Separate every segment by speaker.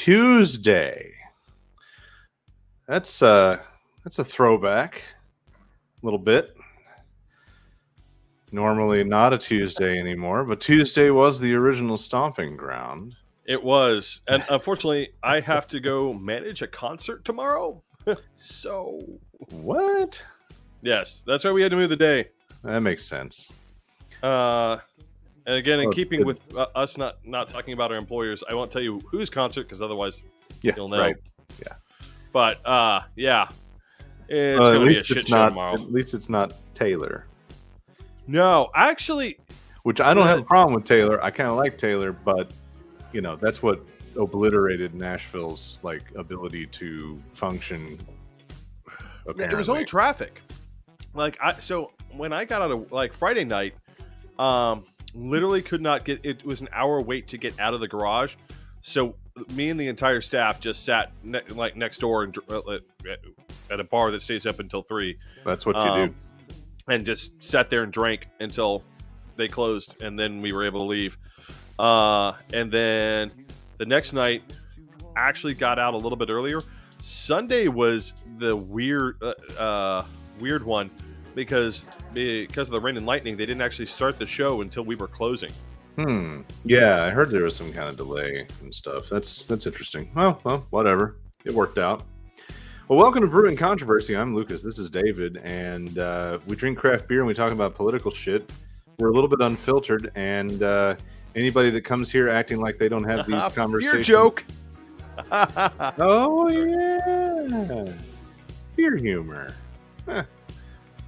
Speaker 1: Tuesday. That's a throwback. A little bit. Normally not a Tuesday anymore, but Tuesday was the original stomping ground.
Speaker 2: It was. And unfortunately, I have to go manage a concert tomorrow. So.
Speaker 1: What?
Speaker 2: Yes, that's why we had to move the day.
Speaker 1: That makes sense.
Speaker 2: And again, in keeping with us not talking about our employers, I won't tell you whose concert because otherwise you'll know.
Speaker 1: Right. Yeah.
Speaker 2: But, yeah. It's going to be a shit show tomorrow.
Speaker 1: At least it's not Taylor.
Speaker 2: No, actually.
Speaker 1: Which I don't have a problem with Taylor. I kind of like Taylor, but, that's what obliterated Nashville's, ability to function. Apparently.
Speaker 2: Yeah, there was only traffic. So when I got out of, Friday night, literally could not get, it was an hour wait to get out of the garage. So me and the entire staff just sat next door and at a bar that stays up until 3.
Speaker 1: That's what you do.
Speaker 2: And just sat there and drank until they closed, and then we were able to leave. And then the next night, actually got out a little bit earlier. Sunday was the weird one because of the rain and lightning. They didn't actually start the show until we were closing.
Speaker 1: Yeah, I heard there was some kind of delay and stuff. That's interesting. Well, whatever. It worked out. Well, welcome to Brewing Controversy. I'm Lucas. This is David, and we drink craft beer and we talk about political shit. We're a little bit unfiltered, and anybody that comes here acting like they don't have these conversations.
Speaker 2: Beer joke.
Speaker 1: Oh yeah, beer humor.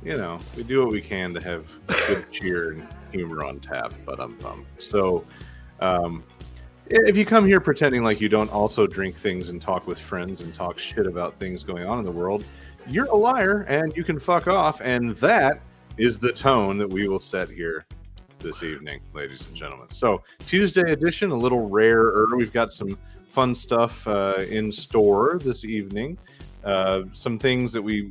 Speaker 1: We do what we can to have good cheer and humor on tap. But I'm bummed. So, if you come here pretending like you don't also drink things and talk with friends and talk shit about things going on in the world, you're a liar and you can fuck off. And that is the tone that we will set here this evening, ladies and gentlemen. So Tuesday edition, a little rarer. We've got some fun stuff in store this evening. Some things that we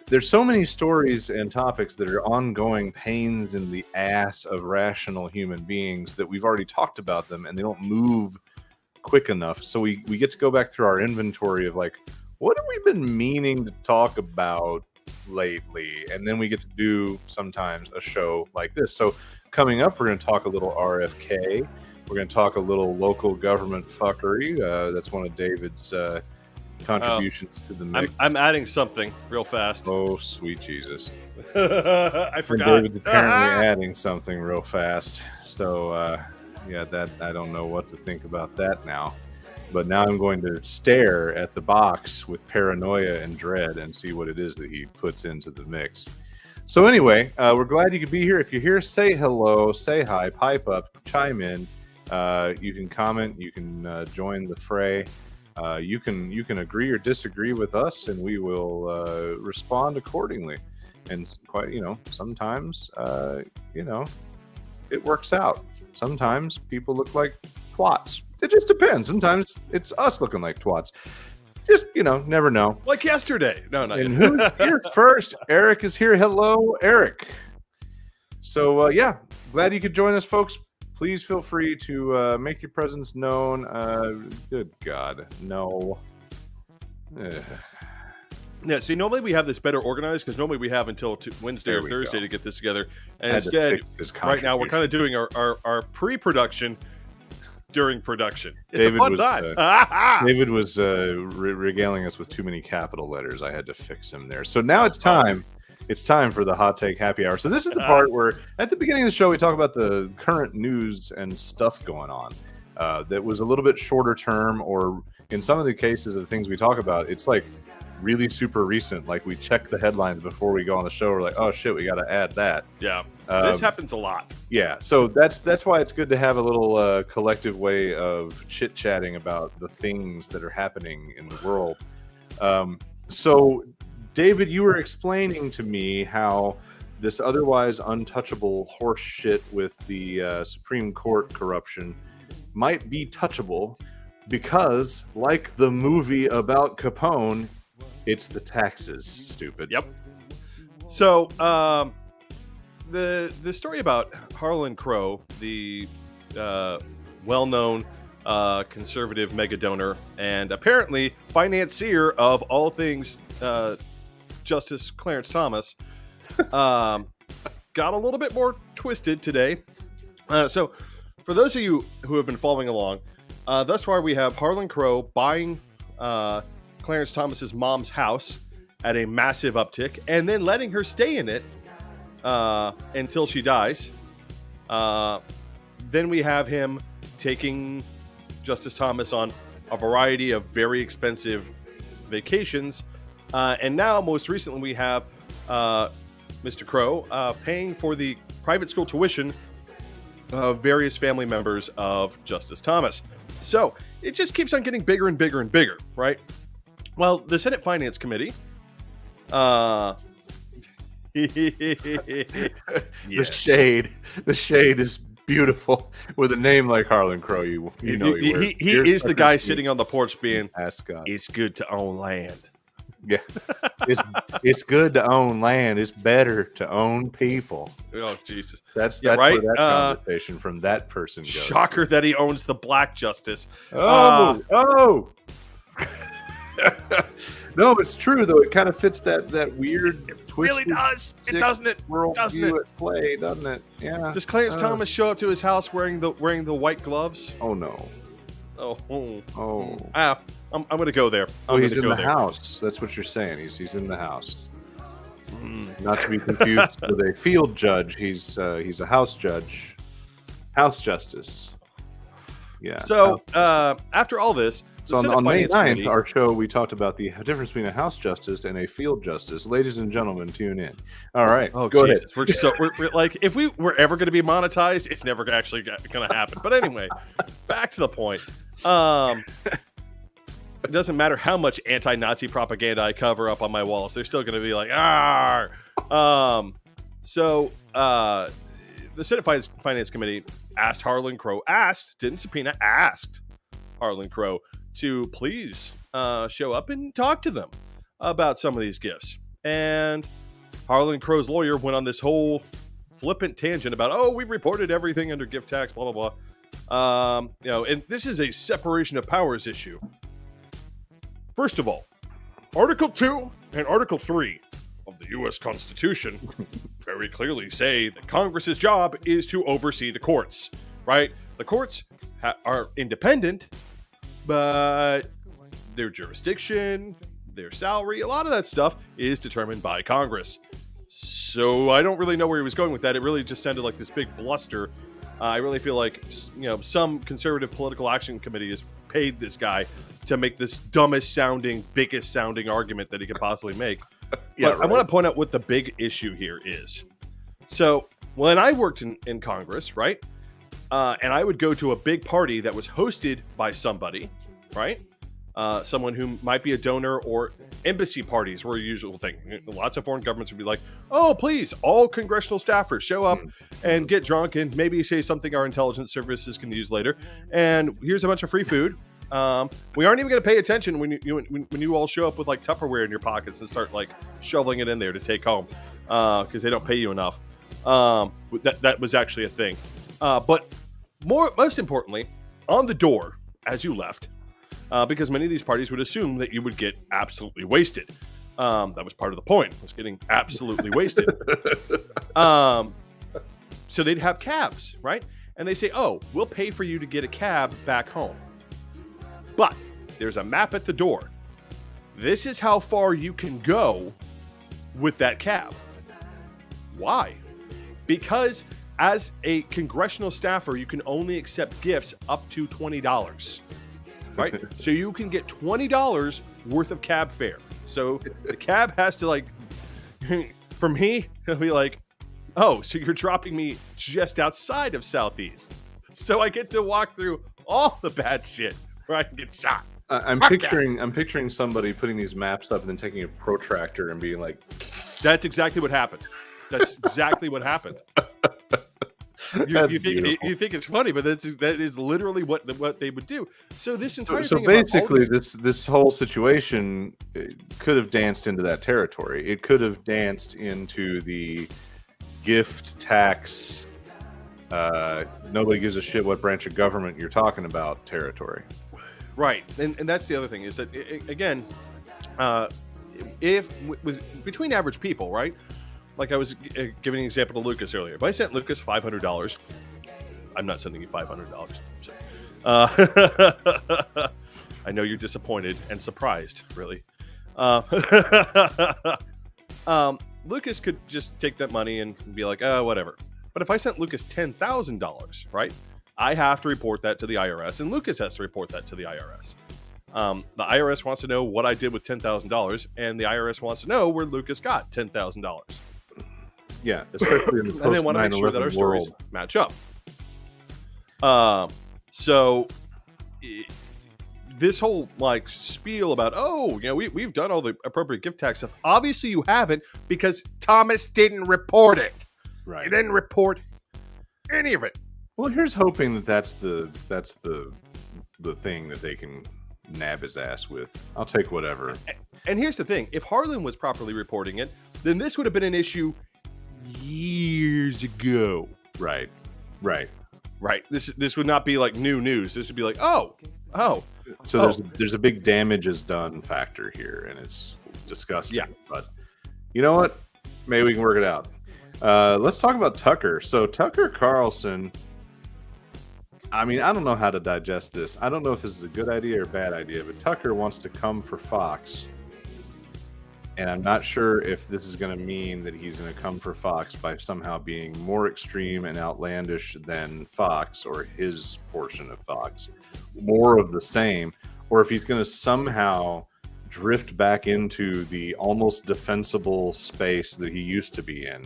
Speaker 1: there's so many stories and topics that are ongoing pains in the ass of rational human beings that we've already talked about them and they don't move quick enough. So we get to go back through our inventory of what have we been meaning to talk about lately? And then we get to do sometimes a show like this. So coming up, we're going to talk a little RFK. We're going to talk a little local government fuckery. That's one of David's contributions to the mix.
Speaker 2: I'm adding something real fast.
Speaker 1: Oh, sweet Jesus.
Speaker 2: I forgot.
Speaker 1: And David's apparently adding something real fast. So, that I don't know what to think about that now. But now I'm going to stare at the box with paranoia and dread and see what it is that he puts into the mix. So anyway, we're glad you could be here. If you're here, say hello, say hi, pipe up, chime in. You can comment. You can join the fray. You can agree or disagree with us, and we will respond accordingly. And sometimes it works out. Sometimes people look like twats. It just depends. Sometimes it's us looking like twats. Just never know.
Speaker 2: Like yesterday. No.
Speaker 1: And who's here first? Eric is here. Hello, Eric. So glad you could join us, folks. Please feel free to make your presence known. Good God, no.
Speaker 2: Yeah, see, normally we have this better organized because normally we have until Wednesday or Thursday to get this together. And instead, right now, we're kind of doing our pre-production during production. It's a fun time.
Speaker 1: David was regaling us with too many capital letters. I had to fix him there. So now it's time. It's time for the Hot Take Happy Hour. So this is the part where, at the beginning of the show, we talk about the current news and stuff going on that was a little bit shorter term, or in some of the cases of the things we talk about, it's really super recent. We check the headlines before we go on the show. We're like, oh shit, we got to add that.
Speaker 2: Yeah, this happens a lot.
Speaker 1: Yeah, so that's why it's good to have a little collective way of chit-chatting about the things that are happening in the world. So David, you were explaining to me how this otherwise untouchable horse shit with the Supreme Court corruption might be touchable because, like the movie about Capone, it's the taxes, stupid.
Speaker 2: Yep. So, the story about Harlan Crow, the well-known conservative mega donor, and apparently financier of all things Justice Clarence Thomas, got a little bit more twisted today. So, for those of you who have been following along, thus far we have Harlan Crow buying Clarence Thomas's mom's house at a massive uptick, and then letting her stay in it until she dies. Then we have him taking Justice Thomas on a variety of very expensive vacations. And now, most recently, we have Mr. Crow paying for the private school tuition of various family members of Justice Thomas. So it just keeps on getting bigger and bigger and bigger, right? Well, the Senate Finance Committee...
Speaker 1: The shade is beautiful. With a name like Harlan Crow, he
Speaker 2: is the guy sitting on the porch being,
Speaker 1: "Ascot.
Speaker 2: It's good to own land."
Speaker 1: Yeah, it's good to own land. It's better to own people.
Speaker 2: Oh Jesus,
Speaker 1: that's
Speaker 2: right.
Speaker 1: Where that conversation from that person goes.
Speaker 2: Shocker that he owns the black justice.
Speaker 1: Oh. No, it's true though. It kind of fits that weird.
Speaker 2: It really does. It doesn't it?
Speaker 1: Doesn't it? At play, doesn't it? Yeah.
Speaker 2: Does Clarence Thomas show up to his house wearing the white gloves?
Speaker 1: Oh no.
Speaker 2: Oh. I'm going to go there.
Speaker 1: He's in the house. That's what you're saying. He's in the house. Not to be confused with a field judge. He's a house judge. House justice. Yeah.
Speaker 2: So after all this,
Speaker 1: so on May 9th, our show, we talked about the difference between a house justice and a field justice. Ladies and gentlemen, tune in. All right.
Speaker 2: Oh,
Speaker 1: go
Speaker 2: Jesus.
Speaker 1: ahead.
Speaker 2: We're like, if we were ever going to be monetized, it's never actually going to happen. But anyway, back to the point. It doesn't matter how much anti-Nazi propaganda I cover up on my walls. They're still going to be like, "Arr!" So the Senate Finance Committee asked Harlan Crow, didn't subpoena, asked Harlan Crow to please show up and talk to them about some of these gifts. And Harlan Crow's lawyer went on this whole flippant tangent about, we've reported everything under gift tax, blah, blah, blah. And this is a separation of powers issue. First of all, Article 2 and Article 3 of the U.S. Constitution very clearly say that Congress's job is to oversee the courts, right? The courts are independent, but their jurisdiction, their salary, a lot of that stuff is determined by Congress. So I don't really know where he was going with that. It really just sounded like this big bluster. I really feel like, some conservative political action committee has paid this guy to make this dumbest sounding, biggest sounding argument that he could possibly make.
Speaker 1: Yeah,
Speaker 2: but right. I want to point out what the big issue here is. So when I worked in Congress, right, and I would go to a big party that was hosted by somebody, right, someone who might be a donor, or embassy parties were a usual thing. Lots of foreign governments would be like, "Oh, please, all congressional staffers show up and get drunk and maybe say something our intelligence services can use later. And here's a bunch of free food. We aren't even going to pay attention when you all show up with like Tupperware in your pockets and start like shoveling it in there to take home because they don't pay you enough." That was actually a thing. But most importantly, on the door as you left, because many of these parties would assume that you would get absolutely wasted. That was part of the point, was getting absolutely wasted. So they'd have cabs, right? And they say, we'll pay for you to get a cab back home. But there's a map at the door. This is how far you can go with that cab. Why? Because as a congressional staffer, you can only accept gifts up to $20. Right? So you can get $20 worth of cab fare. So the cab has to for me, it'll be like, so you're dropping me just outside of Southeast. So I get to walk through all the bad shit where I can get shot.
Speaker 1: I'm picturing somebody putting these maps up and then taking a protractor and being like,
Speaker 2: "That's exactly what happened. That's exactly what happened." You think it's funny, but that is literally what they would do. So this entire thing. So
Speaker 1: basically, this whole situation could have danced into that territory. It could have danced into the gift tax nobody gives a shit what branch of government you're talking about territory.
Speaker 2: Right, and that's the other thing is that again, between average people, right? Like I was giving an example to Lucas earlier. If I sent Lucas $500, I'm not sending you $500. So, I know you're disappointed and surprised, really. Lucas could just take that money and be like, oh, whatever. But if I sent Lucas $10,000, right, I have to report that to the IRS, and Lucas has to report that to the IRS. The IRS wants to know what I did with $10,000, and the IRS wants to know where Lucas got $10,000.
Speaker 1: Yeah, especially in the
Speaker 2: and they want to make sure that our stories match up. So this whole like spiel about, oh, you know, we've done all the appropriate gift tax stuff. Obviously, you haven't, because Thomas didn't report it.
Speaker 1: Right.
Speaker 2: He didn't report any of it.
Speaker 1: Well, here's hoping that that's the thing that they can nab his ass with. I'll take whatever.
Speaker 2: And here's the thing: if Harlan was properly reporting it, then this would have been an issue years ago.
Speaker 1: Right.
Speaker 2: This would not be like new news. This would be like, oh.
Speaker 1: So there's a big damage is done factor here, and it's disgusting.
Speaker 2: Yeah.
Speaker 1: But you know what? Maybe we can work it out. Let's talk about Tucker. So Tucker Carlson, I mean, I don't know how to digest this. I don't know if this is a good idea or a bad idea, but Tucker wants to come for Fox. And I'm not sure if this is going to mean that he's going to come for Fox by somehow being more extreme and outlandish than Fox or his portion of Fox. More of the same. Or if he's going to somehow drift back into the almost defensible space that he used to be in.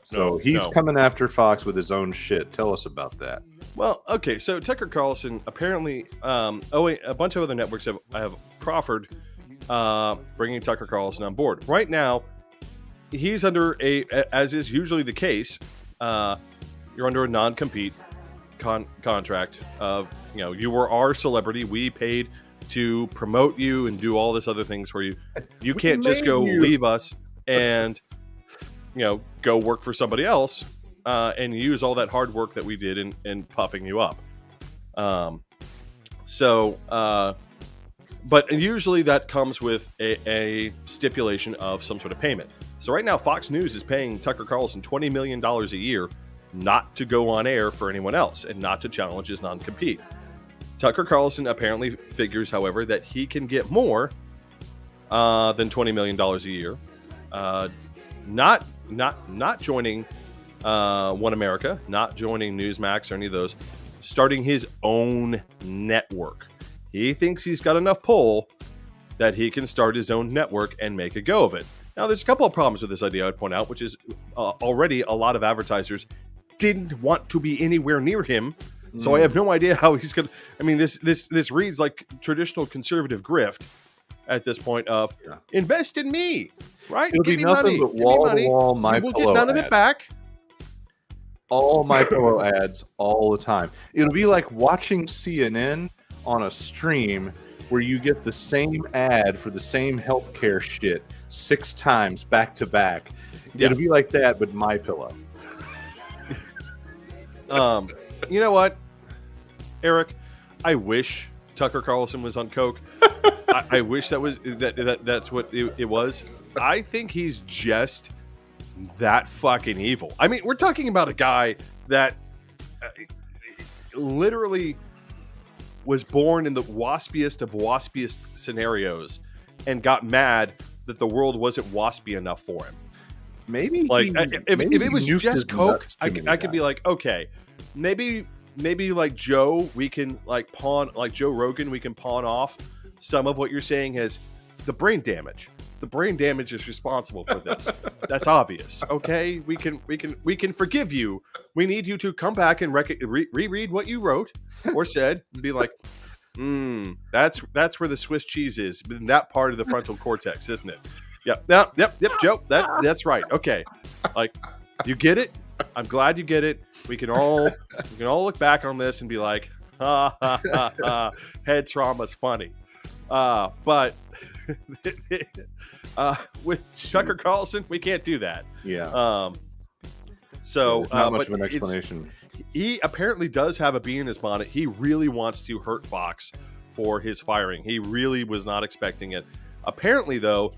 Speaker 1: So he's coming after Fox with his own shit. Tell us about that.
Speaker 2: Well, okay. So Tucker Carlson apparently, a bunch of other networks have proffered bringing Tucker Carlson on board. Right now, he's under as is usually the case, you're under a non-compete contract of, you know, you were our celebrity. We paid to promote you and do all this other things for you. You can't just go leave us and, you know, go work for somebody else and use all that hard work that we did in puffing you up. But usually that comes with a stipulation of some sort of payment. So right now, Fox News is paying Tucker Carlson $20 million a year not to go on air for anyone else and not to challenge his non-compete. Tucker Carlson apparently figures, however, that he can get more than $20 million a year. Not joining One America, not joining Newsmax or any of those, starting his own network. He thinks he's got enough pull that he can start his own network and make a go of it. Now, there's a couple of problems with this idea I'd point out, which is already a lot of advertisers didn't want to be anywhere near him. So I have no idea how he's going to... I mean, this reads like traditional conservative grift at this point of, invest in me, right?
Speaker 1: It'll be nothing but wall-to-wall My Pillow
Speaker 2: We'll get none of it back.
Speaker 1: All My Pillow ads all the time. It'll be like watching CNN on a stream where you get the same ad for the same healthcare shit 6 times back to back.
Speaker 2: Yeah.
Speaker 1: It'll be like that, but My Pillow.
Speaker 2: You know what, Eric? I wish Tucker Carlson was on coke. I wish that's what it was. I think he's just that fucking evil. I mean, we're talking about a guy that literally was born in the waspiest of waspiest scenarios and got mad that the world wasn't waspy enough for him.
Speaker 1: Maybe
Speaker 2: like if it was just coke, I could be like, okay, maybe like Joe, we can like pawn, like Joe Rogan, we can pawn off some of what you're saying as the brain damage. The brain damage is responsible for this. That's obvious. Okay, we can forgive you. We need you to come back and reread what you wrote or said and be like, that's where the Swiss cheese is, in that part of the frontal cortex, isn't it? Yep, Joe. That's right. Okay, like, you get it. I'm glad you get it. We can all look back on this and be like, ha ha ha ha. Head trauma's funny. But with Tucker Carlson, we can't do that.
Speaker 1: Yeah.
Speaker 2: So
Speaker 1: There's not much
Speaker 2: but
Speaker 1: of an explanation.
Speaker 2: he apparently does have a bee in his bonnet. He really wants to hurt Fox for his firing. He really was not expecting it. Apparently, though,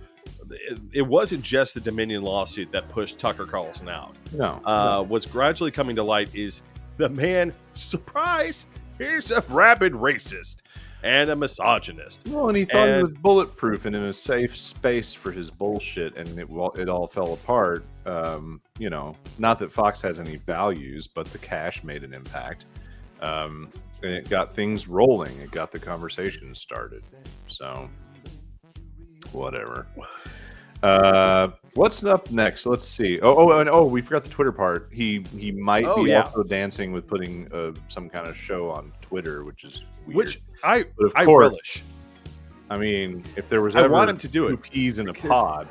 Speaker 2: it wasn't just the Dominion lawsuit that pushed Tucker Carlson out.
Speaker 1: No.
Speaker 2: What's gradually coming to light is the man, surprise, he's a rabid racist and a misogynist.
Speaker 1: Well, and he thought it was bulletproof and in a safe space for his bullshit, and it all fell apart. Not that Fox has any values, but the cash made an impact. And it got things rolling. It got the conversation started. So, whatever. What's up next? Let's see. We forgot the Twitter part. He might be also dancing with putting some kind of show on Twitter, which is weird.
Speaker 2: Which I
Speaker 1: course,
Speaker 2: relish.
Speaker 1: I mean, if there was
Speaker 2: I
Speaker 1: ever
Speaker 2: want him to do
Speaker 1: two
Speaker 2: it
Speaker 1: peas in a pod,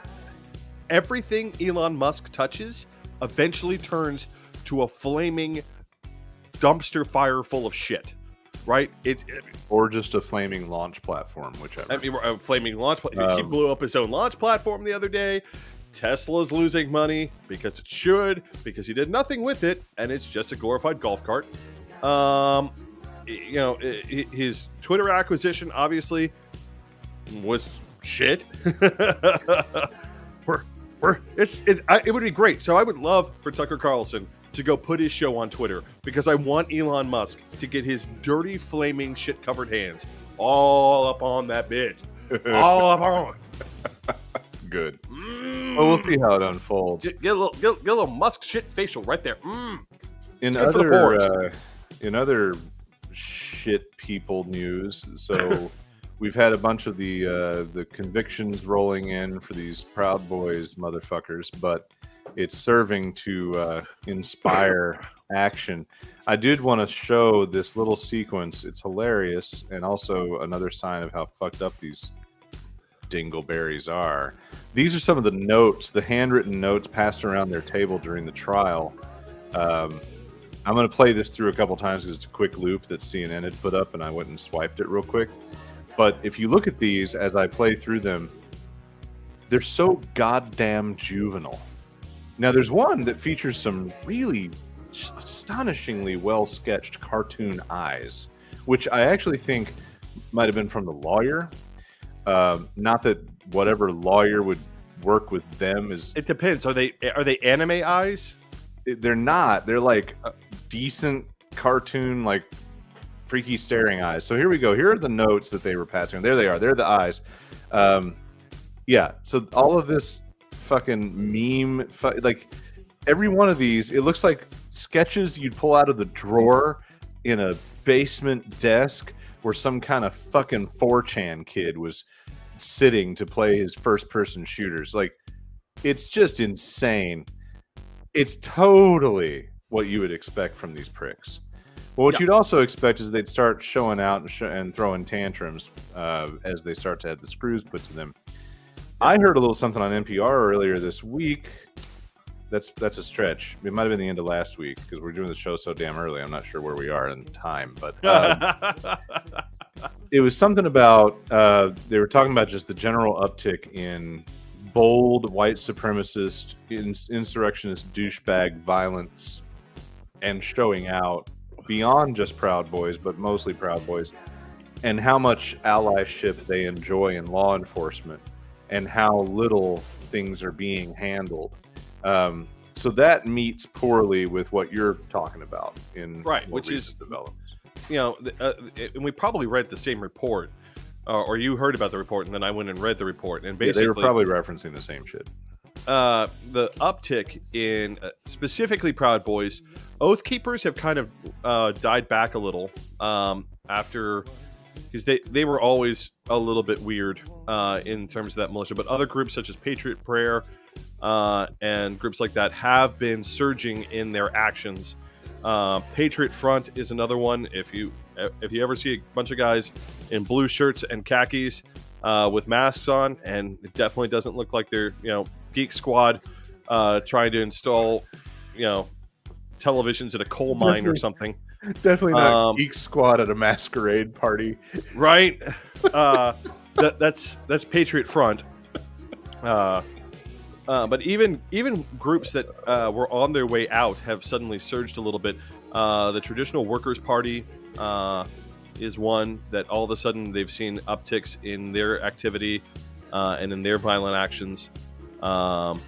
Speaker 2: everything Elon Musk touches eventually turns to a flaming dumpster fire full of shit. Right?
Speaker 1: Or just a flaming launch platform, whichever.
Speaker 2: I mean, a flaming launch platform. He blew up his own launch platform the other day. Tesla's losing money because it should, because he did nothing with it, and it's just a glorified golf cart. His Twitter acquisition obviously was shit. It would be great. So I would love for Tucker Carlson to go put his show on Twitter, because I want Elon Musk to get his dirty, flaming, shit-covered hands all up on that bitch. All up on it.
Speaker 1: Good. Well, we'll see how it unfolds.
Speaker 2: Get a little Musk shit facial right there.
Speaker 1: In other shit people news, so we've had a bunch of the convictions rolling in for these Proud Boys motherfuckers, but it's serving to inspire action. I did want to show this little sequence. It's hilarious, and also another sign of how fucked up these dingleberries are. These are some of the notes, the handwritten notes passed around their table during the trial. I'm going to play this through a couple times because it's a quick loop that CNN had put up, and I went and swiped it real quick. But if you look at these as I play through them, they're so goddamn juvenile. Now, there's one that features some really astonishingly well-sketched cartoon eyes, which I actually think might have been from the lawyer. Not that whatever lawyer would work with them is...
Speaker 2: It depends. Are they anime eyes?
Speaker 1: They're not. They're like decent cartoon, like freaky staring eyes. So here we go. Here are the notes that they were passing. There they are. They're the eyes. Yeah. So all of this fucking meme, like every one of these, it looks like sketches you'd pull out of the drawer in a basement desk where some kind of fucking 4chan kid was sitting to play his first-person shooters. Like, it's just insane. It's totally what you would expect from these pricks. Well, what you'd also expect is they'd start showing out and throwing tantrums as they start to have the screws put to them. I heard a little something on NPR earlier this week. That's a stretch. It might have been the end of last week because we're doing the show so damn early. I'm not sure where we are in time, but it was something about they were talking about just the general uptick in bold white supremacist, insurrectionist, douchebag violence and showing out beyond just Proud Boys, but mostly Proud Boys, and how much allyship they enjoy in law enforcement and how little things are being handled. So that meets poorly with what you're talking about in
Speaker 2: which is
Speaker 1: developments.
Speaker 2: And we probably read the same report, or you heard about the report, and then I went and read the report, and basically
Speaker 1: they were probably referencing the same shit.
Speaker 2: The uptick in specifically Proud Boys, Oath Keepers have kind of died back a little after, because they were always a little bit weird in terms of that militia, but other groups such as Patriot Prayer and groups like that have been surging in their actions. Patriot Front is another one. If you ever see a bunch of guys in blue shirts and khakis with masks on, and it definitely doesn't look like they're Geek Squad trying to install televisions at a coal mine or something.
Speaker 1: Definitely not Geek Squad at a masquerade party,
Speaker 2: right? That's Patriot Front. But even groups that were on their way out have suddenly surged a little bit. The Traditional Workers Party is one that all of a sudden they've seen upticks in their activity and in their violent actions all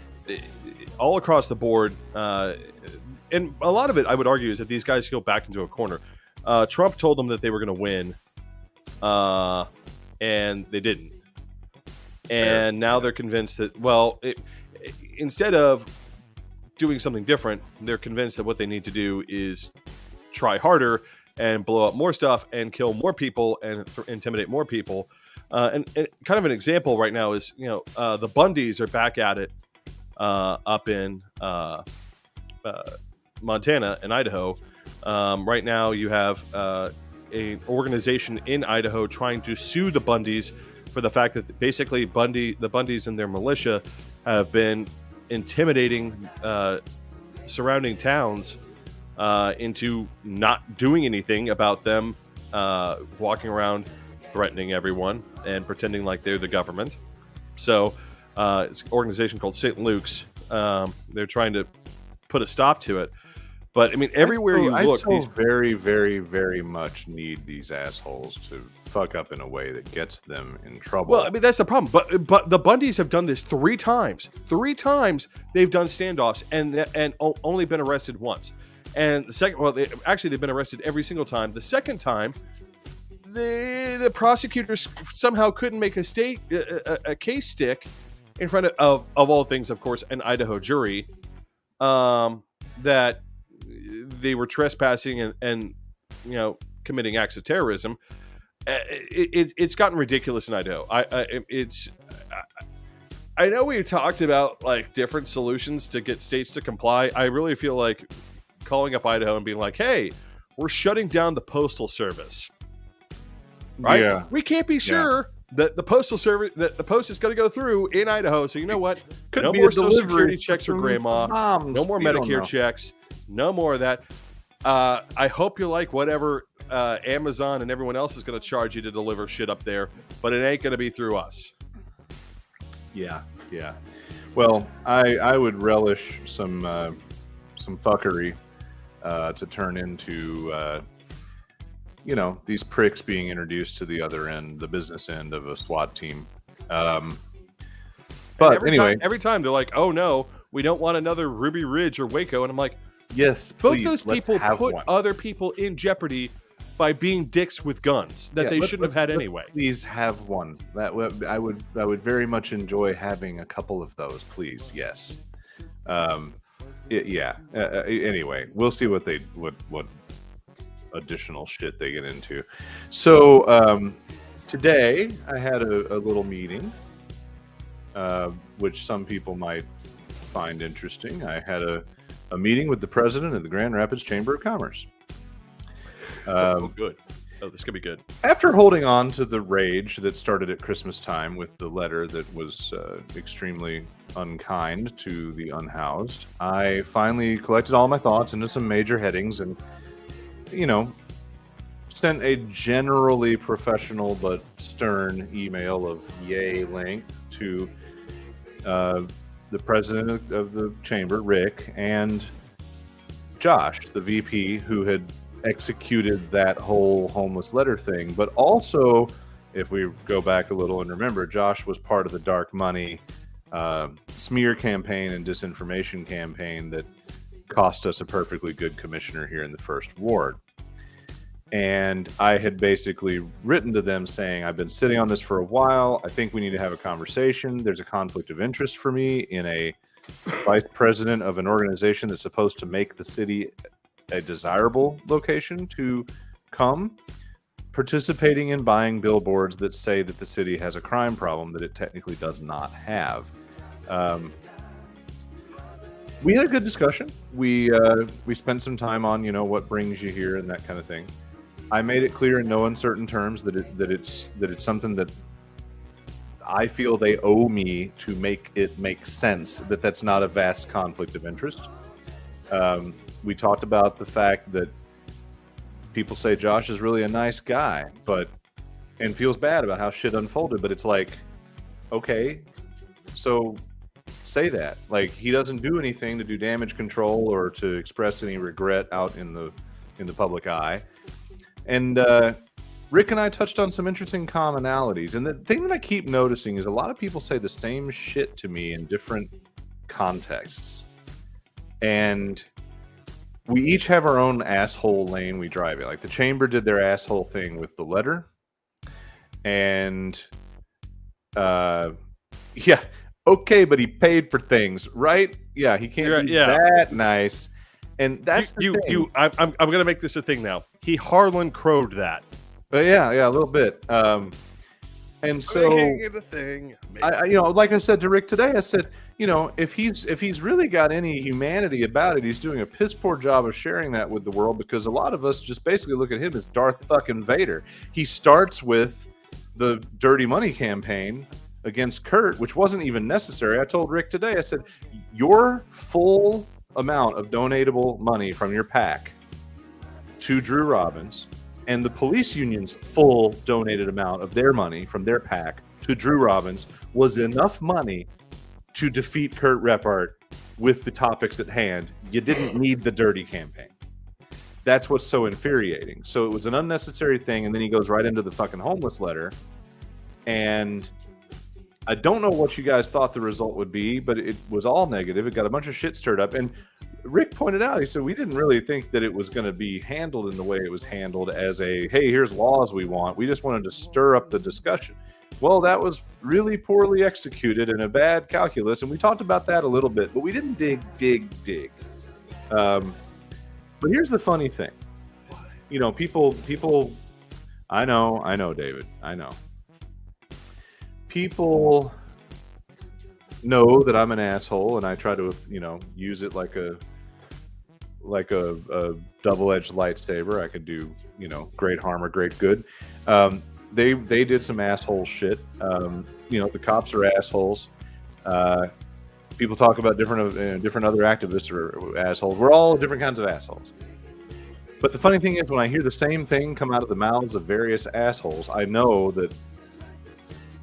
Speaker 2: across the board. And a lot of it, I would argue, is that these guys feel backed into a corner. Trump told them that they were going to win, and they didn't. And now they're convinced that, well, instead of doing something different, they're convinced that what they need to do is try harder and blow up more stuff and kill more people and intimidate more people. And kind of an example right now is, the Bundys are back at it up in Montana and Idaho. Right now you have an organization in Idaho trying to sue the Bundys for the fact that basically the Bundys and their militia have been intimidating surrounding towns into not doing anything about them walking around threatening everyone and pretending like they're the government. So it's an organization called St. Luke's. They're trying to put a stop to it. But I mean, everywhere you look,
Speaker 1: these very, very, very much need these assholes to fuck up in a way that gets them in trouble.
Speaker 2: Well, I mean, that's the problem. But the Bundys have done this 3 times. 3 times they've done standoffs and only been arrested once. And the second, they've been arrested every single time. The second time, the prosecutors somehow couldn't make a case stick in front of all things, of course, an Idaho jury that they were trespassing and committing acts of terrorism. It's gotten ridiculous in Idaho. I know we talked about like different solutions to get states to comply. I really feel like calling up Idaho and being like, "Hey, we're shutting down the postal service." Right?
Speaker 1: Yeah.
Speaker 2: We can't be sure that the postal service, that the post is going to go through in Idaho. So you know what? No more Social Security checks for grandma. No more Medicare checks. No more of that. I hope you like whatever Amazon and everyone else is going to charge you to deliver shit up there, but it ain't going to be through us.
Speaker 1: Yeah. Well, I would relish some fuckery to turn into these pricks being introduced to the other end, the business end of a SWAT team. But anyway,
Speaker 2: every time they're like, "Oh no, we don't want another Ruby Ridge or Waco," and I'm like,
Speaker 1: yes,
Speaker 2: both
Speaker 1: please,
Speaker 2: those people put
Speaker 1: one.
Speaker 2: other people in jeopardy by being dicks with guns that they shouldn't have had anyway.
Speaker 1: Please have one. That I would very much enjoy having a couple of those. Please, yes. Anyway, we'll see what additional shit they get into. So today I had a little meeting, which some people might find interesting. I had a meeting with the president of the Grand Rapids Chamber of Commerce.
Speaker 2: Good. Oh, this could be good.
Speaker 1: After holding on to the rage that started at Christmas time with the letter that was extremely unkind to the unhoused, I finally collected all my thoughts into some major headings and, sent a generally professional but stern email of yay length to the president of the chamber, Rick, and Josh, the VP, who had executed that whole homeless letter thing. But also, if we go back a little and remember, Josh was part of the dark money smear campaign and disinformation campaign that cost us a perfectly good commissioner here in the first ward. And I had basically written to them saying, I've been sitting on this for a while. I think we need to have a conversation. There's a conflict of interest for me in a vice president of an organization that's supposed to make the city a desirable location to come, participating in buying billboards that say that the city has a crime problem that it technically does not have. We had a good discussion. We spent some time on, what brings you here and that kind of thing. I made it clear in no uncertain terms that it's something that I feel they owe me to make it make sense, that's not a vast conflict of interest. We talked about the fact that people say Josh is really a nice guy, and feels bad about how shit unfolded, but it's like, okay, so say that. Like, he doesn't do anything to do damage control or to express any regret out in the public eye. And Rick and I touched on some interesting commonalities. And the thing that I keep noticing is a lot of people say the same shit to me in different contexts. And we each have our own asshole lane we drive it. Like, the Chamber did their asshole thing with the letter. And yeah, okay, but he paid for things, right? Yeah, he can't be that nice. And that's the thing.
Speaker 2: I'm gonna make this a thing now. He Harlan Crowed that.
Speaker 1: But yeah, a little bit. And so, like I said to Rick today, I said, if he's really got any humanity about it, he's doing a piss poor job of sharing that with the world, because a lot of us just basically look at him as Darth fucking Vader. He starts with the Dirty Money campaign against Kurt, which wasn't even necessary. I told Rick today, I said, your full amount of donatable money from your PAC to Drew Robbins and the police union's full donated amount of their money from their PAC to Drew Robbins was enough money to defeat Kurt Repart with the topics at hand. You didn't need the dirty campaign. That's what's so infuriating. So it was an unnecessary thing, and then he goes right into the fucking homeless letter. And I don't know what you guys thought the result would be, but it was all negative. It got a bunch of shit stirred up. And Rick pointed out, he said, we didn't really think that it was going to be handled in the way it was handled as a, hey, here's laws we want. We just wanted to stir up the discussion. Well, that was really poorly executed and a bad calculus. And we talked about that a little bit, but we didn't dig. But here's the funny thing. People, I know, David, I know. People know that I'm an asshole, and I try to, use it like a double-edged lightsaber. I could do, great harm or great good. They did some asshole shit. The cops are assholes. People talk about different other activists are assholes. We're all different kinds of assholes. But the funny thing is, when I hear the same thing come out of the mouths of various assholes, I know that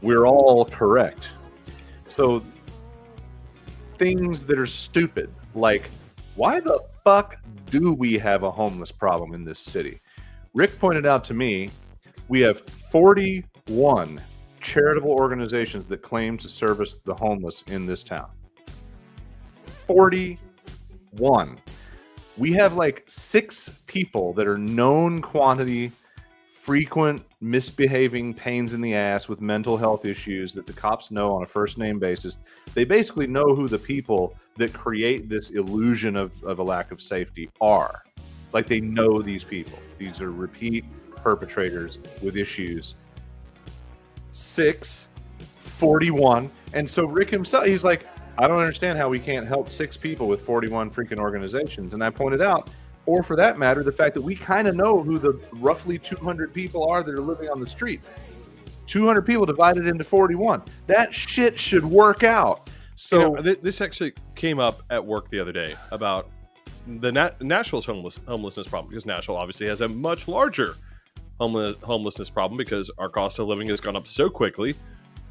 Speaker 1: we're all correct. So things that are stupid, like, why the fuck do we have a homeless problem in this city? Rick pointed out to me, we have 41 charitable organizations that claim to service the homeless in this town. 41. We have like 6 people that are known quantity, frequent misbehaving pains in the ass with mental health issues that the cops know on a first name basis. They basically know who the people that create this illusion of a lack of safety are. Like, they know these people. These are repeat perpetrators with issues. 41. And so Rick himself, he's like, I don't understand how we can't help 6 people with 41 freaking organizations. And I pointed out, or for that matter, the fact that we kind of know who the roughly 200 people are that are living on the street. 200 people divided into 41. That shit should work out. So
Speaker 2: this actually came up at work the other day about the Nashville's homelessness problem, because Nashville obviously has a much larger homelessness problem because our cost of living has gone up so quickly,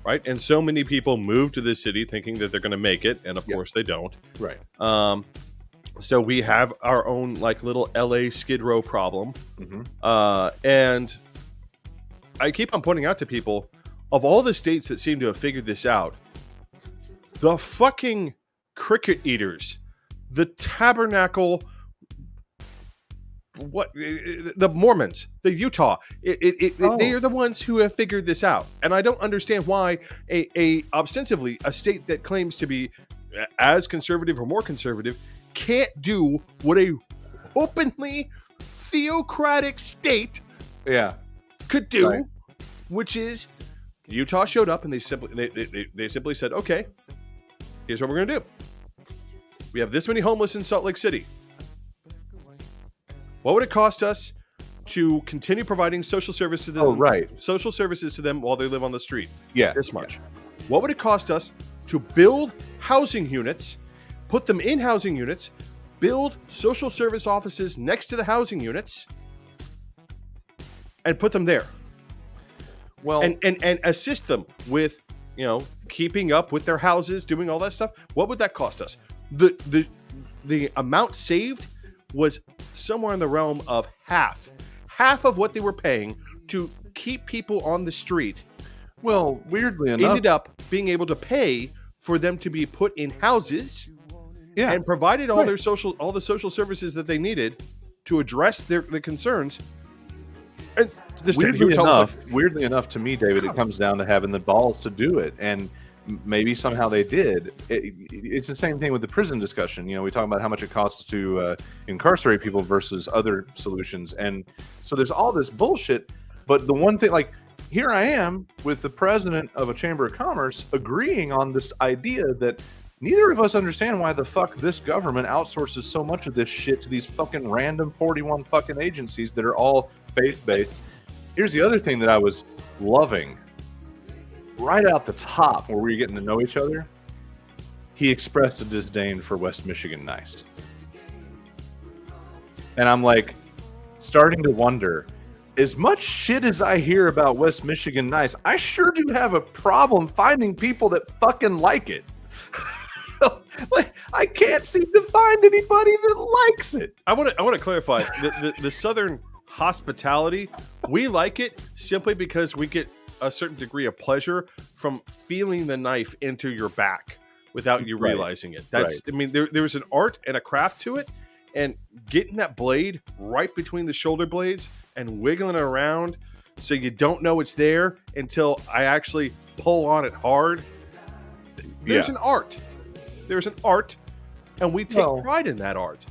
Speaker 2: right? And so many people move to this city thinking that they're going to make it, and of course they don't.
Speaker 1: Right.
Speaker 2: So we have our own like little LA Skid Row problem.
Speaker 1: Mm-hmm.
Speaker 2: And I keep on pointing out to people, of all the states that seem to have figured this out, the fucking cricket eaters, the Tabernacle, the Mormons, the Utah, they are the ones who have figured this out. And I don't understand why ostensibly a state that claims to be as conservative or more conservative can't do what a openly theocratic state could do, right. Which is Utah showed up and they simply said, okay, here's what we're going to do. We have this many homeless in Salt Lake City. What would it cost us to continue providing social service to them? Social services to them while they live on the street.
Speaker 1: Yeah.
Speaker 2: This much. Yeah. What would it cost us to build housing units, put them in housing units, build social service offices next to the housing units, and put them there? Well, and assist them with keeping up with their houses, doing all that stuff. What would that cost us? The amount saved was somewhere in the realm of half of what they were paying to keep people on the street.
Speaker 1: Well, weirdly enough,
Speaker 2: ended up being able to pay for them to be put in houses, and provided all the social services that they needed to address the concerns. And
Speaker 1: weirdly enough, to me, David, it comes down to having the balls to do it, and maybe somehow they did. It's the same thing with the prison discussion. We talk about how much it costs to incarcerate people versus other solutions, and so there's all this bullshit. But the one thing, like, here I am with the president of a chamber of commerce agreeing on this idea that neither of us understand why the fuck this government outsources so much of this shit to these fucking random 41 fucking agencies that are all faith-based. Here's the other thing that I was loving. Right out the top, where we were getting to know each other, he expressed a disdain for West Michigan Nice. And I'm like, starting to wonder, as much shit as I hear about West Michigan Nice, I sure do have a problem finding people that fucking like it. Like, I can't seem to find anybody that likes it.
Speaker 2: I want to clarify the Southern hospitality. We like it simply because we get a certain degree of pleasure from feeling the knife into your back without you realizing it. That's, I mean, there's an art and a craft to it, and getting that blade right between the shoulder blades and wiggling it around so you don't know it's there until I actually pull on it hard. There's an art. There's an art, and we take pride in that art.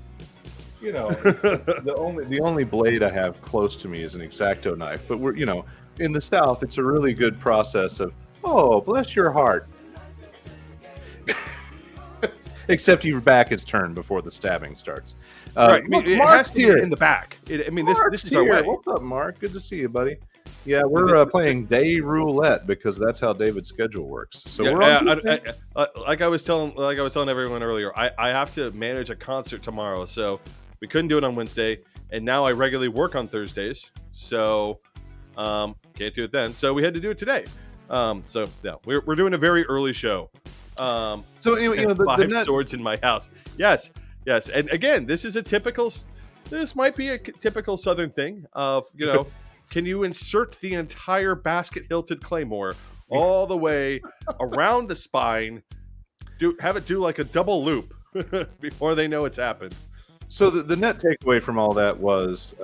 Speaker 1: The only blade I have close to me is an X-Acto knife, but we're in the South, it's a really good process of, oh, bless your heart. Except your back is turned before the stabbing starts.
Speaker 2: Right. I mean, it has to be in the back. This is our way.
Speaker 1: What's up, Mark? Good to see you, buddy. Yeah, we're playing day roulette because that's how David's schedule works. So
Speaker 2: like I was telling everyone earlier, I have to manage a concert tomorrow, so we couldn't do it on Wednesday, and now I regularly work on Thursdays, so can't do it then. So we had to do it today. We're doing a very early show. So anyway, five swords in my house. Yes. And again, this might be a typical Southern thing of, can you insert the entire basket hilted claymore all the way around the spine, have it do like a double loop before they know it's happened.
Speaker 1: So the net takeaway from all that was,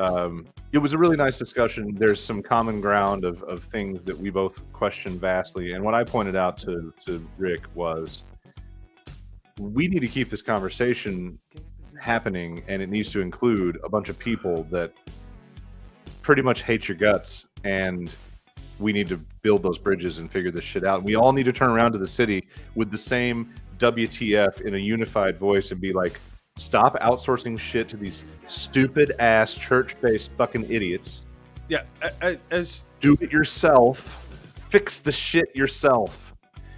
Speaker 1: it was a really nice discussion. There's some common ground of things that we both question vastly. And what I pointed out to Rick was, we need to keep this conversation happening, and it needs to include a bunch of people that pretty much hate your guts, and we need to build those bridges and figure this shit out. We all need to turn around to the city with the same WTF in a unified voice and be like, stop outsourcing shit to these stupid ass church-based fucking idiots.
Speaker 2: Yeah,
Speaker 1: do it yourself. Fix the shit yourself.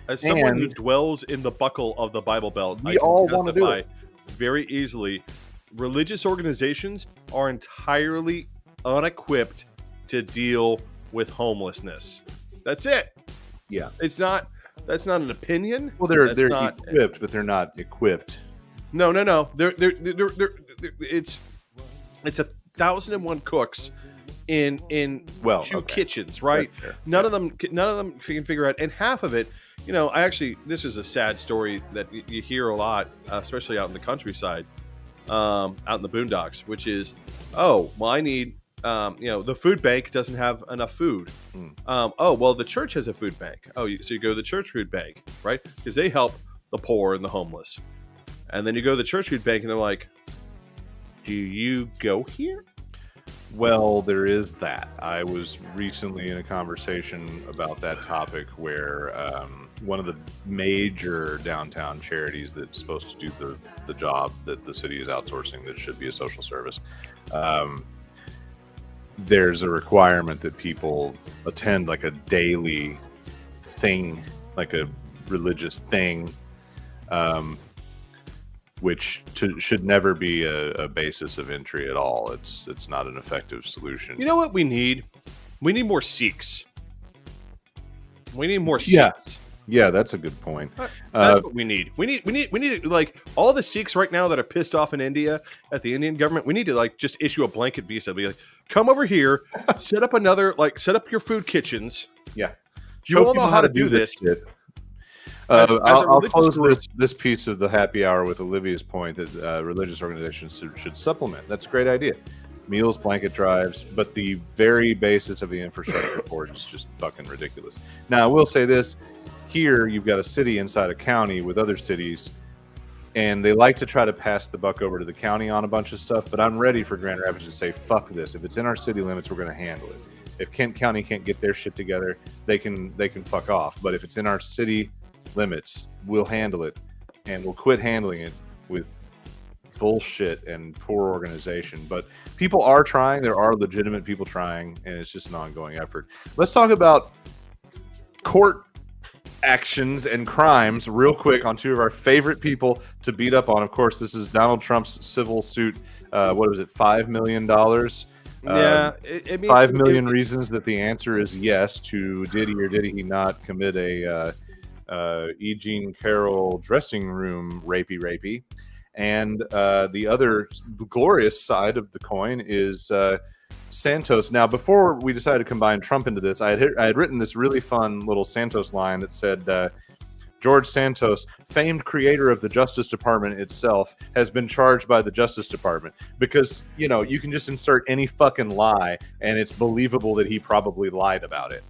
Speaker 2: As someone who dwells in the buckle of the Bible Belt,
Speaker 1: we all want to do it
Speaker 2: very easily. Religious organizations are entirely unequipped to deal with homelessness. That's it.
Speaker 1: Yeah,
Speaker 2: that's not an opinion.
Speaker 1: Well, they're equipped, but they're not equipped.
Speaker 2: No. They're it's 1,001 cooks in two kitchens, right? None of them can figure out, and half of it, this is a sad story that you hear a lot, especially out in the countryside, out in the boondocks, which is, I need, the food bank doesn't have enough food. The church has a food bank. So you go to the church food bank, right? Because they help the poor and the homeless. And then you go to the church food bank, and they're like, do you go here?
Speaker 1: Well, there is that. I was recently in a conversation about that topic where one of the major downtown charities that's supposed to do the job that the city is outsourcing, that should be a social service, there's a requirement that people attend like a daily thing, like a religious thing, which should never be a basis of entry at all. It's not an effective solution.
Speaker 2: You know what we need? We need more Sikhs. We need more Sikhs.
Speaker 1: Yeah. Yeah, that's a good point.
Speaker 2: That's what we need. We need like all the Sikhs right now that are pissed off in India at the Indian government. We need to like just issue a blanket visa. Be like, come over here, set up your food kitchens.
Speaker 1: Yeah,
Speaker 2: You all know how to do this.
Speaker 1: Shit.
Speaker 2: As
Speaker 1: I'll close this piece of the happy hour with Olivia's point that religious organizations should supplement. That's a great idea. Meals, blanket drives, but the very basis of the infrastructure for it is just fucking ridiculous. Now, I will say this. Here, you've got a city inside a county with other cities, and they like to try to pass the buck over to the county on a bunch of stuff, but I'm ready for Grand Rapids to say, fuck this. If it's in our city limits, we're going to handle it. If Kent County can't get their shit together, they can fuck off. But if it's in our city limits, we'll handle it, and we'll quit handling it with bullshit and poor organization. But people are trying. There are legitimate people trying, and it's just an ongoing effort. Let's talk about court actions and crimes real quick on two of our favorite people to beat up on. Of course, this is Donald Trump's civil suit. What was it, $5 million?
Speaker 2: Yeah,
Speaker 1: 5 million reasons that the answer is yes to did he or did he not commit a E. Jean Carroll dressing room rapey. And the other glorious side of the coin is Santos. Now, before we decided to combine Trump into this, I had written this really fun little Santos line that said, George Santos, famed creator of the Justice Department itself, has been charged by the Justice Department. Because, you know, you can just insert any fucking lie, and it's believable that he probably lied about it.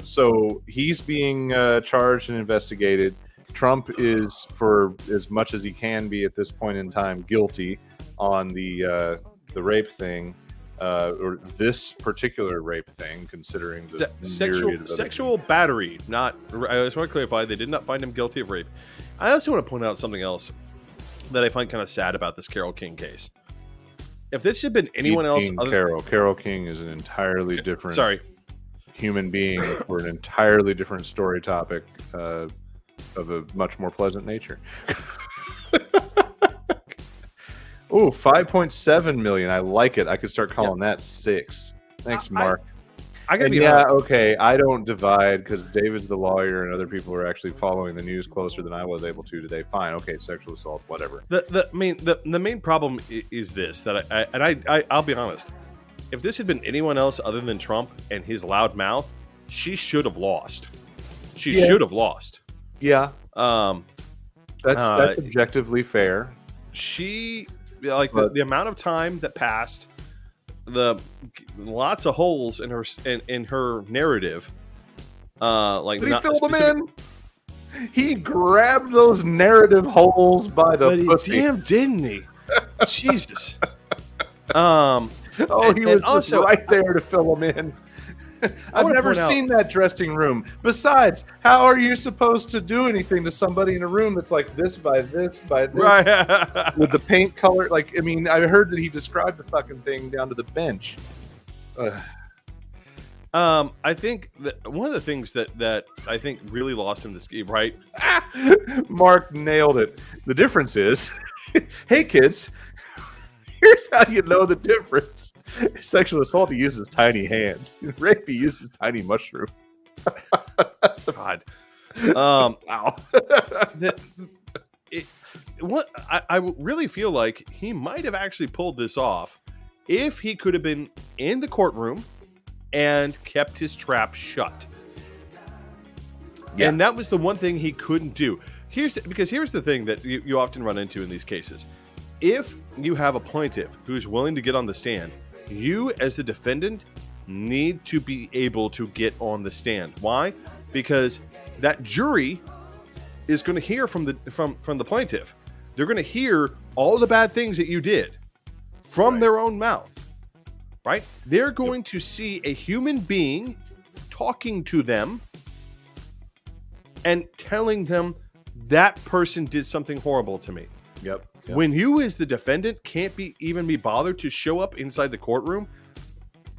Speaker 1: So he's being charged and investigated. Trump is, for as much as he can be at this point in time, guilty on the rape thing. Or this particular rape thing, considering the
Speaker 2: sexual battery. Not. I just want to clarify, they did not find him guilty of rape. I also want to point out something else that I find kind of sad about this Carole King case. If this had been anyone else,
Speaker 1: Carole King is an entirely different human being for an entirely different story topic of a much more pleasant nature. Oh, 5.7 million. I like it. I could start calling that 6. Thanks, Mark.
Speaker 2: I gotta be honest.
Speaker 1: Okay. I don't divide because David's the lawyer and other people are actually following the news closer than I was able to today. Fine. Okay. Sexual assault, whatever.
Speaker 2: The main problem is this, that I'll be honest. If this had been anyone else other than Trump and his loud mouth, she should have lost. She should have lost.
Speaker 1: Yeah. That's objectively fair.
Speaker 2: The amount of time that passed, the lots of holes in her narrative. He filled them in.
Speaker 1: He grabbed those narrative holes by the pussy.
Speaker 2: Damn, didn't he? Jesus.
Speaker 1: He was also right there to fill them in. I've never seen that dressing room. Besides, how are you supposed to do anything to somebody in a room that's like this by this by this, right? With the paint color? Like, I mean, I heard that he described the fucking thing down to the bench.
Speaker 2: I think that one of the things that I think really lost him this game, right?
Speaker 1: Mark nailed it. The difference is, hey kids, here's how you know the difference. Sexual assault, he uses tiny hands. Rape, he uses tiny mushroom. That's odd.
Speaker 2: Wow. I really feel like he might have actually pulled this off if he could have been in the courtroom and kept his trap shut. Yeah. And that was the one thing he couldn't do. Here's the thing that you often run into in these cases. If you have a plaintiff who's willing to get on the stand, you as the defendant need to be able to get on the stand. Why? Because that jury is going to hear from the plaintiff. They're going to hear all the bad things that you did from their own mouth, right? They're going to see a human being talking to them and telling them that person did something horrible to me.
Speaker 1: Yep.
Speaker 2: When you as the defendant can't even be bothered to show up inside the courtroom,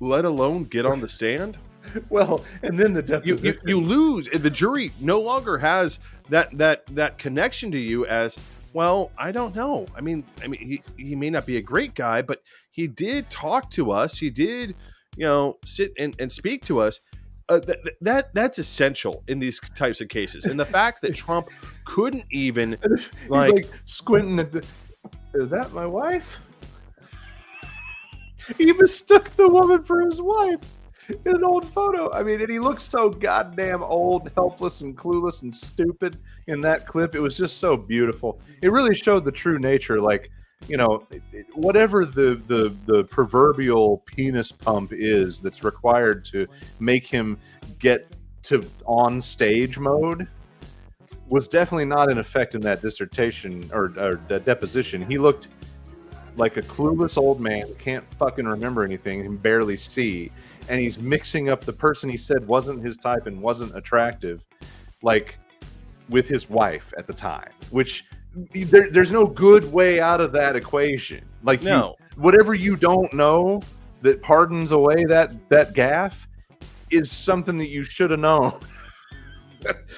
Speaker 2: let alone get on the stand.
Speaker 1: Well, and then the deposition.
Speaker 2: You lose. The jury no longer has that connection to you as, well, I don't know. I mean, he may not be a great guy, but he did talk to us. He did, sit and speak to us. that's essential in these types of cases, and the fact that Trump couldn't even
Speaker 1: He's like squinting at is that my wife? He mistook the woman for his wife in an old photo. I mean, and he looked so goddamn old, helpless, and clueless and stupid in that clip. It was just so beautiful. It really showed the true nature, like, you know, whatever the proverbial penis pump is that's required to make him get to on stage mode was definitely not in effect in that dissertation or deposition. He looked like a clueless old man who can't fucking remember anything and barely see, and he's mixing up the person he said wasn't his type and wasn't attractive, like, with his wife at the time, which there's no good way out of that equation. Like,
Speaker 2: no,
Speaker 1: whatever you don't know that pardons away that gaffe is something that you should have known.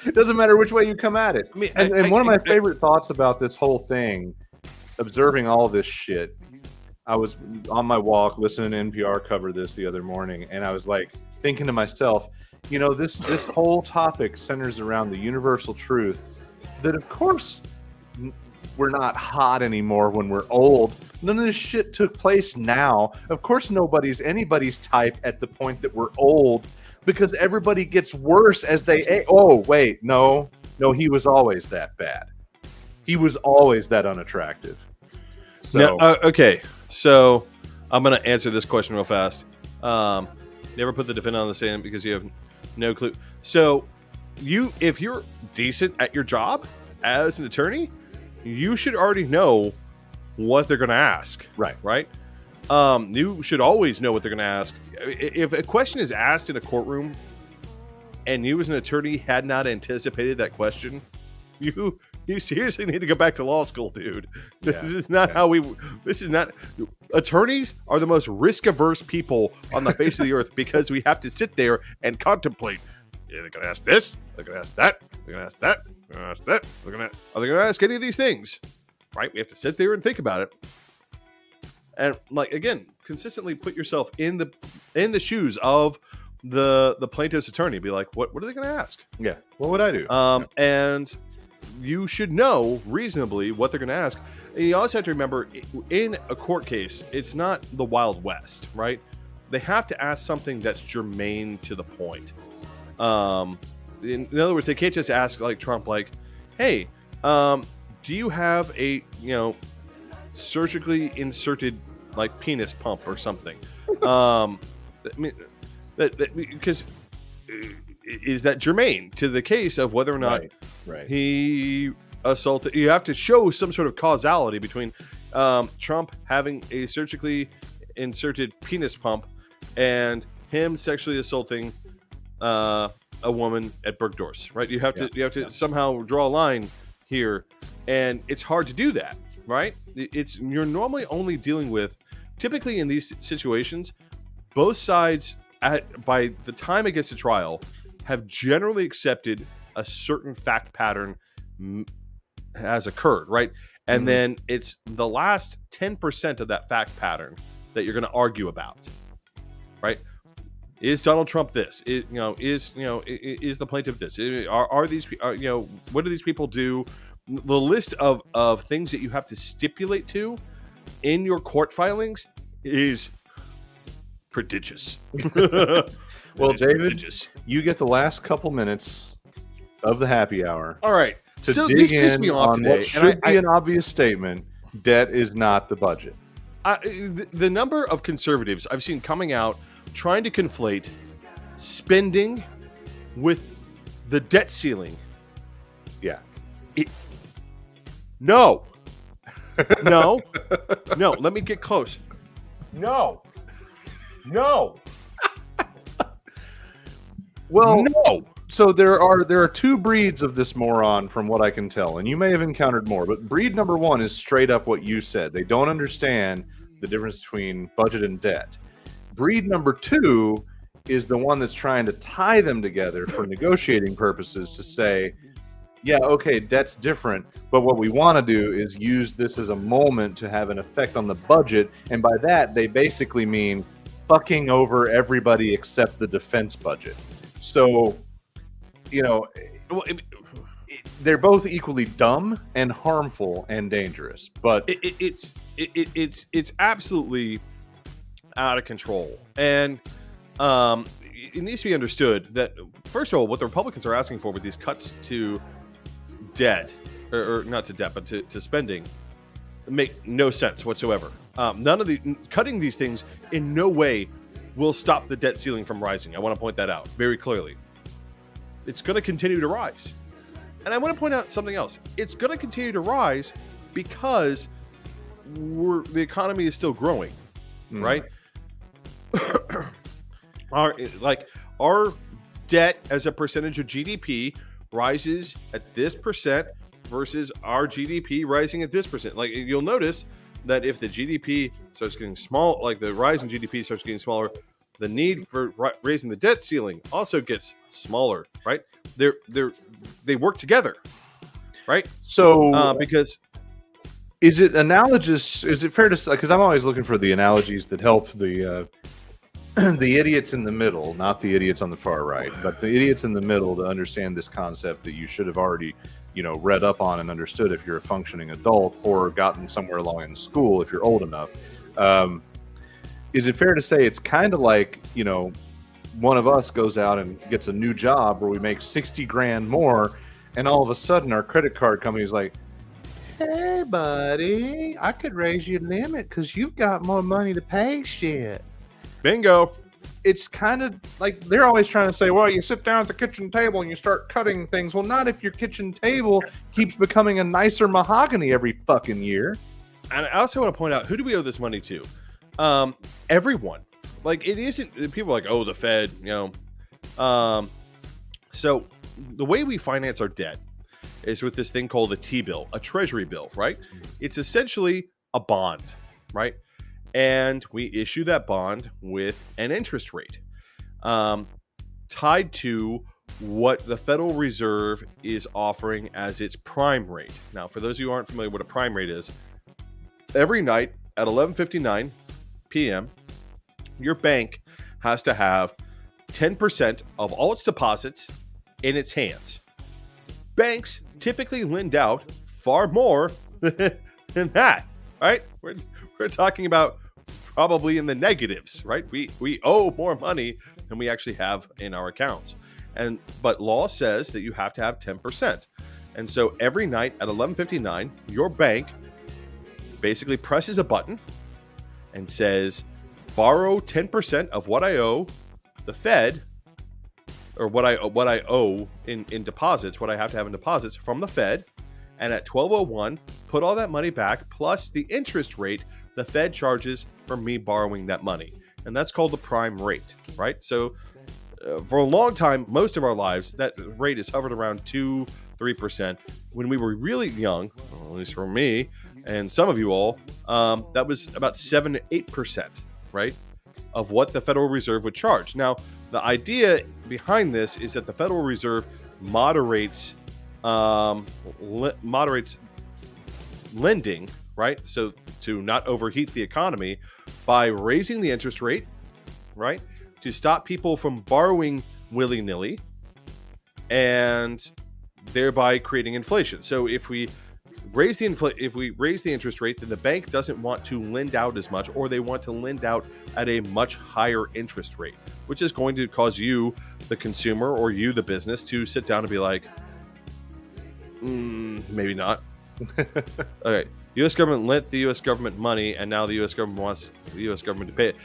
Speaker 1: It doesn't matter which way you come at it. I mean, and one of my favorite thoughts about this whole thing, observing all this shit, I was on my walk listening to NPR cover this the other morning, and I was like thinking to myself, you know, this whole topic centers around the universal truth that, of course, we're not hot anymore when we're old. None of this shit took place now. Of course nobody's anybody's type at the point that we're old, because everybody gets worse as they age. Oh, wait, no, he was always that bad. He was always that unattractive. So
Speaker 2: no, okay, so I'm going to answer this question real fast. Never put the defendant on the stand because you have no clue. So if you're decent at your job as an attorney, you should already know what they're going to ask. Right? You should always know what they're going to ask. If a question is asked in a courtroom and you as an attorney had not anticipated that question, you seriously need to go back to law school, dude. This is not attorneys are the most risk-averse people on the face of the earth, because we have to sit there and contemplate. Yeah, they're going to ask this, they're going to ask that, they're going to ask that, they're going to ask that, are they going to ask any of these things? Right? We have to sit there and think about it. And, like, again, consistently put yourself in the shoes of the plaintiff's attorney. Be like, what are they going to ask?
Speaker 1: Yeah. What would I do?
Speaker 2: And you should know reasonably what they're going to ask. And you also have to remember, in a court case, it's not the Wild West, right? They have to ask something that's germane to the point. In other words, they can't just ask, like Trump, like, hey, do you have a, surgically inserted, like, penis pump or something? I mean, because is that germane to the case of whether or not
Speaker 1: right.
Speaker 2: he assaulted? You have to show some sort of causality between Trump having a surgically inserted penis pump and him sexually assaulting a woman at Bergdorf's, right? You have to somehow draw a line here, and it's hard to do that, right? You're normally only dealing with, typically in these situations, both sides by the time it gets to trial have generally accepted a certain fact pattern has occurred, right? And then it's the last 10% of that fact pattern that you're going to argue about, right? Is Donald Trump this? Is the plaintiff this? Are these? What do these people do? The list of things that you have to stipulate to in your court filings is prodigious.
Speaker 1: Well, David, you get the last couple minutes of the happy hour.
Speaker 2: All right.
Speaker 1: So dig this pissed me off today. What should be an obvious statement: debt is not the budget.
Speaker 2: The number of conservatives I've seen coming out trying to conflate spending with the debt ceiling.
Speaker 1: Yeah.
Speaker 2: No. Let me get close. No.
Speaker 1: Well,
Speaker 2: no.
Speaker 1: So there are two breeds of this moron, from what I can tell, and you may have encountered more. But breed number one is straight up what you said. They don't understand the difference between budget and debt. Breed number two is the one that's trying to tie them together for negotiating purposes to say, yeah, okay, debt's different, but what we want to do is use this as a moment to have an effect on the budget. And by that, they basically mean fucking over everybody except the defense budget. So,
Speaker 2: Well,
Speaker 1: they're both equally dumb and harmful and dangerous. But
Speaker 2: it's absolutely out of control, and it needs to be understood that, first of all, what the Republicans are asking for with these cuts to debt, or not to debt, but to spending, make no sense whatsoever. None of the cutting these things in no way will stop the debt ceiling from rising. I want to point that out very clearly. It's going to continue to rise. And I want to point out something else. It's going to continue to rise because the economy is still growing, right? Our debt as a percentage of GDP rises at this percent versus our GDP rising at this percent. Like, you'll notice that if the GDP starts getting small, like the rise in GDP starts getting smaller, the need for raising the debt ceiling also gets smaller, right? They work together, right?
Speaker 1: So,
Speaker 2: because
Speaker 1: is it analogous? Is it fair to say? Because I'm always looking for the analogies that help the the idiots in the middle, not the idiots on the far right, but the idiots in the middle to understand this concept that you should have already, read up on and understood if you're a functioning adult, or gotten somewhere along in school if you're old enough. Is it fair to say it's kind of like, one of us goes out and gets a new job where we make 60 grand more, and all of a sudden our credit card company is like, hey, buddy, I could raise your limit because you've got more money to pay shit.
Speaker 2: bingo.
Speaker 1: It's kind of like they're always trying to say, well, you sit down at the kitchen table and you start cutting things. Well, not if your kitchen table keeps becoming a nicer mahogany every fucking year.
Speaker 2: And I also want to point out, who do we owe this money to? Everyone. Like, it isn't, people are like, oh, the Fed, So the way we finance our debt is with this thing called a T-bill, a treasury bill, right? It's essentially a bond, right? And we issue that bond with an interest rate tied to what the Federal Reserve is offering as its prime rate. Now, for those of you who aren't familiar with what a prime rate is, every night at 11:59 p.m., your bank has to have 10% of all its deposits in its hands. Banks typically lend out far more than that, right? We're talking about probably in the negatives, right? We owe more money than we actually have in our accounts. But law says that you have to have 10%. And so every night at 11:59, your bank basically presses a button and says, borrow 10% of what I owe the Fed, or what I owe in deposits, what I have to have in deposits from the Fed, and at 12:01, put all that money back plus the interest rate the Fed charges for me borrowing that money. And that's called the prime rate, right? So for a long time, most of our lives, that rate has hovered around 2-3%. When we were really young, well, at least for me and some of you all, that was about 7-8%, right, of what the Federal Reserve would charge. Now, the idea behind this is that the Federal Reserve moderates lending, right? So to not overheat the economy by raising the interest rate, right? To stop people from borrowing willy-nilly and thereby creating inflation. So if we raise the interest rate, then the bank doesn't want to lend out as much, or they want to lend out at a much higher interest rate, which is going to cause you, the consumer, or you, the business, to sit down and be like, maybe not. Okay. U.S. government lent the U.S. government money, and now the U.S. government wants the U.S. government to pay it.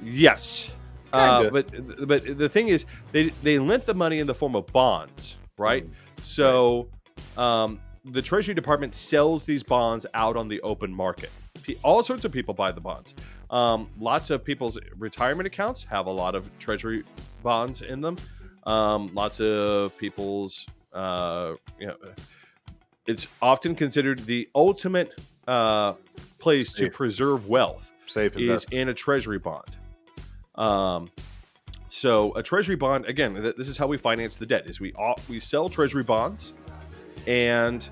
Speaker 2: Yes. But the thing is, they lent the money in the form of bonds, right? So the Treasury Department sells these bonds out on the open market. All sorts of people buy the bonds. Lots of people's retirement accounts have a lot of Treasury bonds in them. Lots of people's, it's often considered the ultimate place to preserve wealth.
Speaker 1: Safe
Speaker 2: is in a Treasury bond. So a Treasury bond, again, this is how we finance the debt: is we sell Treasury bonds, and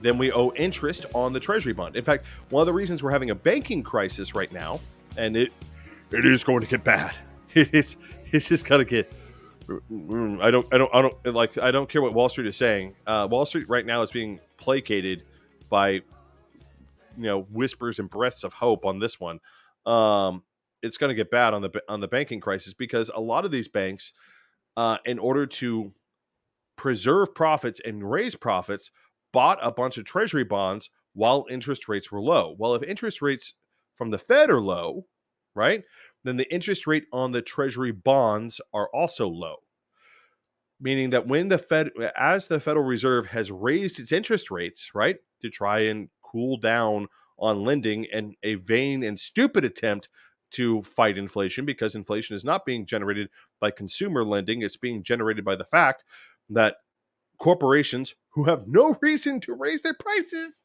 Speaker 2: then we owe interest on the Treasury bond. In fact, one of the reasons we're having a banking crisis right now, and it is going to get bad. It It's just gotta get. I don't care what Wall Street is saying. Wall Street right now is being placated by whispers and breaths of hope on this one. It's going to get bad on the banking crisis because a lot of these banks, in order to preserve profits and raise profits, bought a bunch of treasury bonds while interest rates were low. Well, if interest rates from the Fed are low, right, then the interest rate on the treasury bonds are also low. Meaning that when as the Federal Reserve has raised its interest rates, right, to try and cool down on lending in a vain and stupid attempt to fight inflation, because inflation is not being generated by consumer lending, it's being generated by the fact that corporations who have no reason to raise their prices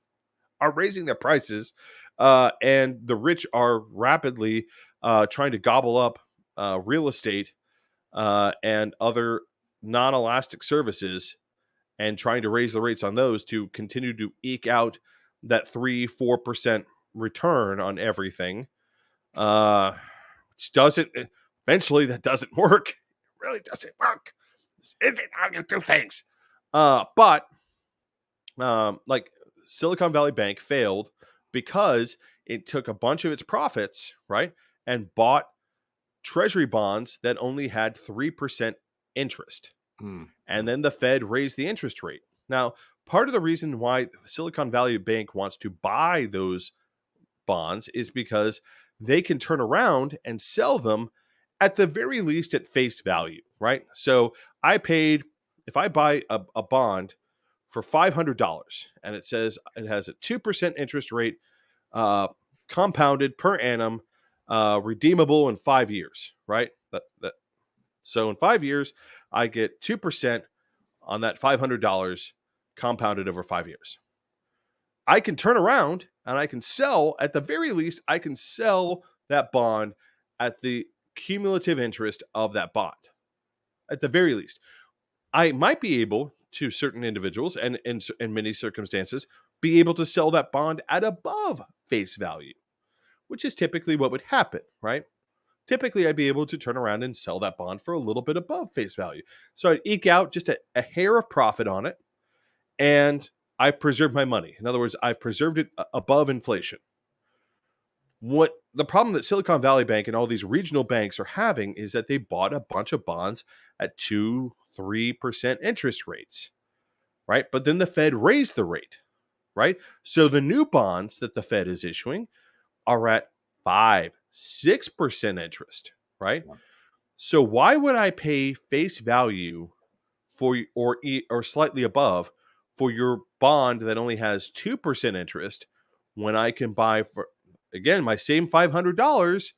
Speaker 2: are raising their prices, and the rich are rapidly trying to gobble up real estate and other non-elastic services and trying to raise the rates on those to continue to eke out that 3-4% return on everything, which doesn't, eventually that doesn't work. It really doesn't work. This isn't how you do things. But like Silicon Valley Bank failed because it took a bunch of its profits, right, and bought treasury bonds that only had 3% interest. And then the Fed raised the interest rate. Now, part of the reason why Silicon Valley Bank wants to buy those bonds is because they can turn around and sell them at the very least at face value, right? So if I buy a bond for $500 and it says it has a 2% interest rate, compounded per annum, redeemable in 5 years, right? So in 5 years, I get 2% on that $500 compounded over 5 years. I can turn around and I can sell, at the very least, I can sell that bond at the cumulative interest of that bond. At the very least, I might be able to certain individuals and in many circumstances be able to sell that bond at above face value, which is typically what would happen, right? Typically, I'd be able to turn around and sell that bond for a little bit above face value. So I'd eke out just a hair of profit on it, and I've preserved my money. In other words, I've preserved it above inflation. What the problem that Silicon Valley Bank and all these regional banks are having is that they bought a bunch of bonds at 2-3% interest rates, right? But then the Fed raised the rate, right? So the new bonds that the Fed is issuing are at 5-6% interest, right? So why would I pay face value for or slightly above for your bond that only has 2% interest when I can buy for, again, my same $500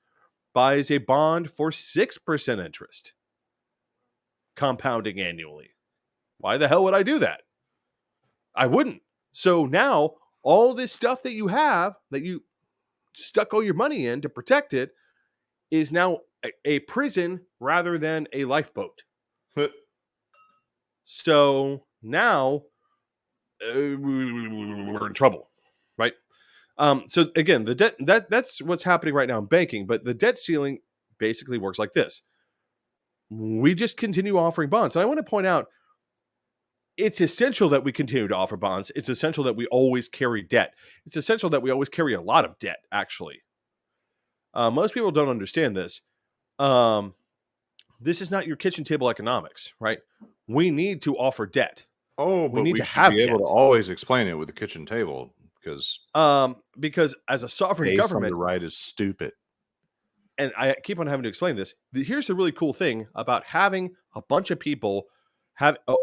Speaker 2: buys a bond for 6% interest compounding annually? Why the hell would I do that? I wouldn't. So now all this stuff that you have that you stuck all your money in to protect it is now a prison rather than a lifeboat. So now we're in trouble, right? So again, the debt that's what's happening right now in banking, but the debt ceiling basically works like this. We just continue offering bonds. And I want to point out, it's essential that we continue to offer bonds. It's essential that we always carry debt. It's essential that we always carry a lot of debt, actually. Most people don't understand this. This is not your kitchen table economics, right? We need to offer debt.
Speaker 1: Oh, but
Speaker 2: we need
Speaker 1: we
Speaker 2: to
Speaker 1: should
Speaker 2: have
Speaker 1: be able
Speaker 2: debt.
Speaker 1: to always explain it with the kitchen table because
Speaker 2: as a sovereign
Speaker 1: based on
Speaker 2: government,
Speaker 1: the right is stupid.
Speaker 2: and I keep on having to explain this. Here's the really cool thing about having a bunch of people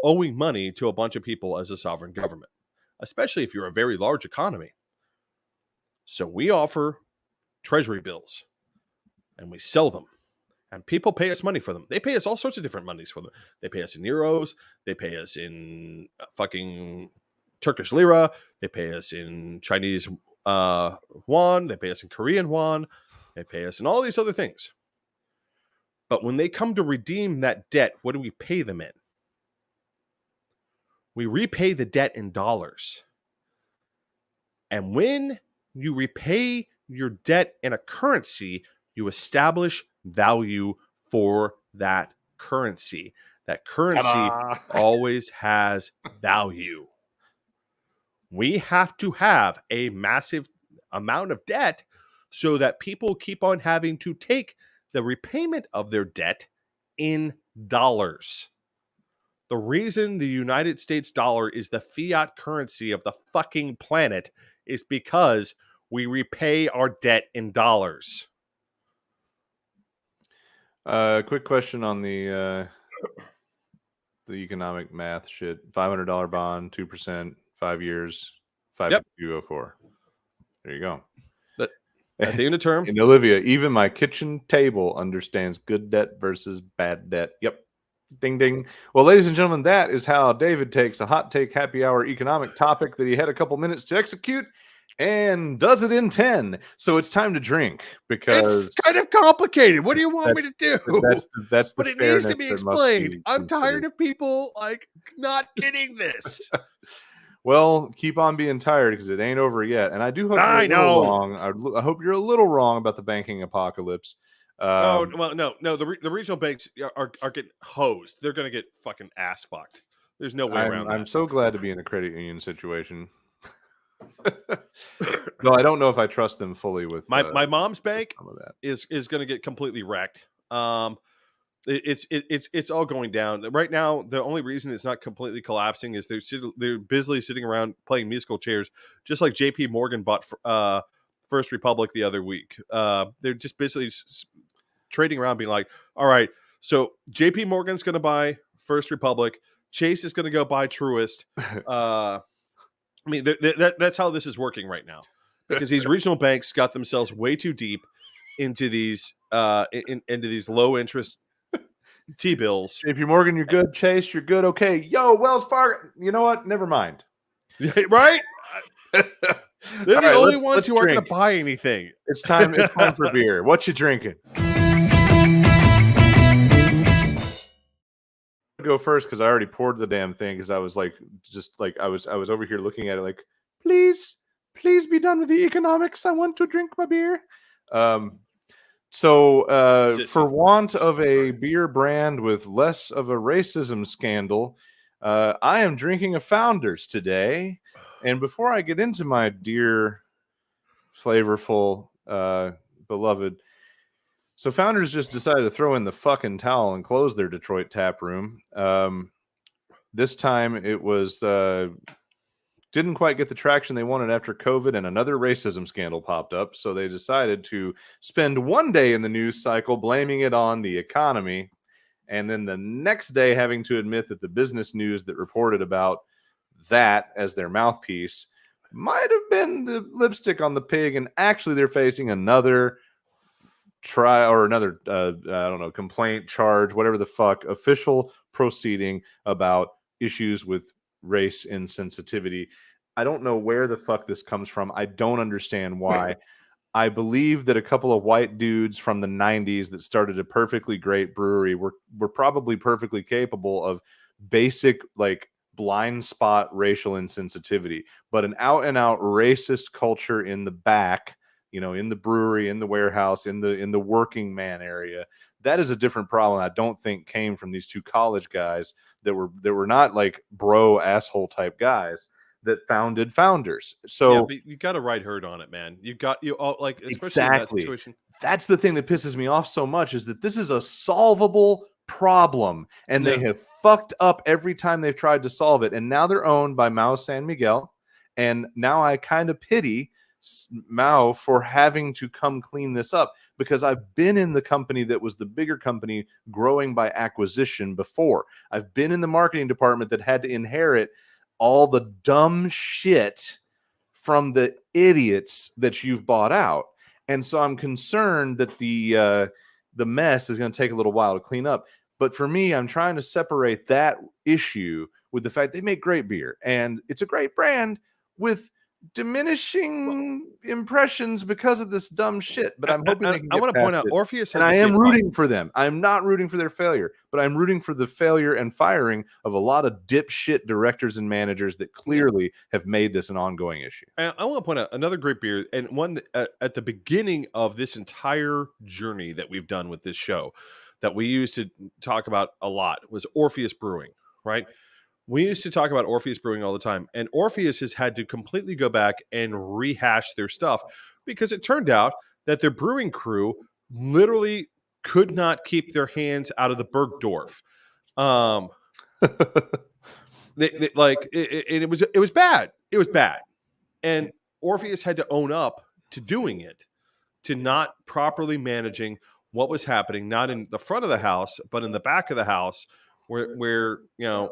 Speaker 2: owing money to a bunch of people as a sovereign government, especially if you're a very large economy. So we offer treasury bills and we sell them, and people pay us money for them. They pay us all sorts of different monies for them. They pay us in euros. They pay us in fucking Turkish lira. They pay us in Chinese won. They pay us in Korean won. They pay us in all these other things. But when they come to redeem that debt, what do we pay them in? We repay the debt in dollars. And when you repay your debt in a currency, you establish value for that currency. That currency
Speaker 1: Ta-da!
Speaker 2: always has value. We have to have a massive amount of debt so that people keep on having to take the repayment of their debt in dollars. The reason the United States dollar is the fiat currency of the fucking planet is because we repay our debt in dollars.
Speaker 1: Quick question on the economic math shit. $500 bond, 2%, 5 years, 5.204. There you go.
Speaker 2: At the end of term,
Speaker 1: and Olivia, even my kitchen table understands good debt versus bad debt. Yep. Ding, ding. Well, ladies and gentlemen, that is how David takes a hot take happy hour economic topic that he had a couple minutes to execute and does it in 10. So it's time to drink because
Speaker 2: it's kind of complicated. What do you want me to do?
Speaker 1: That's the
Speaker 2: but it needs to be
Speaker 1: fairness that must
Speaker 2: explained.
Speaker 1: be
Speaker 2: I'm tired
Speaker 1: considered.
Speaker 2: of people like not getting this.
Speaker 1: Well, keep on being tired because it ain't over yet. And I do hope
Speaker 2: I
Speaker 1: you're a little
Speaker 2: know.
Speaker 1: wrong. I hope you're a little wrong about the banking apocalypse.
Speaker 2: No. The regional banks are getting hosed. They're going to get fucking ass fucked. There's no way around that.
Speaker 1: I'm so glad to be in a credit union situation. No, I don't know if I trust them fully with
Speaker 2: my mom's bank
Speaker 1: some of that.
Speaker 2: is going to get completely wrecked. It's all going down right now. The only reason it's not completely collapsing is they're busily sitting around playing musical chairs, just like J.P. Morgan bought First Republic the other week. They're just basically trading around, being like, "All right, so J.P. Morgan's going to buy First Republic. Chase is going to go buy Truist." I mean, that's how this is working right now, because these regional banks got themselves way too deep into these into these low interest T-bills.
Speaker 1: JP Morgan, you're good. Chase, you're good. Okay. Yo, Wells Fargo. You know what? Never mind.
Speaker 2: Right? They're the only ones who aren't going to buy anything.
Speaker 1: It's time for beer. What you drinking? Go first because I already poured the damn thing because I was like, I was over here looking at it like, please be done with the economics. I want to drink my beer. So for want of a beer brand with less of a racism scandal, I am drinking a Founders today. And before I get into my dear, flavorful, beloved, so Founders just decided to throw in the fucking towel and close their Detroit tap room. This time it was didn't quite get the traction they wanted after COVID and another racism scandal popped up. So they decided to spend one day in the news cycle blaming it on the economy, and then the next day having to admit that the business news that reported about that as their mouthpiece might have been the lipstick on the pig, and actually they're facing another complaint, charge, whatever the fuck, official proceeding about issues with race insensitivity. I don't know where the fuck this comes from. I don't understand why. I believe that a couple of white dudes from the 90s that started a perfectly great brewery were probably perfectly capable of basic, like, blind spot racial insensitivity, but an out and out racist culture in the back, in the brewery, in the warehouse, in the working man area, that is a different problem. I don't think came from these two college guys that were not like bro asshole type guys that founded Founders. So
Speaker 2: yeah, but you got a right herd on it, man. You all, like, especially
Speaker 1: exactly.
Speaker 2: in that situation.
Speaker 1: That's the thing that pisses me off so much, is that this is a solvable problem, and they have fucked up every time they've tried to solve it. And now they're owned by Mao San Miguel, and now I kind of pity Mao for having to come clean this up, because I've been in the company that was the bigger company growing by acquisition before. I've been in the marketing department that had to inherit all the dumb shit from the idiots that you've bought out. And so I'm concerned that the mess is going to take a little while to clean up. But for me, I'm trying to separate that issue with the fact they make great beer, and it's a great brand with diminishing impressions because of this dumb shit. But I'm hoping they can get
Speaker 2: I want to point out,
Speaker 1: it.
Speaker 2: Orpheus,
Speaker 1: and I am rooting for them. I'm not rooting for their failure, but I'm rooting for the failure and firing of a lot of dipshit directors and managers that clearly have made this an ongoing issue.
Speaker 2: I want to point out another great beer, and one that, at the beginning of this entire journey that we've done with this show, that we used to talk about a lot was Orpheus Brewing, right? We used to talk about Orpheus Brewing all the time, and Orpheus has had to completely go back and rehash their stuff because it turned out that their brewing crew literally could not keep their hands out of the Bergdorf. It was bad. It was bad, and Orpheus had to own up to doing it, to not properly managing what was happening, not in the front of the house, but in the back of the house, where I'm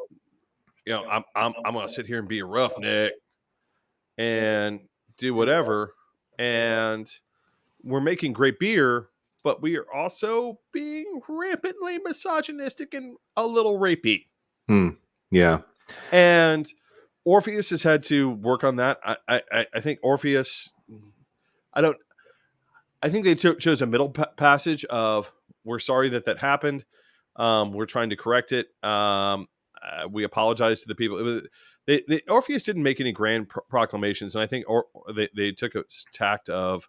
Speaker 2: gonna sit here and be a roughneck and do whatever, and we're making great beer, but we are also being rampantly misogynistic and a little rapey.
Speaker 1: Yeah.
Speaker 2: And Orpheus has had to work on that. I think Orpheus, I think they chose a middle passage of, we're sorry that happened. We're trying to correct it. We apologize to the people. Orpheus didn't make any grand proclamations, and I think they took a tact of,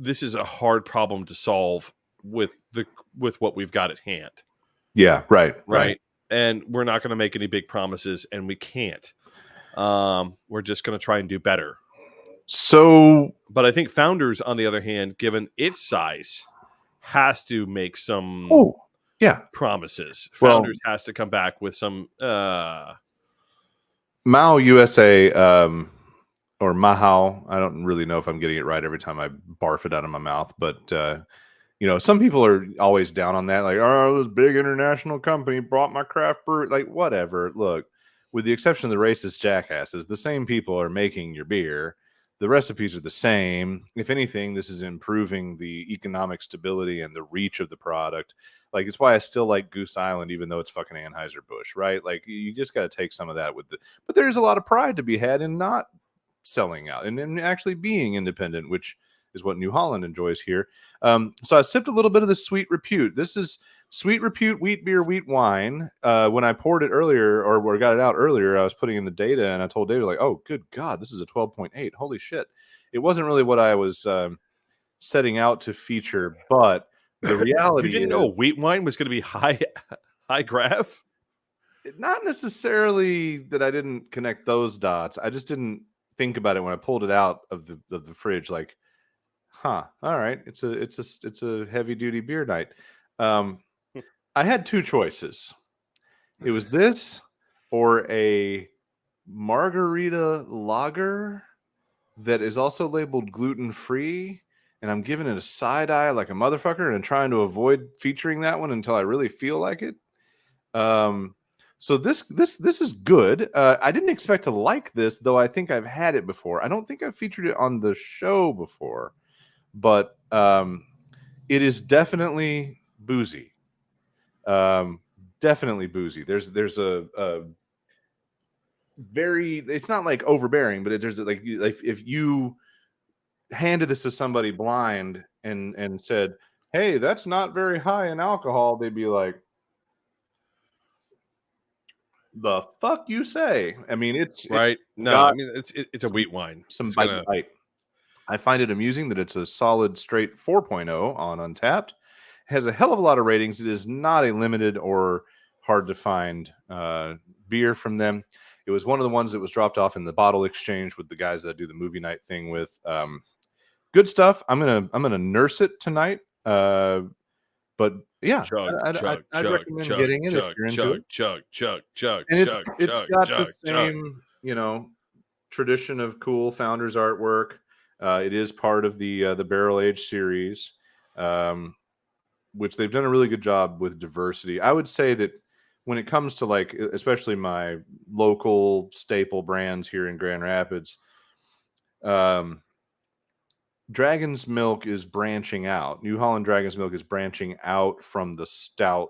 Speaker 2: this is a hard problem to solve with what we've got at hand.
Speaker 1: Yeah, right.
Speaker 2: And we're not going to make any big promises, and we can't. We're just going to try and do better.
Speaker 1: So,
Speaker 2: but I think Founders, on the other hand, given its size, has to make some promises. Founders has to come back with some
Speaker 1: Mao USA or Mahao. I don't really know if I'm getting it right every time I barf it out of my mouth, but some people are always down on that, like, oh, this big international company brought my craft brew. Like, whatever. Look, with the exception of the racist jackasses, the same people are making your beer. The recipes are the same. If anything, this is improving the economic stability and the reach of the product. Like, it's why I still like Goose Island, even though it's fucking Anheuser-Busch, right? Like, you just got to take some of that but there's a lot of pride to be had in not selling out and actually being independent, which is what New Holland enjoys here. So I sipped a little bit of the Sweet Repute. This is Sweet Repute wheat beer, wheat wine. When I poured it earlier, or got it out earlier, I was putting in the data, and I told David, like, oh, good God, this is a 12.8. Holy shit. It wasn't really what I was setting out to feature, but the reality
Speaker 2: you didn't know wheat wine was going to be high graph?
Speaker 1: Not necessarily that I didn't connect those dots. I just didn't think about it when I pulled it out of the fridge, like, all right, it's a heavy duty beer night. I had two choices. It was this or a margarita lager that is also labeled gluten free, and I'm giving it a side eye like a motherfucker and trying to avoid featuring that one until I really feel like it. So this is good. I didn't expect to like this, though. I think I've had it before. I don't think I've featured it on the show before. But it is definitely boozy. Definitely boozy. There's a very, it's not like overbearing, but there's like if you handed this to somebody blind and said, hey, that's not very high in alcohol, they'd be like, the fuck you say? I mean, it's
Speaker 2: right. I mean, it's a wheat wine.
Speaker 1: Some bite. I find it amusing that it's a solid straight 4.0 on Untapped. It has a hell of a lot of ratings. It is not a limited or hard to find beer from them. It was one of the ones that was dropped off in the bottle exchange with the guys that I do the movie night thing with. Good stuff. I'm gonna nurse it tonight. But yeah, I'd recommend getting it if you're into it.
Speaker 2: Chug.
Speaker 1: And it's got the same, tradition of cool Founders artwork. It is part of the Barrel Age series, which they've done a really good job with diversity. I would say that when it comes to, like, especially my local staple brands here in Grand Rapids, Dragon's Milk is branching out. New Holland Dragon's Milk is branching out from the stout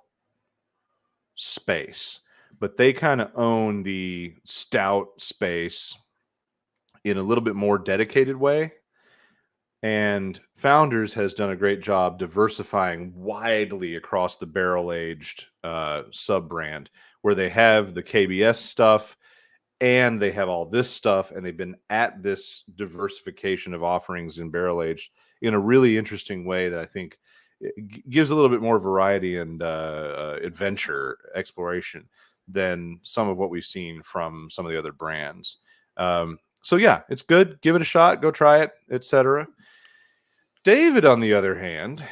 Speaker 1: space, but they kind of own the stout space in a little bit more dedicated way. And Founders has done a great job diversifying widely across the barrel-aged sub-brand, where they have the KBS stuff and they have all this stuff, and they've been at this diversification of offerings in barrel-aged in a really interesting way that I think gives a little bit more variety and adventure exploration than some of what we've seen from some of the other brands. So yeah, it's good. Give it a shot. Go try it, etc. David, on the other hand,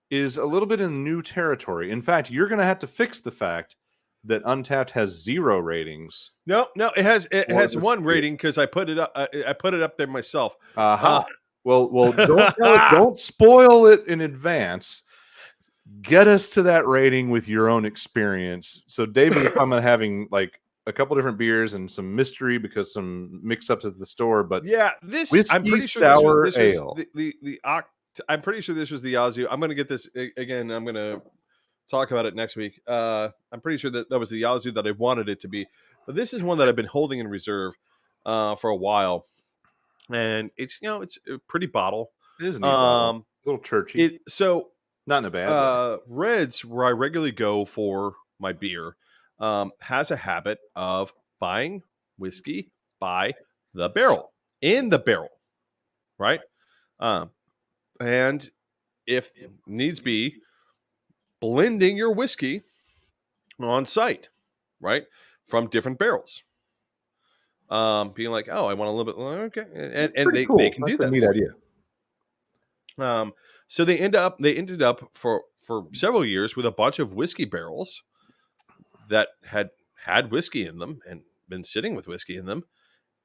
Speaker 1: is a little bit in new territory. In fact, you're going to have to fix the fact that Untapped has 0 ratings.
Speaker 2: No, it has
Speaker 1: this
Speaker 2: one
Speaker 1: beer.
Speaker 2: rating because I put it up. I put it up there myself.
Speaker 1: Well, don't tell it, don't spoil it in advance. Get us to that rating with your own experience. So David is coming having like a couple different beers and some mystery because some mix-ups at the store. But
Speaker 2: yeah, this
Speaker 1: whiskey
Speaker 2: I'm pretty sure
Speaker 1: sour
Speaker 2: this
Speaker 1: ale.
Speaker 2: was I'm pretty sure this was the Yazoo. I'm going to get this again. I'm going to talk about it next week. I'm pretty sure that was the Yazoo that I wanted it to be, but this is one that I've been holding in reserve for a while, and it's it's a pretty bottle.
Speaker 1: It is a neat bottle. A little churchy. Not in a bad way.
Speaker 2: Reds, where I regularly go for my beer, has a habit of buying whiskey by the barrel, in the barrel, right? And if needs be, blending your whiskey on site, right, from different barrels. Being like, oh, I want a little bit, okay, and they,
Speaker 1: cool.
Speaker 2: they can
Speaker 1: That's
Speaker 2: do that.
Speaker 1: A neat idea.
Speaker 2: So they ended up for several years with a bunch of whiskey barrels that had whiskey in them and been sitting with whiskey in them,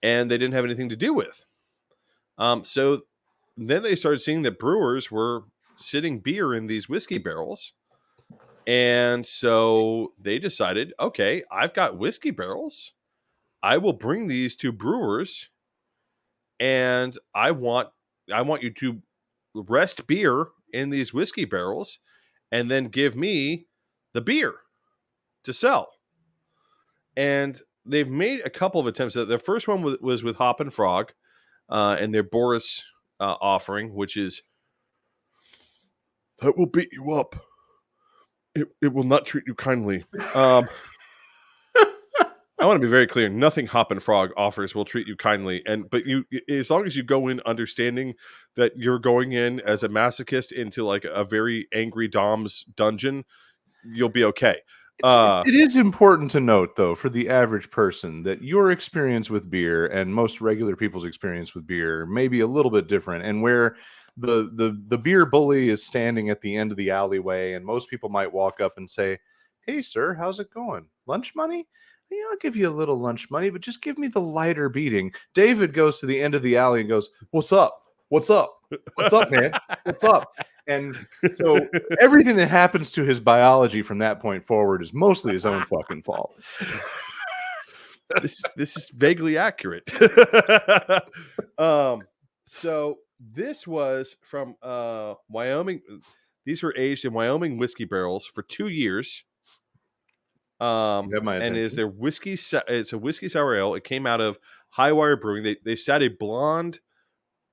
Speaker 2: and they didn't have anything to do with. So then they started seeing that brewers were sitting beer in these whiskey barrels. And so they decided, okay, I've got whiskey barrels. I will bring these to brewers, and I want you to rest beer in these whiskey barrels and then give me the beer to sell. And they've made a couple of attempts. The first one was with Hop and Frog and their Boris offering, which is, that will beat you up. It will not treat you kindly. I want to be very clear. Nothing Hop and Frog offers will treat you kindly, but you, as long as you go in understanding that you're going in as a masochist into like a very angry Dom's dungeon, you'll be okay.
Speaker 1: It is important to note, though, for the average person, that your experience with beer and most regular people's experience with beer may be a little bit different, and where the beer bully is standing at the end of the alleyway, and most people might walk up and say, "Hey, sir, how's it going? Lunch money? Yeah, I'll give you a little lunch money, but just give me the lighter beating." David goes to the end of the alley and goes, "What's up? What's up? What's up, man? What's up?" And so everything that happens to his biology from that point forward is mostly his own fucking fault.
Speaker 2: This is vaguely accurate. So this was from Wyoming. These were aged in Wyoming whiskey barrels for 2 years. And is their whiskey? It's a whiskey sour ale. It came out of Highwire Brewing. They sat a blonde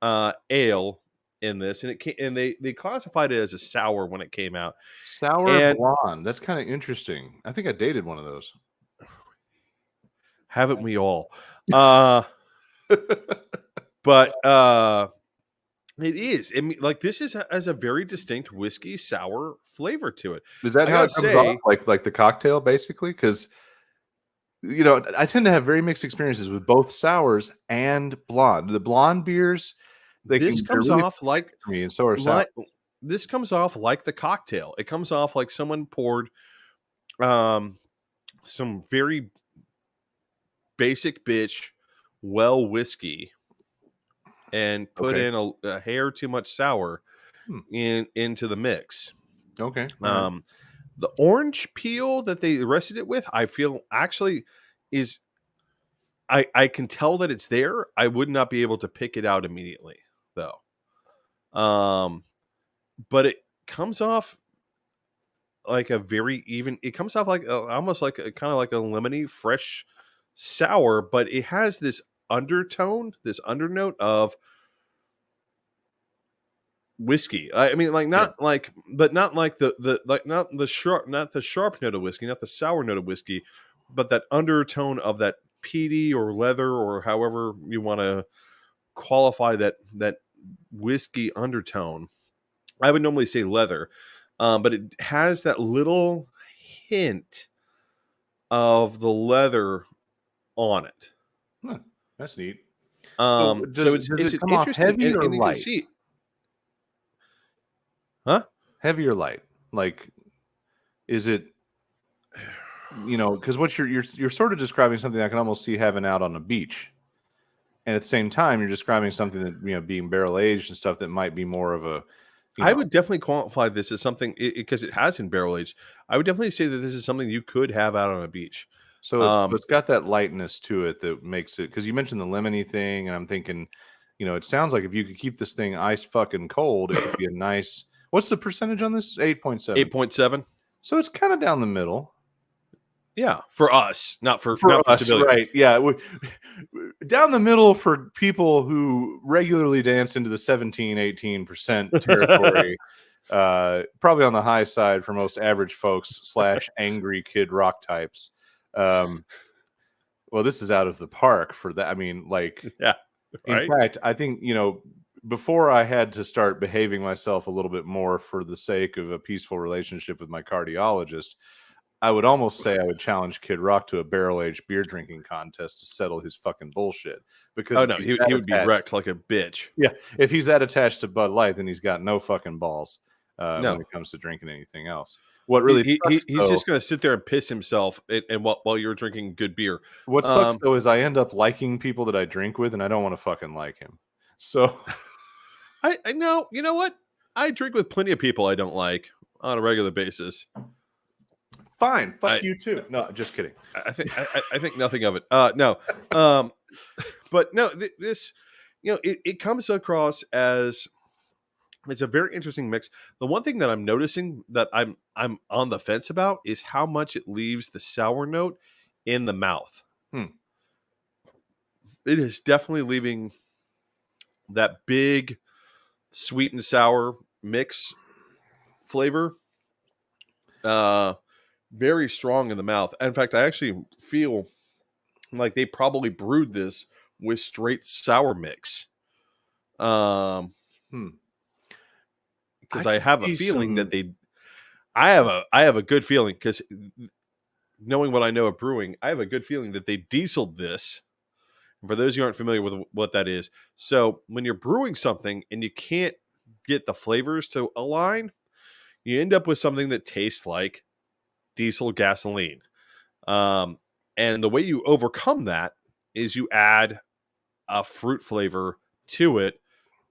Speaker 2: ale in this, and they classified it as a sour when it came out.
Speaker 1: Sour blonde. That's kind of interesting. I think I dated one of those.
Speaker 2: Haven't we all? But it is. I mean, like, this has a very distinct whiskey sour flavor to it.
Speaker 1: Is that how it comes off? Like the cocktail, basically? Because I tend to have very mixed experiences with both sours and blonde. The blonde beers,
Speaker 2: this comes off like
Speaker 1: me, and so are sour.
Speaker 2: This comes off like the cocktail. It comes off like someone poured some very basic bitch whiskey and put in a hair too much sour into the mix.
Speaker 1: Okay.
Speaker 2: The orange peel that they rested it with, I feel actually is, I can tell that it's there. I would not be able to pick it out immediately though. But it comes off like a very even. It comes off like almost like kind of like a lemony fresh sour, but it has this undertone, this undernote of whiskey. I mean, like not like the sharp note of whiskey, not the sour note of whiskey, but that undertone of that peaty or leather or however you want to qualify that whiskey undertone I would normally say leather, but it has that little hint of the leather on it.
Speaker 1: Huh, that's neat. So
Speaker 2: So
Speaker 1: does
Speaker 2: it's
Speaker 1: it
Speaker 2: an
Speaker 1: come off
Speaker 2: interesting,
Speaker 1: heavy or
Speaker 2: and you can
Speaker 1: light?
Speaker 2: see, huh?
Speaker 1: Heavy or light? Like, is it, because what you're sort of describing something I can almost see having out on a beach, and at the same time you're describing something that being barrel aged and stuff that might be more of a, you
Speaker 2: I
Speaker 1: know.
Speaker 2: would definitely qualify this as something because it has been barrel aged. I would definitely say that this is something you could have out on a beach.
Speaker 1: So it's got that lightness to it that makes it, because you mentioned the lemony thing, and I'm thinking, it sounds like if you could keep this thing ice fucking cold, it could be a nice. What's the percentage on this? 8.7.
Speaker 2: 8.7.
Speaker 1: So it's kind of down the middle
Speaker 2: Yeah, for us, not for
Speaker 1: for us,
Speaker 2: civilians.
Speaker 1: right? Yeah, down the middle for people who regularly dance into the 17-18% territory. Probably on the high side for most average folks / angry kid rock types. Well, this is out of the park for that. I mean, like,
Speaker 2: Yeah,
Speaker 1: in
Speaker 2: right.
Speaker 1: fact, I think, before I had to start behaving myself a little bit more for the sake of a peaceful relationship with my cardiologist, I would almost say I would challenge Kid Rock to a barrel-aged beer drinking contest to settle his fucking bullshit. Because
Speaker 2: Oh
Speaker 1: if
Speaker 2: no,
Speaker 1: he's
Speaker 2: he
Speaker 1: that
Speaker 2: would be
Speaker 1: attached,
Speaker 2: wrecked like a bitch.
Speaker 1: yeah, if he's that attached to Bud Light, then he's got no fucking balls when
Speaker 2: No,
Speaker 1: it comes to drinking anything else. What really sucks,
Speaker 2: he's
Speaker 1: though,
Speaker 2: just gonna sit there and piss himself, and while you're drinking good beer.
Speaker 1: is I end up liking people that I drink with, and I don't want to fucking like him. So
Speaker 2: I know, you know what? I drink with plenty of people I don't like on a regular basis.
Speaker 1: fine, fuck
Speaker 2: I
Speaker 1: you too. No, just kidding.
Speaker 2: I think nothing of it. No, but no, this, it comes across as it's a very interesting mix. The one thing that I'm noticing that I'm on the fence about is how much it leaves the sour note in the mouth.
Speaker 1: Hmm.
Speaker 2: It is definitely leaving that big sweet and sour mix flavor very strong in the mouth. In fact, I actually feel like they probably brewed this with straight sour mix.
Speaker 1: Hmm.
Speaker 2: Because I
Speaker 1: could
Speaker 2: have a
Speaker 1: see
Speaker 2: feeling that
Speaker 1: some.
Speaker 2: they I have a good feeling, because knowing what I know of brewing, I have a good feeling that they dieseled this. And for those who aren't familiar with what that is, so when you're brewing something and you can't get the flavors to align, you end up with something that tastes like diesel gasoline. Um, and the way you overcome that is you add a fruit flavor to it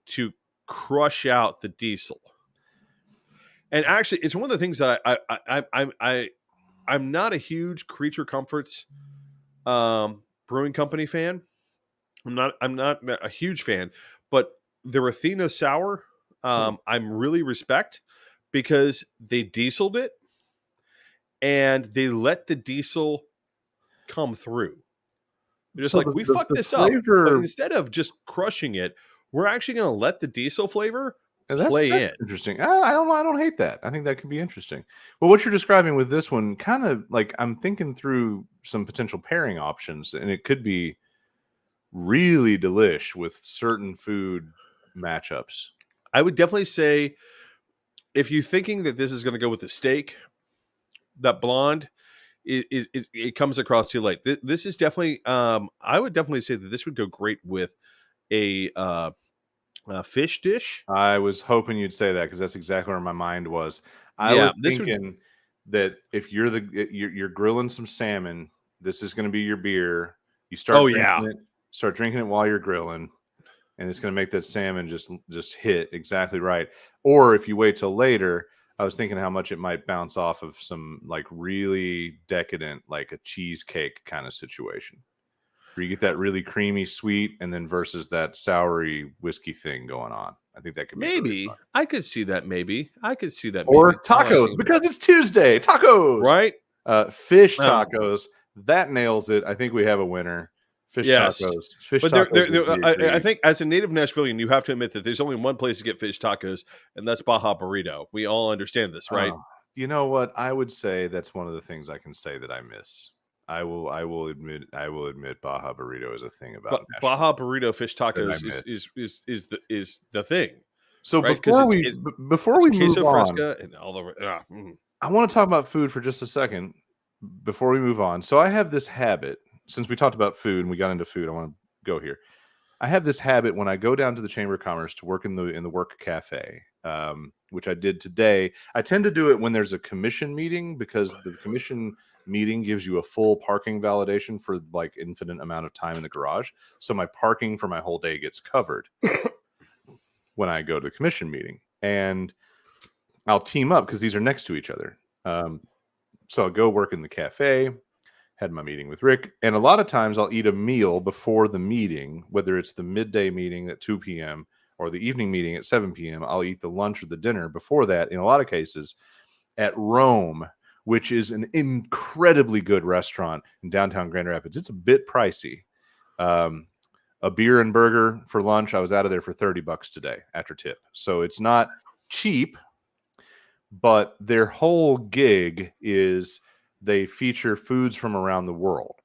Speaker 2: to crush out the diesel. And actually, it's one of the things that I'm not a huge Creature Comforts brewing company fan. I'm not a huge fan, but the Athena sour I'm really respect, because they dieseled it and they let the diesel come through. They're just
Speaker 1: So
Speaker 2: like,
Speaker 1: the,
Speaker 2: we
Speaker 1: the,
Speaker 2: fucked
Speaker 1: the
Speaker 2: this up, but
Speaker 1: flavor.
Speaker 2: instead of just crushing it, we're actually going to let the diesel flavor
Speaker 1: That's
Speaker 2: play in.
Speaker 1: interesting. I don't know. I don't hate that. I think that could be interesting. Well, what you're describing with this one, kind of like, I'm thinking through some potential pairing options, and it could be really delish with certain food matchups.
Speaker 2: I would definitely say, if you're thinking that this is going to go with the steak, that blonde it comes across too late. This is definitely, I would definitely say that this would go great with a fish dish.
Speaker 1: I was hoping you'd say that, because that's exactly where my mind was. I was
Speaker 2: Yeah, this would.
Speaker 1: thinking that if you're grilling some salmon, this is going to be your beer. You
Speaker 2: Oh yeah,
Speaker 1: start drinking it while you're grilling, and it's going to make that salmon just hit exactly right. Or if you wait till later, I was thinking how much it might bounce off of some, like, really decadent, like a cheesecake kind of situation, where you get that really creamy sweet, and then versus that soury whiskey thing going on. I think that could be really
Speaker 2: maybe
Speaker 1: fun.
Speaker 2: I could see that. Maybe I could see that.
Speaker 1: Or
Speaker 2: Maybe now that I
Speaker 1: tacos,
Speaker 2: think about
Speaker 1: because it's Tuesday.
Speaker 2: it.
Speaker 1: Tacos,
Speaker 2: Right?
Speaker 1: fish
Speaker 2: Um,
Speaker 1: tacos. That nails it. I think we have a winner. Fish
Speaker 2: yes,
Speaker 1: tacos. Fish
Speaker 2: but
Speaker 1: tacos would be a
Speaker 2: I
Speaker 1: great.
Speaker 2: think as a native Nashvilleian, you have to admit that there's only one place to get fish tacos, and that's Baja Burrito. We all understand this, right?
Speaker 1: You know what? I would say that's one of the things I can say that I miss. I will admit Baja Burrito is a thing
Speaker 2: But
Speaker 1: about Nashville
Speaker 2: Baja Burrito fish
Speaker 1: that I
Speaker 2: tacos
Speaker 1: miss.
Speaker 2: is the thing.
Speaker 1: So
Speaker 2: right? Because
Speaker 1: before
Speaker 2: it's
Speaker 1: we move
Speaker 2: queso
Speaker 1: on,
Speaker 2: fresca and all over.
Speaker 1: I want to talk about food for just a second before we move on. So I have this habit, since we talked about food and we got into food, I want to go here. I have this habit when I go down to the Chamber of Commerce to work in the work cafe, which I did today. I tend to do it when there's a commission meeting because the commission meeting gives you a full parking validation for like infinite amount of time in the garage. So my parking for my whole day gets covered when I go to the commission meeting, and I'll team up because these are next to each other. So I'll go work in the cafe, had my meeting with Rick, and a lot of times I'll eat a meal before the meeting, whether it's the midday meeting at 2 p.m. or the evening meeting at 7 p.m. I'll eat the lunch or the dinner before that, in a lot of cases, at Rome, which is an incredibly good restaurant in downtown Grand Rapids. It's a bit pricey. A beer and burger for lunch, I was out of there for $30 today after tip. So it's not cheap, but their whole gig is they feature foods from around the world.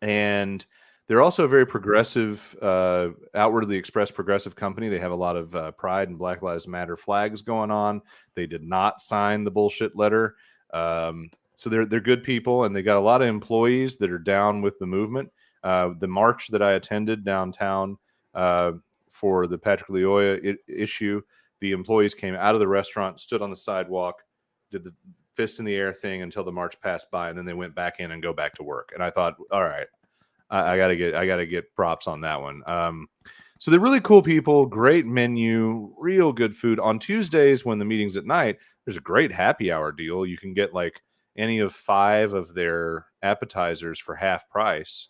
Speaker 1: And they're also a very progressive, outwardly expressed progressive company. They have a lot of pride and Black Lives Matter flags going on. They did not sign the bullshit letter. So they're good people, and they got a lot of employees that are down with the movement. The march that I attended downtown for the Patrick Lyoya issue, the employees came out of the restaurant, stood on the sidewalk, did the fist in the air thing until the march passed by, and then they went back in and go back to work. And I thought, all right, I gotta get props on that one. So they're really cool people, great menu, real good food. On Tuesdays when the meeting's at night, there's a great happy hour deal. You can get like any of 5 of their appetizers for half price,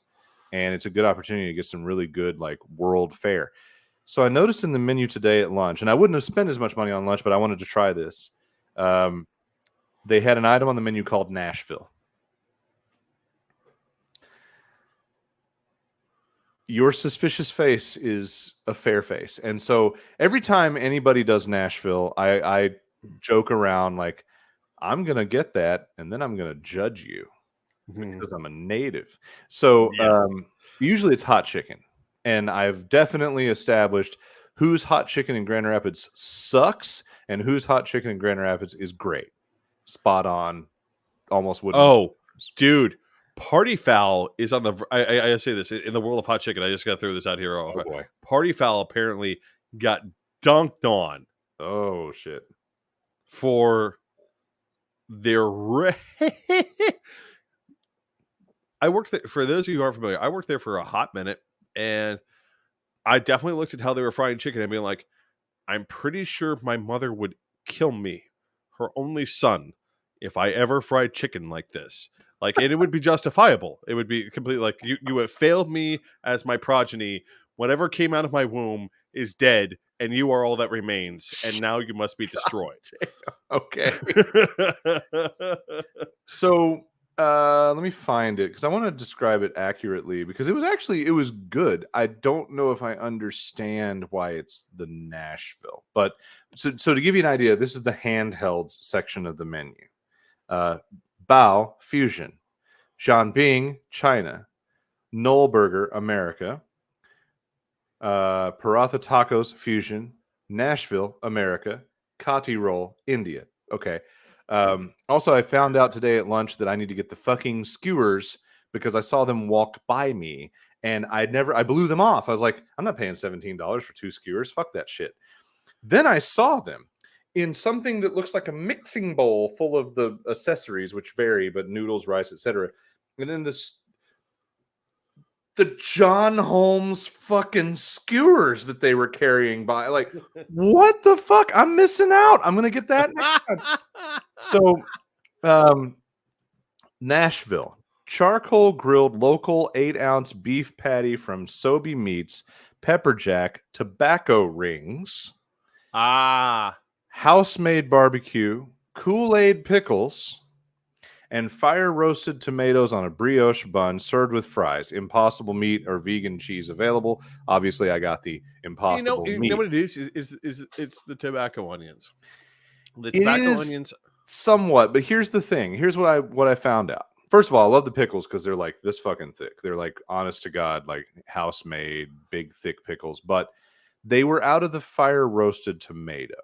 Speaker 1: and it's a good opportunity to get some really good like world fare. So I noticed in the menu today at lunch, and I wouldn't have spent as much money on lunch, but I wanted to try this. They had an item on the menu called Nashville. Your suspicious face is a fair face. And so every time anybody does Nashville, I joke around like, I'm going to get that, and then I'm going to judge you because I'm a native. So usually it's hot chicken. And I've definitely established whose hot chicken in Grand Rapids sucks and whose hot chicken in Grand Rapids is great. Spot on. Almost wouldn't.
Speaker 2: Oh, dude. Party Foul is on the. I say this in the world of hot chicken. I just got to throw this out here.
Speaker 1: Oh boy.
Speaker 2: Party Foul apparently got dunked on.
Speaker 1: Oh shit.
Speaker 2: For their. I worked there, for those of you who aren't familiar, I worked there for a hot minute, and I definitely looked at how they were frying chicken and being like, I'm pretty sure my mother would kill me, her only son, if I ever fried chicken like this. Like, and it would be justifiable. It would be completely like, you have failed me as my progeny. Whatever came out of my womb is dead, and you are all that remains, and now you must be destroyed.
Speaker 1: Okay. So let me find it because I want to describe it accurately because it was good. I don't know if I understand why it's the Nashville, but so to give you an idea, this is the handhelds section of the menu. Bao Fusion, Jianbing China, Knoll Burger America, Paratha Tacos Fusion, Nashville America, Kati Roll India. Okay. Also, I found out today at lunch that I need to get the fucking skewers because I saw them walk by me and I blew them off. I was like, I'm not paying $17 for 2 skewers. Fuck that shit. Then I saw them in something that looks like a mixing bowl full of the accessories, which vary, but noodles, rice, etc. And then the John Holmes fucking skewers that they were carrying by. Like, what the fuck? I'm missing out. I'm going to get that next time. So, Nashville. Charcoal grilled local 8-ounce beef patty from Sobe Meats, pepper jack, tobacco rings. House-made barbecue, Kool-Aid pickles, and fire-roasted tomatoes on a brioche bun served with fries. Impossible meat or vegan cheese available. Obviously, I got the impossible meat.
Speaker 2: You know what it is it's the tobacco onions. The tobacco onions.
Speaker 1: Somewhat, but here's the thing. Here's what I found out. First of all, I love the pickles because they're like this fucking thick. They're like honest to God, like house-made, big, thick pickles. But They were out of the fire roasted tomato,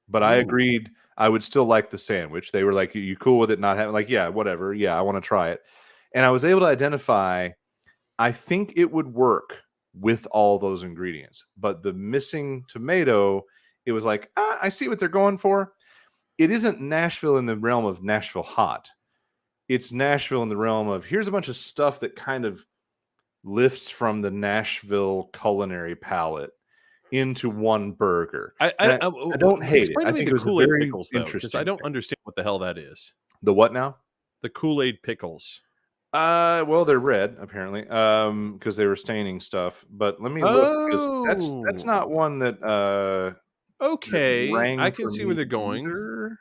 Speaker 1: but I
Speaker 2: Ooh.
Speaker 1: agreed I would still like the sandwich. They were like, "You cool with it not having?" Like, yeah, whatever. Yeah, I want to try it. And I was able to identify. I think it would work with all those ingredients, but the missing tomato, it was like, I see what they're going for. It isn't Nashville in the realm of Nashville hot. It's Nashville in the realm of here's a bunch of stuff that kind of lifts from the Nashville culinary palette into one burger. I don't hate it.
Speaker 2: Explain
Speaker 1: I
Speaker 2: to me
Speaker 1: think
Speaker 2: the
Speaker 1: it was a
Speaker 2: Kool-Aid
Speaker 1: very
Speaker 2: pickles, though, because I
Speaker 1: interesting
Speaker 2: don't
Speaker 1: thing.
Speaker 2: understand what the hell that is.
Speaker 1: The what now?
Speaker 2: The Kool-Aid pickles.
Speaker 1: Well, they're red apparently, because they were staining stuff. But let me look because that's not one that that
Speaker 2: Okay, I
Speaker 1: rang
Speaker 2: can
Speaker 1: for
Speaker 2: see where
Speaker 1: me
Speaker 2: they're going.
Speaker 1: either.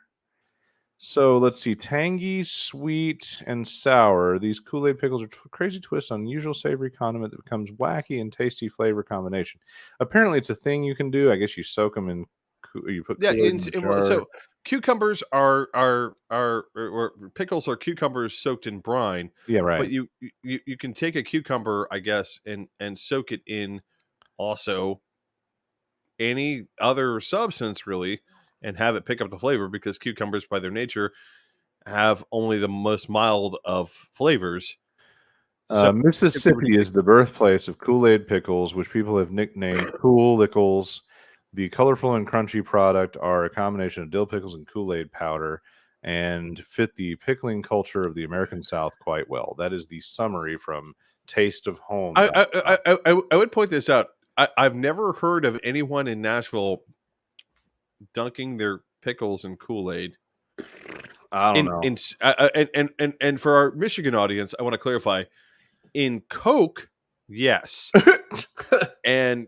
Speaker 1: So let's see, tangy, sweet, and sour. These Kool-Aid pickles are crazy twist on usual savory condiment that becomes wacky and tasty flavor combination. Apparently, it's a thing you can do. I guess you soak them in. You put
Speaker 2: Yeah,
Speaker 1: Kool-Aid in the jar.
Speaker 2: so cucumbers are or pickles are cucumbers soaked in brine.
Speaker 1: Yeah, right.
Speaker 2: But you can take a cucumber, I guess, and soak it in also any other substance really, and have it pick up the flavor, because cucumbers by their nature have only the most mild of flavors. So
Speaker 1: Mississippi is the birthplace of Kool-Aid pickles, which people have nicknamed Cool Lickles. The colorful and crunchy product are a combination of dill pickles and Kool-Aid powder and fit the pickling culture of the American South quite well. That is the summary from Taste of Home.
Speaker 2: I would point this out. I've never heard of anyone in Nashville dunking their pickles in Kool-Aid.
Speaker 1: I don't know.
Speaker 2: And for our Michigan audience, I want to clarify: in Coke, yes, and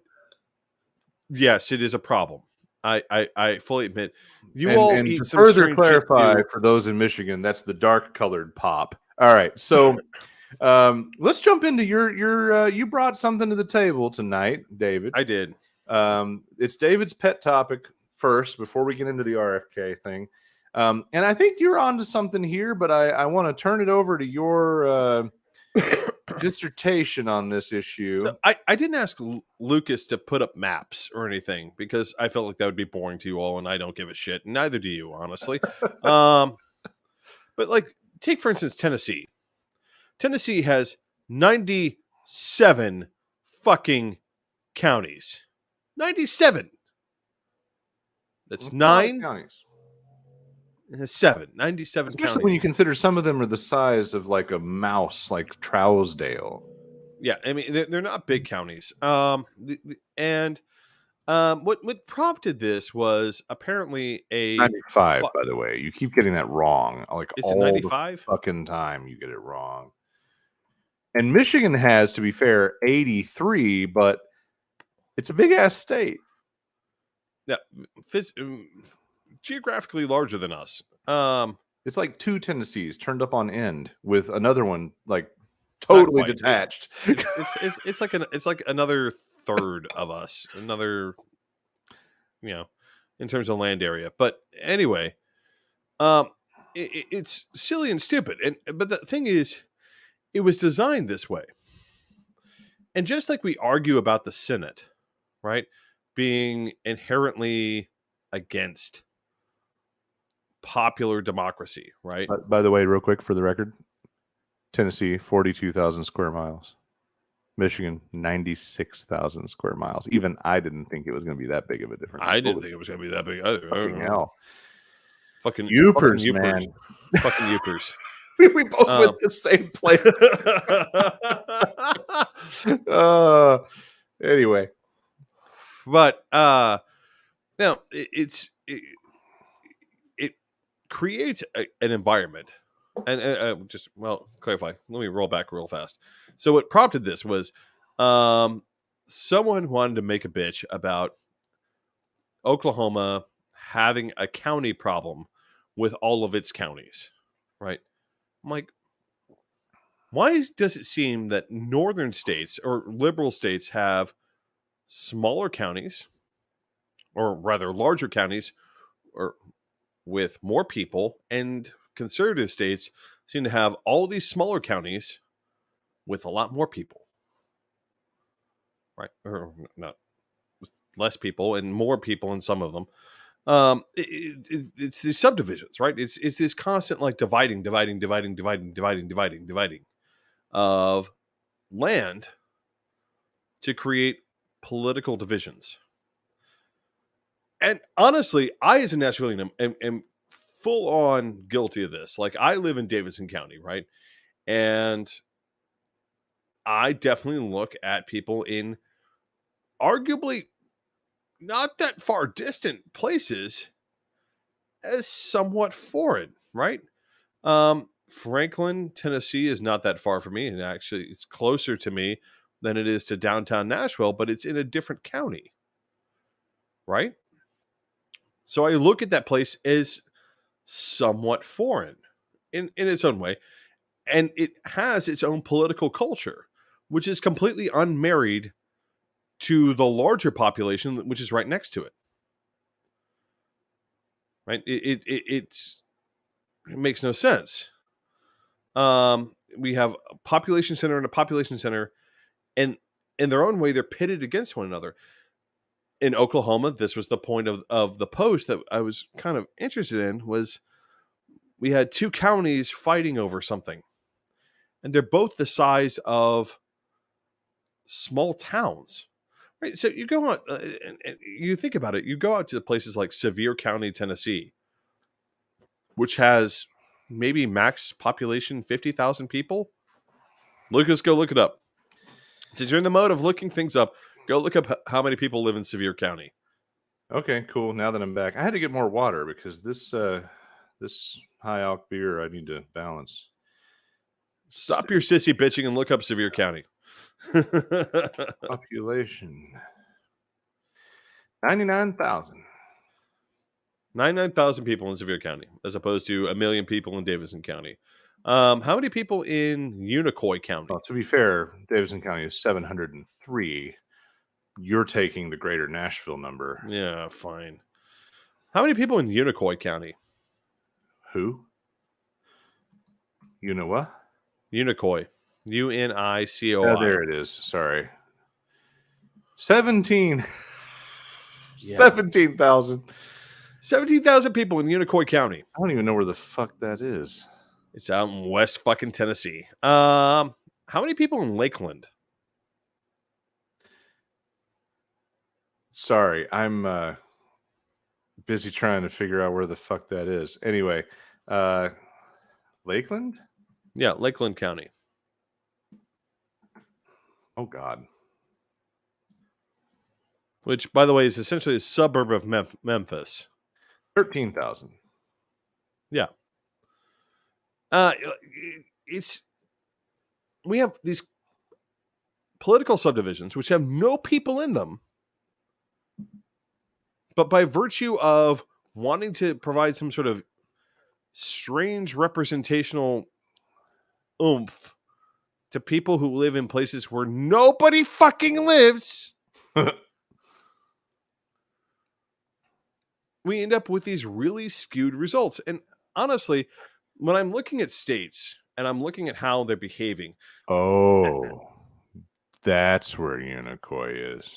Speaker 2: yes, it is a problem. I fully admit.
Speaker 1: And
Speaker 2: Eat
Speaker 1: to
Speaker 2: some
Speaker 1: further
Speaker 2: strange
Speaker 1: clarify
Speaker 2: shit
Speaker 1: for those in Michigan, that's the dark colored pop. All right, so let's jump into your you brought something to the table tonight, David.
Speaker 2: I did.
Speaker 1: It's David's pet topic first before we get into the RFK thing. And I think you're onto something here, but I want to turn it over to your dissertation on this issue.
Speaker 2: So I didn't ask Lucas to put up maps or anything, because I felt like that would be boring to you all, and I don't give a shit. Neither do you, honestly. But like, take for instance Tennessee. Tennessee has 97 fucking counties. 97. That's 9
Speaker 1: counties.
Speaker 2: and 7. 97
Speaker 1: Especially
Speaker 2: counties.
Speaker 1: when you consider some of them are the size of like a mouse, like Trousdale.
Speaker 2: Yeah, I mean they're not big counties. What prompted this was apparently a
Speaker 1: 95, by the way. You keep getting that wrong. Like
Speaker 2: Is it
Speaker 1: all
Speaker 2: 95?
Speaker 1: the fucking time you get it wrong. And Michigan has, to be fair, 83, but it's a big ass state.
Speaker 2: Yeah, geographically larger than us.
Speaker 1: It's like 2 Tennessees turned up on end with another one like totally detached.
Speaker 2: It's like another third of us. Another, in terms of land area. But anyway, it's silly and stupid. But the thing is, it was designed this way. And just like we argue about the Senate, right, being inherently against popular democracy, right?
Speaker 1: By the way, real quick for the record, Tennessee, 42,000 square miles. Michigan, 96,000 square miles. Even I didn't think it was going to be that big of a difference.
Speaker 2: I didn't think it was going to be that big either.
Speaker 1: Fucking hell.
Speaker 2: Fucking
Speaker 1: Youpers, man.
Speaker 2: Fucking Youpers.
Speaker 1: We both went the same place. Anyway.
Speaker 2: But now it creates an environment, and clarify. Let me roll back real fast. So what prompted this was someone wanted to make a bitch about Oklahoma having a county problem with all of its counties, right? I'm like, why does it seem that northern states or liberal states have smaller counties, or rather larger counties, or with more people, and conservative states seem to have all these smaller counties with a lot more people, right? Or not less people and more people in some of them. It's these subdivisions, right? It's this constant like dividing of land to create political divisions. And honestly, I as a Nashvilleian am full on guilty of this. Like I live in Davidson County, right? And I definitely look at people in arguably not that far distant places as somewhat foreign, right? Franklin, Tennessee is not that far from me, and actually it's closer to me than it is to downtown Nashville, but it's in a different county, right? So I look at that place as somewhat foreign in its own way, and it has its own political culture, which is completely unmarried to the larger population, which is right next to it. Right? It makes no sense. We have a population center and a population center, and in their own way, they're pitted against one another. In Oklahoma, this was the point of the post that I was kind of interested in, was we had two counties fighting over something, and they're both the size of small towns. Right, so you go out and you think about it. You go out to places like Sevier County, Tennessee, which has maybe max population 50,000 people. Lucas, go look it up. Since you're in the mode of looking things up, go look up how many people live in Sevier County.
Speaker 1: Okay, cool. Now that I'm back, I had to get more water because this high alc beer I need to balance.
Speaker 2: Stop your sissy bitching and look up Sevier County.
Speaker 1: Population 99,000.
Speaker 2: 99,000 people in Sevier County, as opposed to 1 million people in Davidson County. How many people in Unicoi County?
Speaker 1: Well, to be fair, Davidson County is 703. You're taking the greater Nashville number.
Speaker 2: Yeah, fine. How many people in Unicoi County?
Speaker 1: Who? You know what?
Speaker 2: Unicoi. Unicoi.
Speaker 1: Oh, there it is. Sorry. 17. Yeah. 17,000.
Speaker 2: 17,000 people in Unicoi County.
Speaker 1: I don't even know where the fuck that is.
Speaker 2: It's out in West fucking Tennessee. How many people in Lakeland?
Speaker 1: Sorry, I'm busy trying to figure out where the fuck that is. Anyway, Lakeland?
Speaker 2: Yeah, Lakeland County.
Speaker 1: Oh, God.
Speaker 2: Which, by the way, is essentially a suburb of Memphis.
Speaker 1: 13,000.
Speaker 2: Yeah. We have these political subdivisions which have no people in them, but by virtue of wanting to provide some sort of strange representational oomph to people who live in places where nobody fucking lives, we end up with these really skewed results. And honestly, when I'm looking at states and I'm looking at how they're behaving.
Speaker 1: Oh, that's where Unicoi is.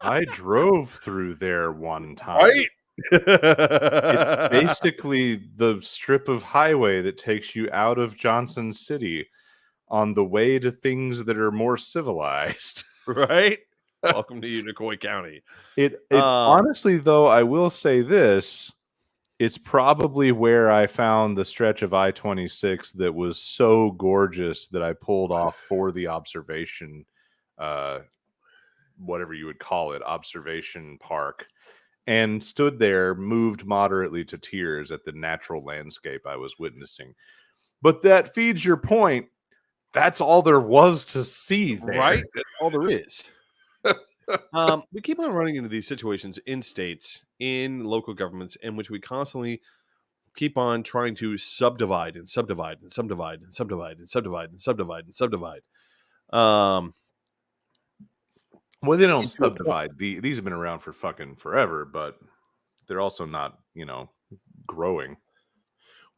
Speaker 1: I drove through there one time.
Speaker 2: Right?
Speaker 1: It's basically the strip of highway that takes you out of Johnson City on the way to things that are more civilized.
Speaker 2: Right? Welcome to Unicoi County.
Speaker 1: It honestly, though, I will say this. It's probably where I found the stretch of I-26 that was so gorgeous that I pulled off for the observation, whatever you would call it, observation park, and stood there, moved moderately to tears at the natural landscape I was witnessing. But that feeds your point. That's all there was to see there.
Speaker 2: Right? That's all there is. We keep on running into these situations in states, in local governments, in which we constantly keep on trying to subdivide and subdivide and subdivide and subdivide and subdivide and subdivide and subdivide.
Speaker 1: Well, they don't subdivide. These have been around for fucking forever, but they're also not, growing.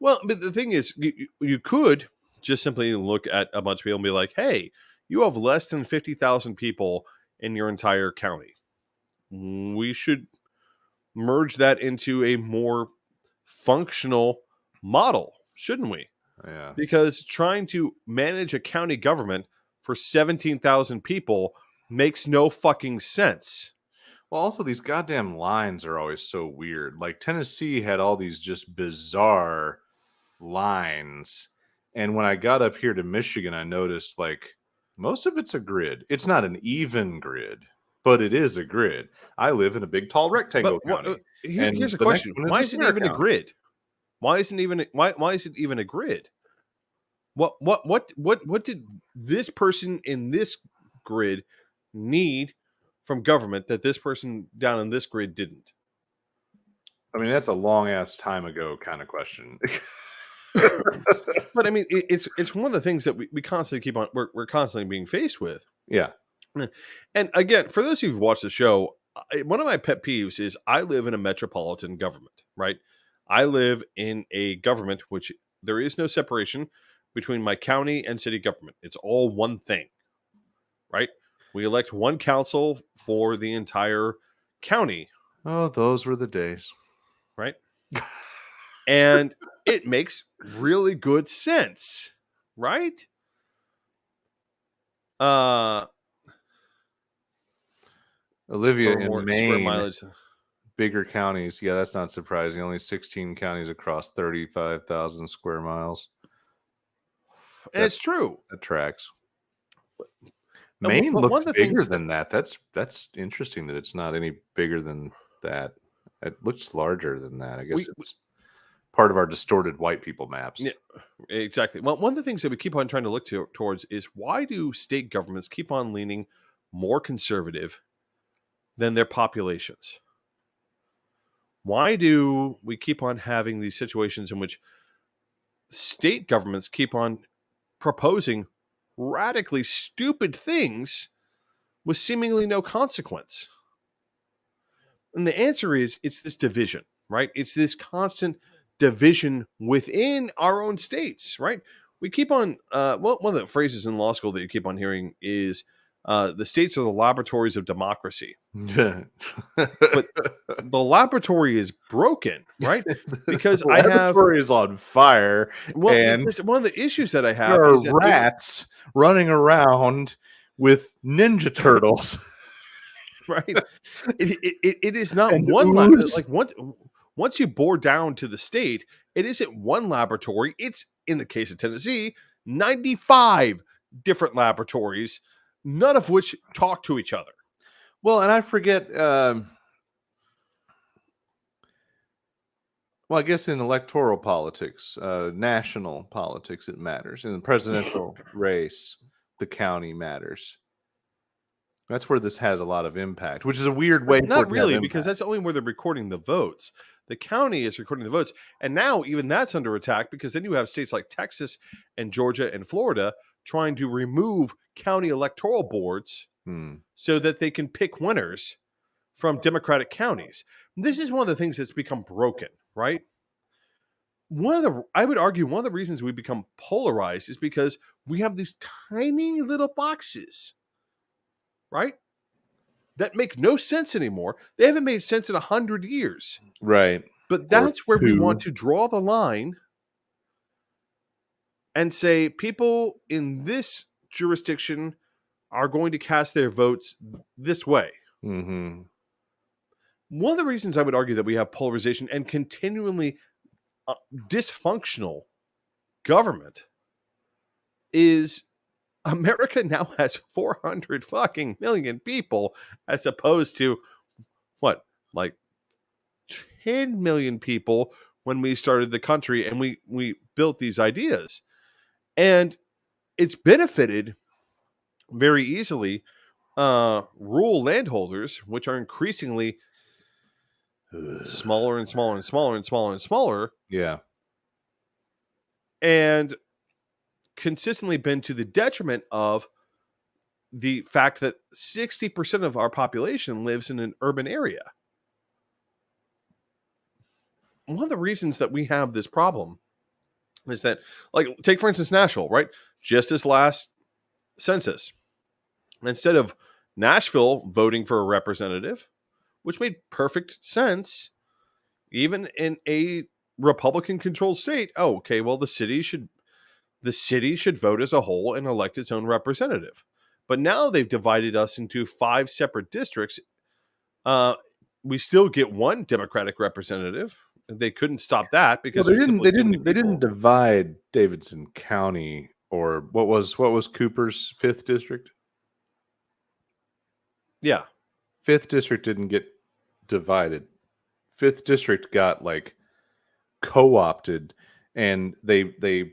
Speaker 2: Well, but the thing is, you could just simply look at a bunch of people and be like, hey, you have less than 50,000 people in your entire county. We should merge that into a more functional model, shouldn't we?
Speaker 1: Yeah.
Speaker 2: Because trying to manage a county government for 17,000 people makes no fucking sense.
Speaker 1: Well, also these goddamn lines are always so weird. Like Tennessee had all these just bizarre lines. And when I got up here to Michigan, I noticed like most of it's a grid. It's not an even grid, but it is a grid. I live in a big tall rectangle county.
Speaker 2: Here's a
Speaker 1: the next
Speaker 2: question.
Speaker 1: one is
Speaker 2: Why
Speaker 1: a
Speaker 2: is it
Speaker 1: square
Speaker 2: even a
Speaker 1: county.
Speaker 2: grid? Why is it even a grid? What did this person in this grid need from government that this person down in this grid didn't?
Speaker 1: I mean, that's a long ass time ago kind of question.
Speaker 2: But I mean, it's one of the things that we constantly keep on. We're constantly being faced with.
Speaker 1: Yeah.
Speaker 2: And again, for those of you who've watched the show, one of my pet peeves is I live in a metropolitan government, right? I live in a government which there is no separation between my county and city government. It's all one thing, right? We elect one council for the entire county,
Speaker 1: Oh, those were the days.
Speaker 2: right? And it makes really good sense, right?
Speaker 1: Olivia
Speaker 2: Or more
Speaker 1: in
Speaker 2: square
Speaker 1: Maine,
Speaker 2: mileage.
Speaker 1: bigger counties. Yeah, that's not surprising. Only 16 counties across 35,000 square miles.
Speaker 2: And it's true.
Speaker 1: That tracks.
Speaker 2: And
Speaker 1: Maine
Speaker 2: one
Speaker 1: looks
Speaker 2: of the
Speaker 1: bigger
Speaker 2: things
Speaker 1: than that. That's interesting that it's not any bigger than that. It looks larger than that. I guess it's part of our distorted white people maps.
Speaker 2: Yeah, exactly. Well, one of the things that we keep on trying to look towards is why do state governments keep on leaning more conservative than their populations? Why do we keep on having these situations in which state governments keep on proposing radically stupid things with seemingly no consequence? And the answer is it's this division, right? It's this constant division within our own states, right? We keep on, one of the phrases in law school that you keep on hearing is the states are the laboratories of democracy. But the laboratory is broken, right? Because
Speaker 1: the laboratory is on fire.
Speaker 2: Well,
Speaker 1: and
Speaker 2: one of the issues that I have
Speaker 1: there
Speaker 2: is
Speaker 1: are rats running around with Ninja Turtles.
Speaker 2: Right? It is not
Speaker 1: And
Speaker 2: one
Speaker 1: ooze.
Speaker 2: like once you bore down to the state, it isn't one laboratory. It's, in the case of Tennessee, 95 different laboratories, none of which talk to each other.
Speaker 1: Well, and I forget. Well, I guess in electoral politics, national politics, it matters. In the presidential race, the county matters. That's where this has a lot of impact, which is a weird way.
Speaker 2: Not really, because that's only where they're recording the votes. The county is recording the votes. And now even that's under attack because then you have states like Texas and Georgia and Florida trying to remove county electoral boards so that they can pick winners from Democratic counties. This is one of the things that's become broken, right? I would argue one of the reasons we become polarized is because we have these tiny little boxes, right? That make no sense anymore. They haven't made sense in 100 years.
Speaker 1: Right.
Speaker 2: But that's where we want to draw the line and say people in this jurisdiction are going to cast their votes this way.
Speaker 1: Mm-hmm.
Speaker 2: One of the reasons I would argue that we have polarization and continually dysfunctional government is America now has 400 fucking million people as opposed to what, like 10 million people when we started the country and we built these ideas. And it's benefited very easily rural landholders, which are increasingly smaller and smaller and smaller and smaller and smaller.
Speaker 1: Yeah.
Speaker 2: And consistently been to the detriment of the fact that 60% of our population lives in an urban area. One of the reasons that we have this problem is that, like, take for instance Nashville, right? Just this last census, instead of Nashville voting for a representative, which made perfect sense, even in a Republican-controlled state. Oh, okay, well the city should vote as a whole and elect its own representative. But now they've divided us into 5 separate districts. We still get one Democratic representative. They couldn't stop that because
Speaker 1: they didn't divide Davidson County, or what was Cooper's 5th district?
Speaker 2: Yeah.
Speaker 1: 5th district didn't get divided. 5th district got like co-opted, and they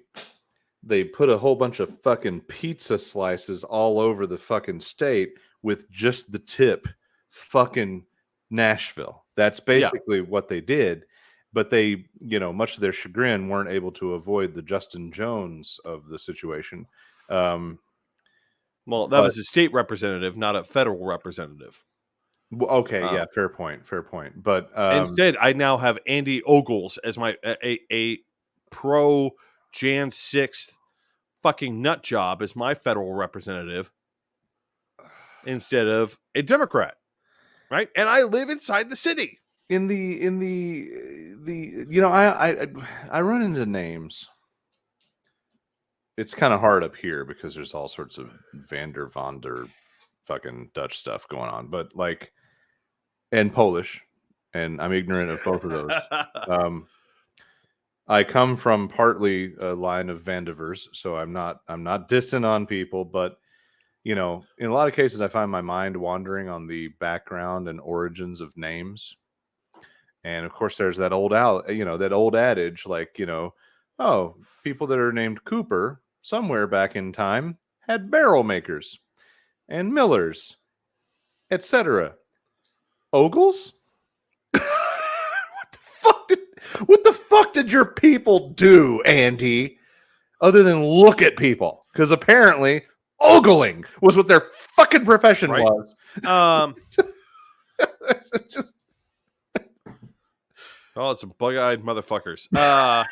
Speaker 1: put a whole bunch of fucking pizza slices all over the fucking state with just the tip fucking Nashville. That's basically what they did. But they, much to their chagrin, weren't able to avoid the Justin Jones of the situation.
Speaker 2: Well, that was a state representative, not a federal representative.
Speaker 1: Okay, yeah, fair point. But
Speaker 2: instead, I now have Andy Ogles as my a pro Jan 6th fucking nut job as my federal representative instead of a Democrat, right? And I live inside the city.
Speaker 1: I run into names. It's kind of hard up here because there's all sorts of Vander fucking Dutch stuff going on, but like, and Polish, and I'm ignorant of both of those. I come from partly a line of Vandevers, so I'm not distant on people, but in a lot of cases I find my mind wandering on the background and origins of names. And of course, there's that old adage, like, oh, people that are named Cooper somewhere back in time had barrel makers and millers, etc. Ogles? What the fuck did your people do, Andy? Other than look at people, because apparently ogling was what their fucking profession was.
Speaker 2: Just. Oh, it's some bug-eyed motherfuckers. That's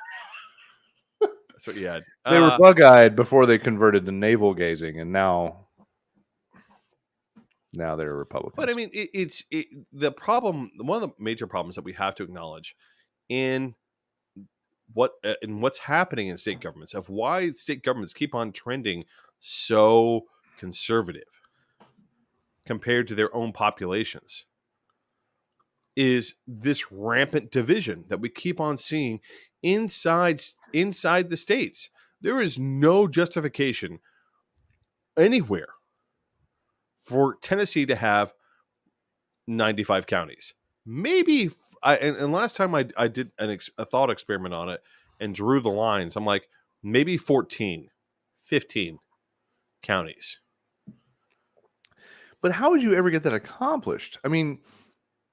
Speaker 2: what you had.
Speaker 1: They were bug-eyed before they converted to navel gazing, and now they're Republicans.
Speaker 2: But I mean, it's the problem. One of the major problems that we have to acknowledge in what's happening in state governments, of why state governments keep on trending so conservative compared to their own populations, is this rampant division that we keep on seeing inside the states. There is no justification anywhere for Tennessee to have 95 counties. Maybe, and last time I did a thought experiment on it and drew the lines, I'm like, maybe 14, 15 counties.
Speaker 1: But how would you ever get that accomplished? I mean,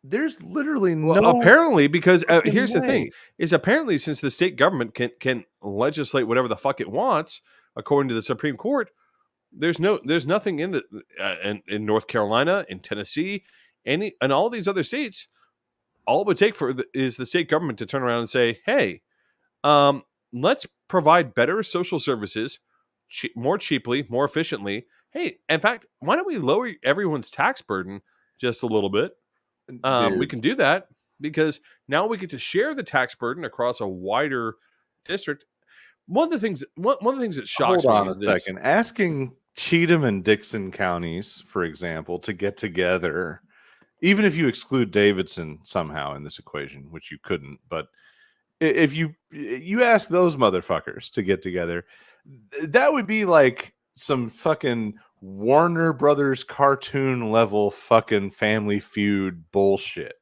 Speaker 1: there's literally no...
Speaker 2: Well, apparently, because here's the thing, is apparently since the state government can legislate whatever the fuck it wants, according to the Supreme Court, there's nothing in in North Carolina, in Tennessee, and all these other states. All it would take is the state government to turn around and say, hey, let's provide better social services more cheaply, more efficiently. Hey, in fact, why don't we lower everyone's tax burden just a little bit? We can do that because now we get to share the tax burden across a wider district. One of the things that shocks me is this. Hold on a second.
Speaker 1: Asking Cheatham and Dixon counties, for example, to get together, even if you exclude Davidson somehow in this equation, which you couldn't, but if you ask those motherfuckers to get together, that would be like some fucking Warner Brothers cartoon level fucking Family Feud bullshit.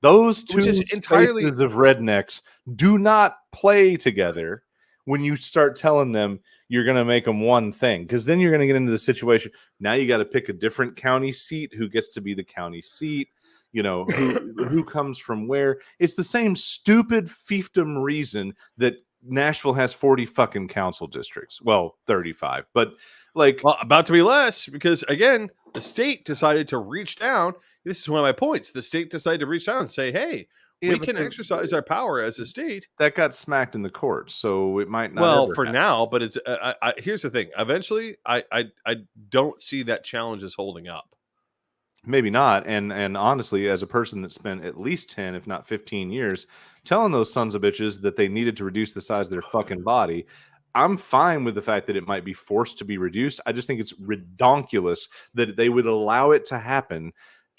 Speaker 1: Those two entirely of rednecks do not play together when you start telling them you're going to make them one thing, because then you're going to get into the situation. Now you got to pick a different county seat. Who gets to be the county seat? Who comes from where? It's the same stupid fiefdom reason that Nashville has 40 fucking council districts. Well, 35, but
Speaker 2: about to be less, because again, the state decided to reach down. This is one of my points. The state decided to reach down and say, hey,
Speaker 1: Yeah,
Speaker 2: we
Speaker 1: but
Speaker 2: can exercise our power as a state.
Speaker 1: that got smacked in the courts, so it might not
Speaker 2: Well,
Speaker 1: ever
Speaker 2: for
Speaker 1: happen.
Speaker 2: now, but it's here's the thing. Eventually, I don't see that challenge as holding up.
Speaker 1: Maybe not. And honestly, as a person that spent at least 10, if not 15 years telling those sons of bitches that they needed to reduce the size of their fucking body, I'm fine with the fact that it might be forced to be reduced. I just think it's redonkulous that they would allow it to happen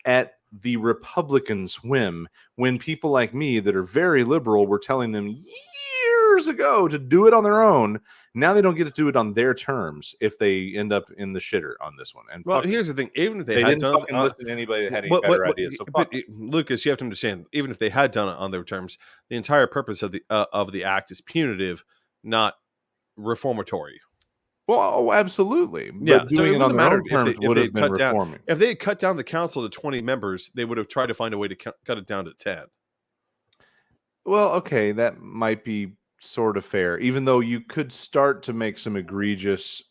Speaker 1: at the Republicans' whim when people like me that are very liberal were telling them years ago to do it on their own. Now they don't get to do it on their terms if they end up in the shitter on this one. And
Speaker 2: Well,
Speaker 1: fuck
Speaker 2: here's the thing. Even if they
Speaker 1: they
Speaker 2: had
Speaker 1: didn't
Speaker 2: done,
Speaker 1: fucking listen to anybody that had any better ideas. So fuck them.
Speaker 2: Lucas, you have to understand. Even if they had done it on their terms, the entire purpose of the act is punitive, not reformatory.
Speaker 1: Well, absolutely.
Speaker 2: Yeah,
Speaker 1: But
Speaker 2: so
Speaker 1: doing
Speaker 2: it
Speaker 1: it on
Speaker 2: wouldn't
Speaker 1: their
Speaker 2: matter
Speaker 1: own
Speaker 2: if
Speaker 1: terms
Speaker 2: they
Speaker 1: would
Speaker 2: had
Speaker 1: have been
Speaker 2: cut down.
Speaker 1: reforming.
Speaker 2: If they had cut down the council to 20 members, they would have tried to find a way to cut it down to 10.
Speaker 1: Well, okay, that might be sort of fair, even though you could start to make some egregious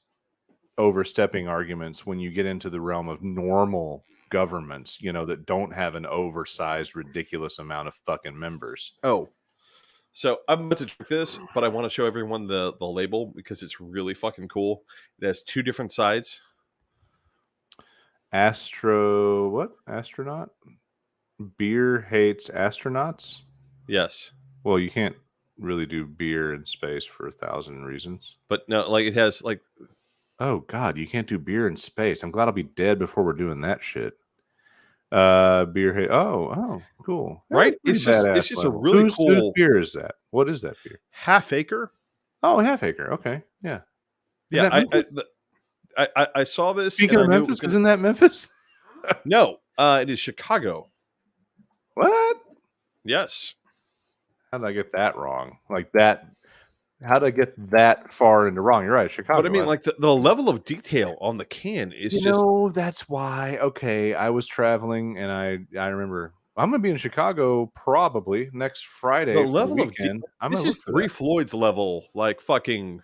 Speaker 1: overstepping arguments when you get into the realm of normal governments, that don't have an oversized, ridiculous amount of fucking members.
Speaker 2: Oh, so I'm about to drink this, but I want to show everyone the label because it's really fucking cool. It has two different sides.
Speaker 1: Astronaut? Beer hates astronauts?
Speaker 2: Yes.
Speaker 1: Well, you can't really do beer in space for 1,000 reasons.
Speaker 2: But no, like it has like...
Speaker 1: Oh God, you can't do beer in space. I'm glad I'll be dead before we're doing that shit. Beer hate. Oh, cool.
Speaker 2: Right? It's just a really
Speaker 1: Whose beer is that? What is that beer?
Speaker 2: Half Acre.
Speaker 1: Oh, Half Acre. Okay, yeah.
Speaker 2: Yeah, I saw this.
Speaker 1: Speaking of Memphis, isn't that Memphis?
Speaker 2: No, it is Chicago.
Speaker 1: What?
Speaker 2: Yes.
Speaker 1: How did I get that wrong? Like that? How did I get that far into wrong? You're right, Chicago.
Speaker 2: But I mean, like the level of detail on the can is
Speaker 1: that's why. Okay, I was traveling and I remember I'm going to be in Chicago probably next Friday.
Speaker 2: The level of
Speaker 1: this
Speaker 2: is Three Floyd's level, like fucking.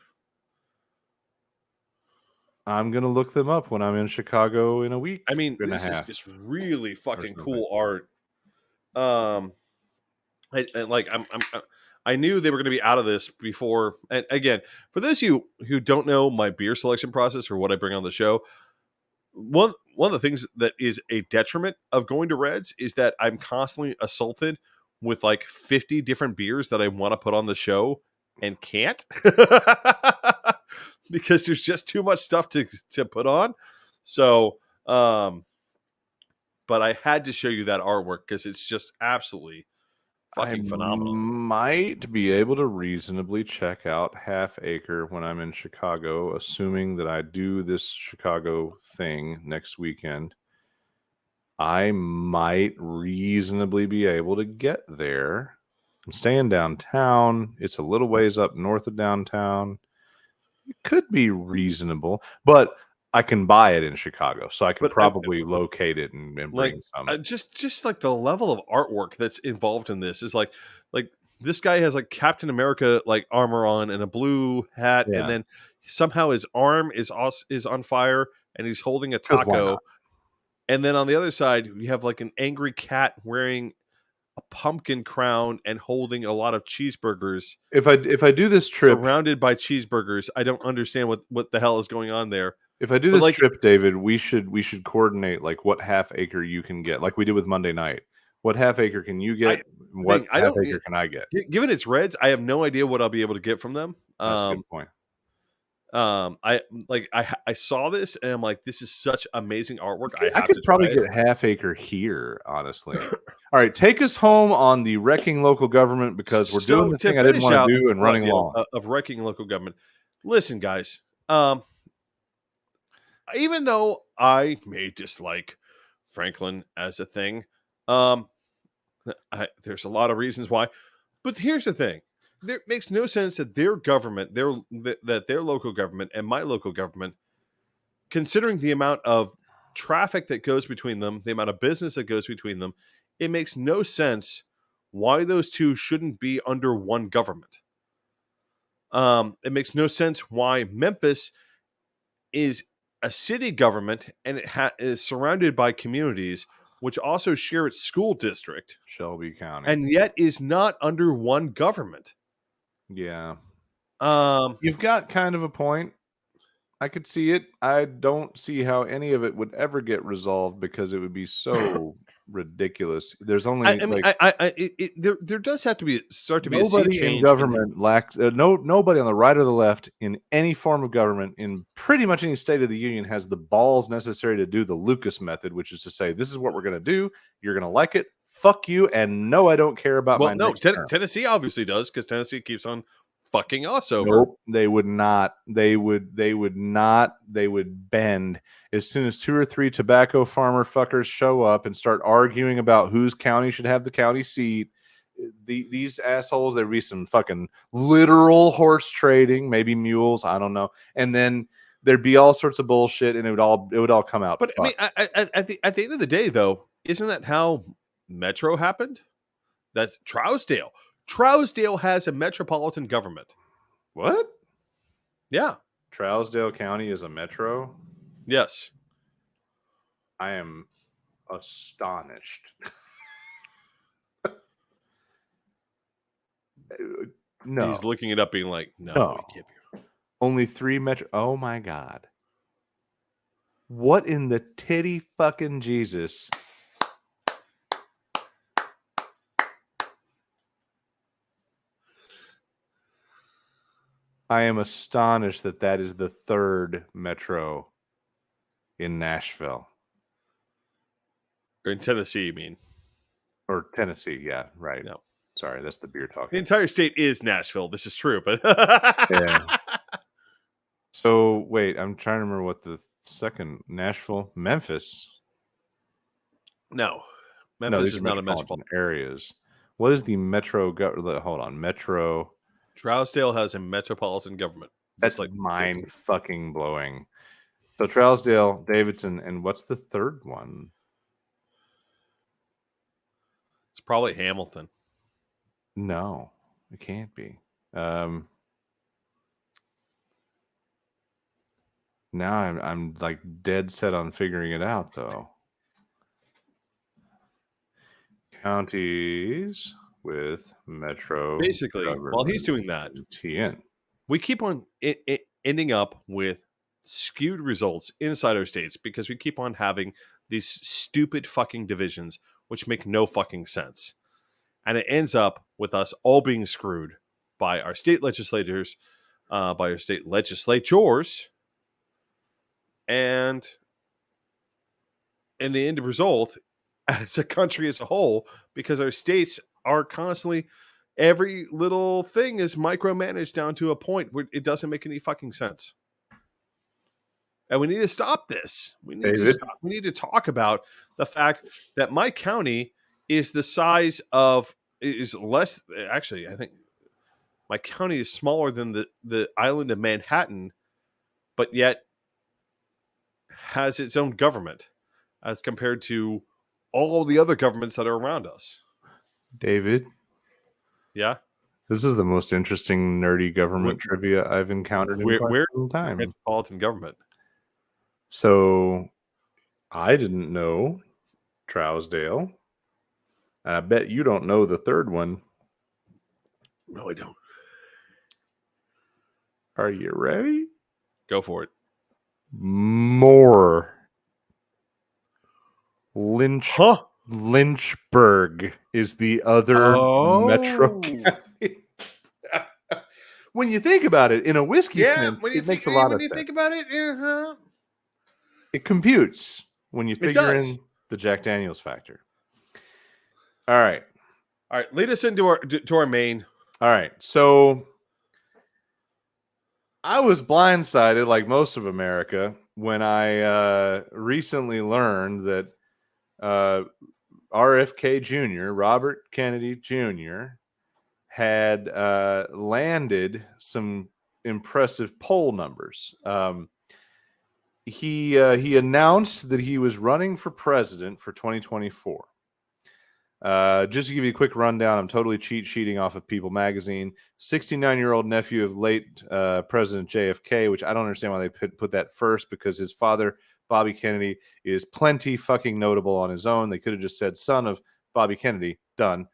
Speaker 1: I'm going to look them up when I'm in Chicago in a week.
Speaker 2: I mean, this is just really fucking cool art. I knew they were going to be out of this before. And again, for those of you who don't know my beer selection process or what I bring on the show, one of the things that is a detriment of going to Reds is that I'm constantly assaulted with like 50 different beers that I want to put on the show and can't because there's just too much stuff to put on. So, but I had to show you that artwork because it's just absolutely fucking phenomenal.
Speaker 1: Might be able to reasonably check out Half Acre when I'm in Chicago, assuming that I do this Chicago thing next weekend. I might reasonably be able to get there. I'm staying downtown. It's a little ways up north of downtown. It could be reasonable, but I can buy it in Chicago, so I can probably locate it and bring some.
Speaker 2: Just like the level of artwork that's involved in this is like this guy has like Captain America like armor on and a blue hat, and then somehow his arm is on fire and he's holding a taco. And then on the other side, you have like an angry cat wearing a pumpkin crown and holding a lot of cheeseburgers.
Speaker 1: If I do this trip
Speaker 2: surrounded by cheeseburgers, I don't understand what the hell is going on there.
Speaker 1: If I do this trip, David, we should coordinate like what Half Acre you can get, like we did with Monday night. What Half Acre can you get? What Half Acre can I get?
Speaker 2: Given it's Reds, I have no idea what I'll be able to get from them.
Speaker 1: That's a good point.
Speaker 2: I saw this and I'm like, this is such amazing artwork.
Speaker 1: I could probably get Half Acre here, honestly. All right, take us home on the wrecking local government because we're doing the thing I didn't want to do and running long
Speaker 2: of wrecking local government. Listen, guys, even though I may dislike Franklin as a thing, there's a lot of reasons why. But here's the thing. It makes no sense that their government, their local government and my local government, considering the amount of traffic that goes between them, the amount of business that goes between them, it makes no sense why those two shouldn't be under one government. It makes no sense why Memphis is a city government and it is surrounded by communities, which also share its school district,
Speaker 1: Shelby County.
Speaker 2: and yet is not under one government.
Speaker 1: Yeah.
Speaker 2: Um,
Speaker 1: You've got kind of a point. I could see it. I don't see how any of it would ever get resolved because it would be so ridiculous. There's only
Speaker 2: there does have to start to be a sea
Speaker 1: nobody
Speaker 2: change
Speaker 1: in government lacks nobody on the right or the left in any form of government in pretty much any state of the union has the balls necessary to do the Lucas method, which is to say, this is what we're going to do. You're going to like it. Fuck you. And no, I don't care about my next term.
Speaker 2: Tennessee obviously does, because Tennessee keeps on fucking us over.
Speaker 1: Nope, they would not. They would not. They would bend as soon as 2 or 3 tobacco farmer fuckers show up and start arguing about whose county should have the county seat. These assholes, there'd be some fucking literal horse trading, maybe mules, I don't know, and then there'd be all sorts of bullshit, and it would all come out.
Speaker 2: But fucked. I mean, at the end of the day, though, isn't that how Metro happened? That's Trousdale. Trousdale has a metropolitan government.
Speaker 1: What?
Speaker 2: Yeah.
Speaker 1: Trousdale County is a metro?
Speaker 2: Yes.
Speaker 1: I am astonished. No.
Speaker 2: He's looking it up being like, no.
Speaker 1: Only 3 metro. Oh my God. What in the titty fucking Jesus? I am astonished that is the 3rd metro in Nashville.
Speaker 2: Or in Tennessee, you mean?
Speaker 1: Or Tennessee, yeah, right.
Speaker 2: No.
Speaker 1: Sorry, that's the beer talking.
Speaker 2: The entire state is Nashville. This is true, but
Speaker 1: yeah. So wait, I'm trying to remember what the second Memphis.
Speaker 2: No, Memphis is not a metropolitan
Speaker 1: areas. What is the metro? Hold on, metro.
Speaker 2: Trousdale has a metropolitan government.
Speaker 1: That's like mind fucking blowing. So Trousdale, Davidson, and what's the 3rd one?
Speaker 2: It's probably Hamilton.
Speaker 1: No, it can't be. Now I'm like dead set on figuring it out, though. Counties with metro.
Speaker 2: Basically, while he's doing that, we keep on ending up with skewed results inside our states because we keep on having these stupid fucking divisions which make no fucking sense. And it ends up with us all being screwed by our state legislators, by our state legislatures, and in the end result, as a country as a whole, because our states are constantly, every little thing is micromanaged down to a point where it doesn't make any fucking sense. And we need to stop this. We need to talk about the fact that my county is the size of, is less, actually, I think my county is smaller than the island of Manhattan, but yet has its own government as compared to all the other governments that are around us.
Speaker 1: David?
Speaker 2: Yeah?
Speaker 1: This is the most interesting nerdy government trivia I've encountered in quite some time.
Speaker 2: Metropolitan government.
Speaker 1: So, I didn't know Trousdale. I bet you don't know the 3rd one.
Speaker 2: No, I don't.
Speaker 1: Are you ready?
Speaker 2: Go for it.
Speaker 1: More. Lynchburg is the other metro county. When you think about it, in a whiskey sense, it makes a lot of sense. When you think about it, it computes when you figure in the Jack Daniels factor. All right.
Speaker 2: Lead us into our main.
Speaker 1: All right. So I was blindsided, like most of America, when I recently learned that RFK Jr., Robert Kennedy Jr., had landed some impressive poll numbers. He announced that he was running for president for 2024. Just to give you a quick rundown, I'm totally cheat sheeting off of People magazine. 69-year-old nephew of late President JFK, which I don't understand why they put that first, because his father Bobby Kennedy is plenty fucking notable on his own. They could have just said son of Bobby Kennedy. Done.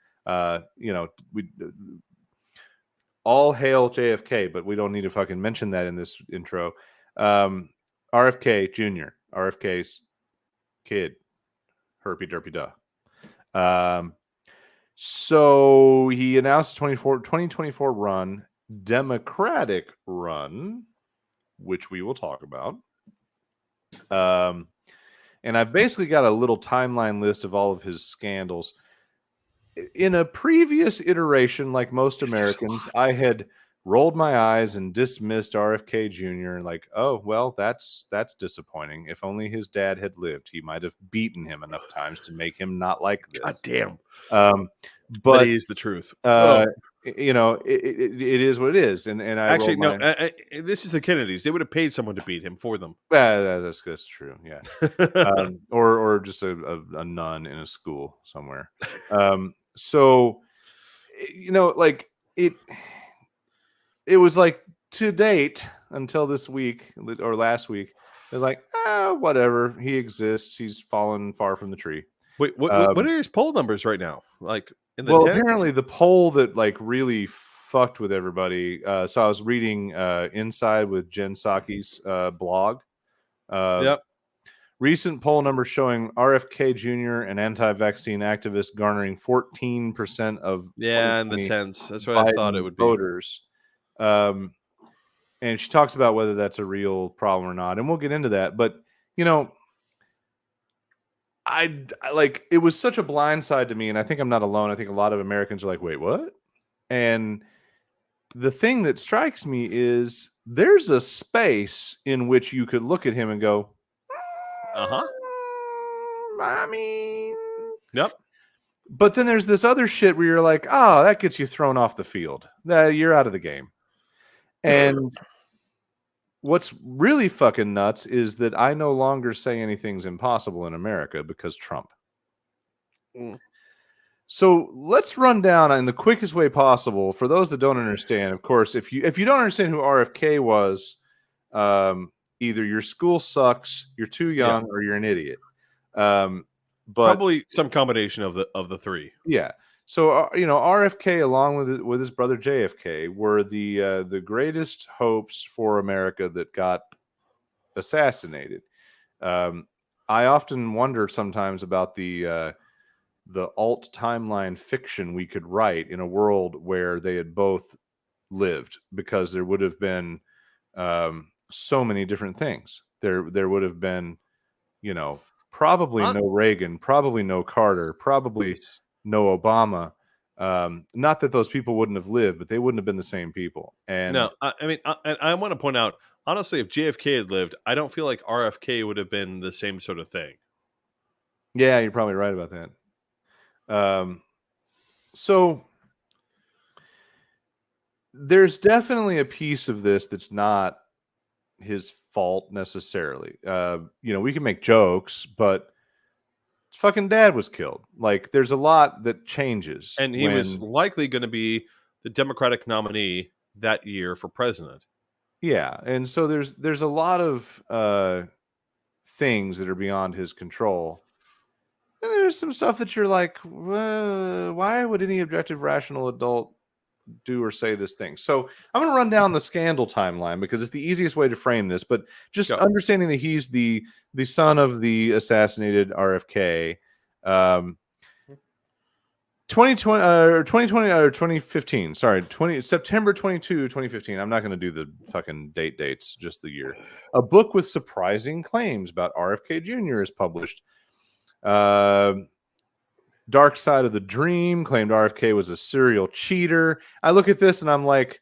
Speaker 1: All hail JFK, but we don't need to fucking mention that in this intro. RFK Jr., RFK's kid, herpy derpy duh. So he announced 2024 run, Democratic run, which we will talk about. And I've basically got a little timeline list of all of his scandals. In a previous iteration, like most Americans, I had rolled my eyes and dismissed RFK Jr. and like, oh, well, that's disappointing. If only his dad had lived, he might have beaten him enough times to make him not like this.
Speaker 2: God damn.
Speaker 1: But
Speaker 2: it is the truth.
Speaker 1: It is what it is. And I
Speaker 2: actually, no, this is the Kennedys. They would have paid someone to beat him for them.
Speaker 1: That's true. Yeah. Or just a nun in a school somewhere. So, like it was like to date until this week or last week, it was like, whatever. He exists. He's fallen far from the tree.
Speaker 2: Wait, what are his poll numbers right now? Like in the 10s?
Speaker 1: Apparently the poll that like really fucked with everybody. So I was reading Inside with Jen Psaki's blog.
Speaker 2: Yep.
Speaker 1: Recent poll numbers showing RFK Jr. and anti-vaccine activists garnering 14% of
Speaker 2: in the 10s. That's what I thought it would be.
Speaker 1: Voters. And she talks about whether that's a real problem or not, and we'll get into that. But I like it was such a blindside to me, and I think I'm not alone. I think a lot of Americans are like, "Wait, what?" And the thing that strikes me is there's a space in which you could look at him and go, I mean,
Speaker 2: yep.
Speaker 1: But then there's this other shit where you're like, oh, that gets you thrown off the field. You're out of the game. And what's really fucking nuts is that I no longer say anything's impossible in America because Trump. So let's run down in the quickest way possible for those that don't understand. Of course, if you don't understand who RFK was, either your school sucks, you're too young, or you're an idiot. But
Speaker 2: probably some combination of the three.
Speaker 1: Yeah. So RFK, along with his brother JFK, were the greatest hopes for America that got assassinated. I often wonder sometimes about the alt timeline fiction we could write in a world where they had both lived, because there would have been so many different things. There would have been, probably no Reagan, probably no Carter, probably no Obama. Not that those people wouldn't have lived, but they wouldn't have been the same people. And
Speaker 2: no, I want to point out, honestly, if JFK had lived, I don't feel like RFK would have been the same sort of thing.
Speaker 1: Yeah, you're probably right about that. So there's definitely a piece of this that's not his fault necessarily. We can make jokes, but his fucking dad was killed. Like, there's a lot that changes.
Speaker 2: And he was likely going to be the Democratic nominee that year for president.
Speaker 1: Yeah. And so there's a lot of things that are beyond his control. And there's some stuff that you're like, why would any objective, rational adult do or say this thing? So I'm going to run down the scandal timeline because it's the easiest way to frame this. But just understanding that he's the son of the assassinated RFK. 2015. Sorry, September 22, 2015. I'm not going to do the fucking dates, just the year. A book with surprising claims about RFK Jr. is published. Dark Side of the Dream claimed RFK was a serial cheater. I look at this and I'm like,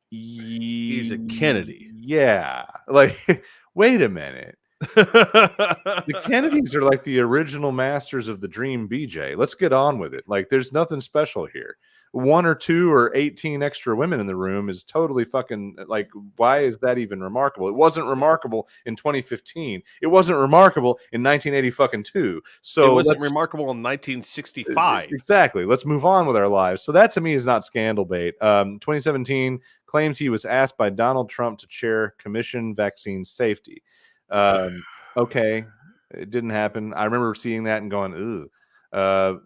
Speaker 2: he's a Kennedy.
Speaker 1: Yeah. Like, wait a minute. The Kennedys are like the original masters of the dream, BJ. Let's get on with it. Like, there's nothing special here. 1 or 2 or 18 extra women in the room is totally fucking, like, why is that even remarkable? It wasn't remarkable in 2015. It wasn't remarkable in 1982. So
Speaker 2: it wasn't remarkable in 1965.
Speaker 1: Exactly. Let's move on with our lives. So that to me is not scandal bait. 2017 claims he was asked by Donald Trump to chair Commission Vaccine Safety. Okay, it didn't happen. I remember seeing that and going, ugh.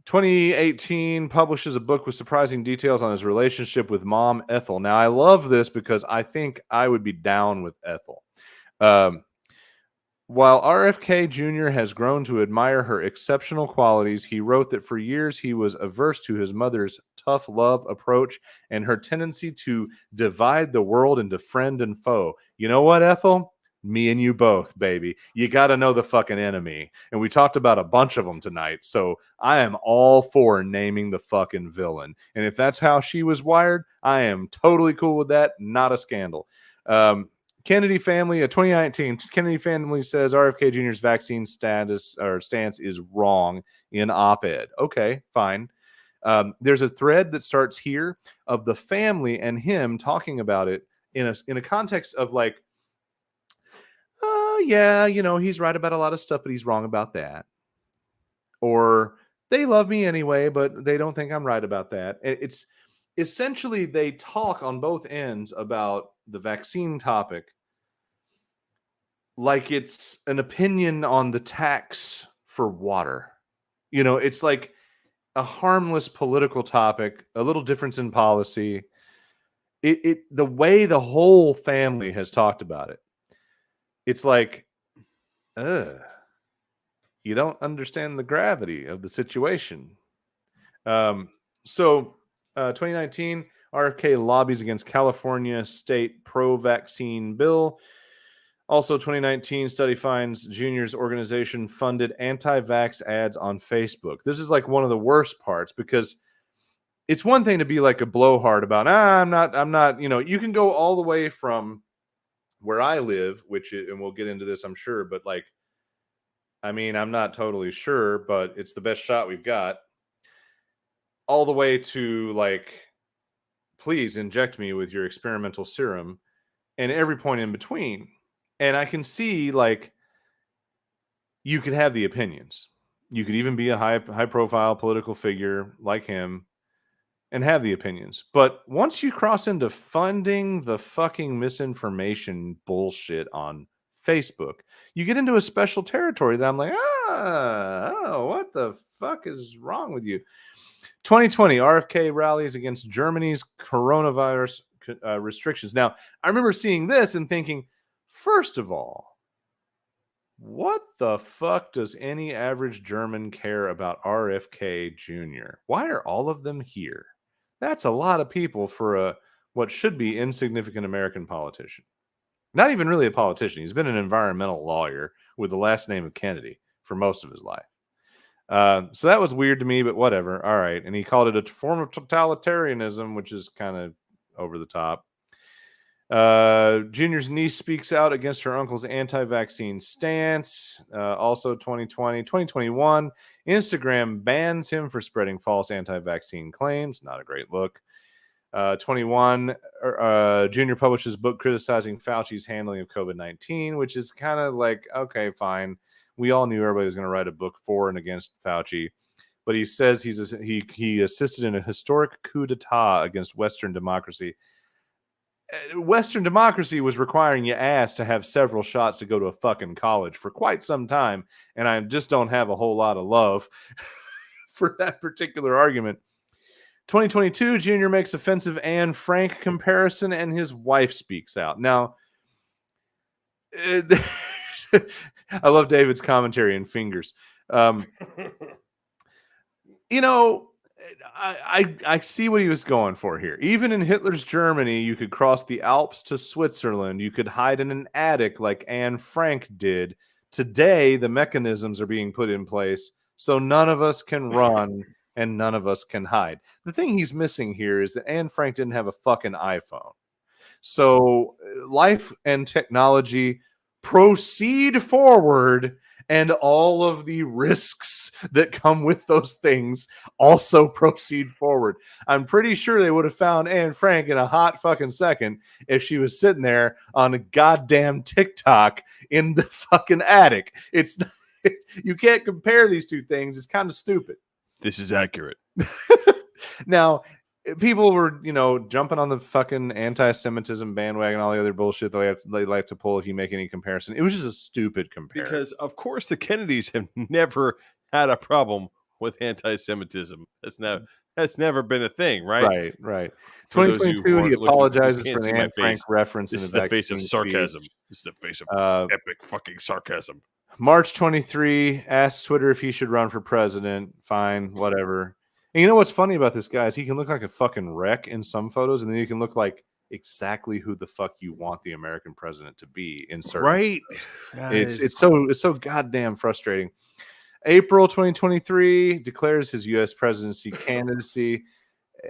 Speaker 1: 2018 publishes a book with surprising details on his relationship with mom Ethel. Now, I love this because I think I would be down with Ethel. Um, While RFK Jr. has grown to admire her exceptional qualities, he wrote that for years he was averse to his mother's tough love approach and her tendency to divide the world into friend and foe. You know what, Ethel? Me and you both, baby. You got to know the fucking enemy. And we talked about a bunch of them tonight. So I am all for naming the fucking villain. And if that's how she was wired, I am totally cool with that. Not a scandal. Kennedy family, a 2019 Kennedy family says RFK Jr.'s vaccine stance is wrong in op-ed. Okay, fine. There's a thread that starts here of the family and him talking about it in a context of like, yeah, he's right about a lot of stuff, but he's wrong about that. Or they love me anyway, but they don't think I'm right about that. It's essentially they talk on both ends about the vaccine topic like it's an opinion on the tax for water. It's like a harmless political topic, a little difference in policy. The way the whole family has talked about it, it's like, you don't understand the gravity of the situation. So 2019, RFK lobbies against California state pro-vaccine bill. Also, 2019 study finds Junior's organization funded anti-vax ads on Facebook. This is like one of the worst parts because it's one thing to be like a blowhard about, I'm not, you can go all the way from where I live, and we'll get into this, I'm sure, but like, I mean, I'm not totally sure, but it's the best shot we've got, all the way to like, please inject me with your experimental serum, and every point in between. And I can see, like, you could have the opinions. You could even be a high profile political figure like him and have the opinions. But once you cross into funding the fucking misinformation bullshit on Facebook, you get into a special territory that I'm like, what the fuck is wrong with you? 2020, RFK rallies against Germany's coronavirus restrictions. Now, I remember seeing this and thinking, first of all, what the fuck does any average German care about RFK Jr.? Why are all of them here? That's a lot of people for what should be insignificant American politician. Not even really a politician. He's been an environmental lawyer with the last name of Kennedy for most of his life. So that was weird to me, but whatever. All right. And he called it a form of totalitarianism, which is kind of over the top. Junior's niece speaks out against her uncle's anti-vaccine stance. Also 2021, Instagram bans him for spreading false anti-vaccine claims. Not a great look. 21, Junior publishes book criticizing Fauci's handling of COVID-19, which is kind of like, okay, fine. We all knew everybody was going to write a book for and against Fauci, but he says he assisted in a historic coup d'etat against Western democracy. Western democracy was requiring your ass to have several shots to go to a fucking college for quite some time, and I just don't have a whole lot of love for that particular argument. 2022, Junior makes offensive Anne Frank comparison, and his wife speaks out. Now, I love David's commentary and fingers. I see what he was going for here. Even in Hitler's Germany, you could cross the Alps to Switzerland. You could hide in an attic like Anne Frank did. Today, the mechanisms are being put in place so none of us can run and none of us can hide. The thing he's missing here is that Anne Frank didn't have a fucking iPhone. So life and technology proceed forward, and all of the risks that come with those things also proceed forward. I'm pretty sure they would have found Anne Frank in a hot fucking second if she was sitting there on a goddamn TikTok in the fucking attic. You can't compare these two things. It's kind of stupid.
Speaker 2: This is accurate.
Speaker 1: Now, people were, jumping on the fucking anti-Semitism bandwagon, all the other bullshit they like to pull if you make any comparison. It was just a stupid comparison.
Speaker 2: Because of course the Kennedys have never had a problem with anti-Semitism. That's never been a thing, right?
Speaker 1: Right.
Speaker 2: For those of you who
Speaker 1: 2022, he
Speaker 2: aren't looking, who
Speaker 1: apologizes
Speaker 2: can't
Speaker 1: for the
Speaker 2: see my
Speaker 1: Anne Frank
Speaker 2: face.
Speaker 1: reference
Speaker 2: This
Speaker 1: in
Speaker 2: is
Speaker 1: the
Speaker 2: the face of
Speaker 1: vaccine
Speaker 2: sarcasm.
Speaker 1: speech.
Speaker 2: This is the face of epic fucking sarcasm.
Speaker 1: March 23, asks Twitter if he should run for president. Fine, whatever. And you know what's funny about this guy is he can look like a fucking wreck in some photos, and then he can look like exactly who the fuck you want the American president to be in certain.
Speaker 2: Right.
Speaker 1: It's so goddamn frustrating. April 2023 declares his U.S. presidency candidacy.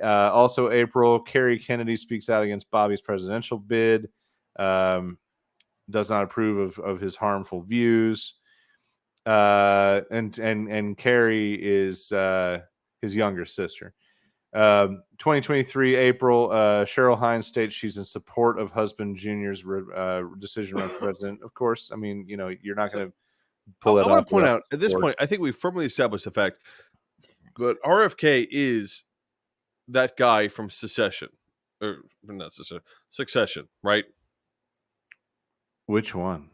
Speaker 1: Also, April, Kerry Kennedy speaks out against Bobby's presidential bid. Does not approve of his harmful views. And Kerry is his younger sister. 2023 April, Cheryl Hines states she's in support of husband Jr.'s decision to run for president. Of course, I mean, you're not going to pull that.
Speaker 2: I want to point out at this point, I think we've firmly established the fact that RFK is that guy from Succession, or not Succession, right?
Speaker 1: Which one?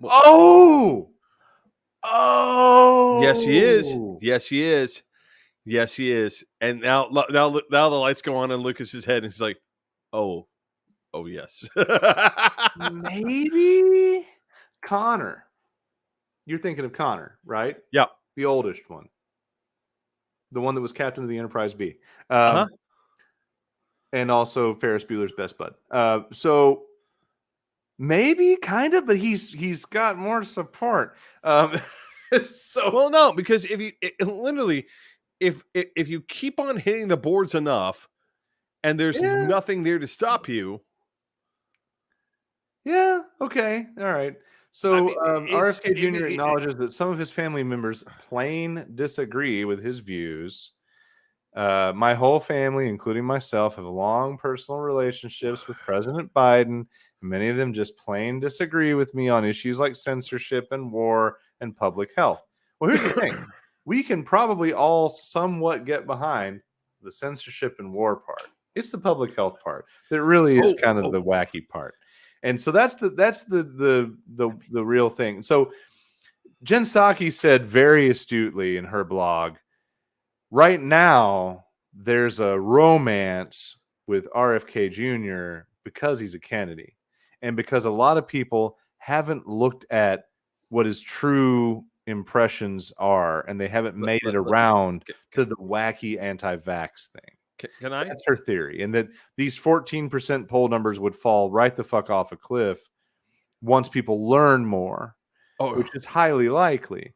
Speaker 2: Oh, yes, he is. Yes, he is. Yes, he is. And now the lights go on in Lucas's head, and he's like, "Oh, yes."
Speaker 1: Maybe Connor. You're thinking of Connor, right?
Speaker 2: Yeah,
Speaker 1: the oldest one, the one that was captain of the Enterprise B, and also Ferris Bueller's best bud. So maybe kind of, but he's got more support.
Speaker 2: Well, no, because if you keep on hitting the boards enough, and there's nothing there to stop you.
Speaker 1: Yeah. Okay. All right. So RFK Jr. acknowledges that some of his family members plain disagree with his views. My whole family, including myself, have long personal relationships with President Biden. Many of them just plain disagree with me on issues like censorship and war and public health. Well, here's the thing. We can probably all somewhat get behind the censorship and war part. It's the public health part that really is kind of the wacky part. And so that's the real thing. So Jen Psaki said very astutely in her blog, right now there's a romance with RFK Jr. because he's a Kennedy, and because a lot of people haven't looked at what his true impressions are, and they haven't made it around to the wacky anti-vax thing.
Speaker 2: Can I?
Speaker 1: That's her theory, and that these 14% poll numbers would fall right the fuck off a cliff once people learn more, which is highly likely.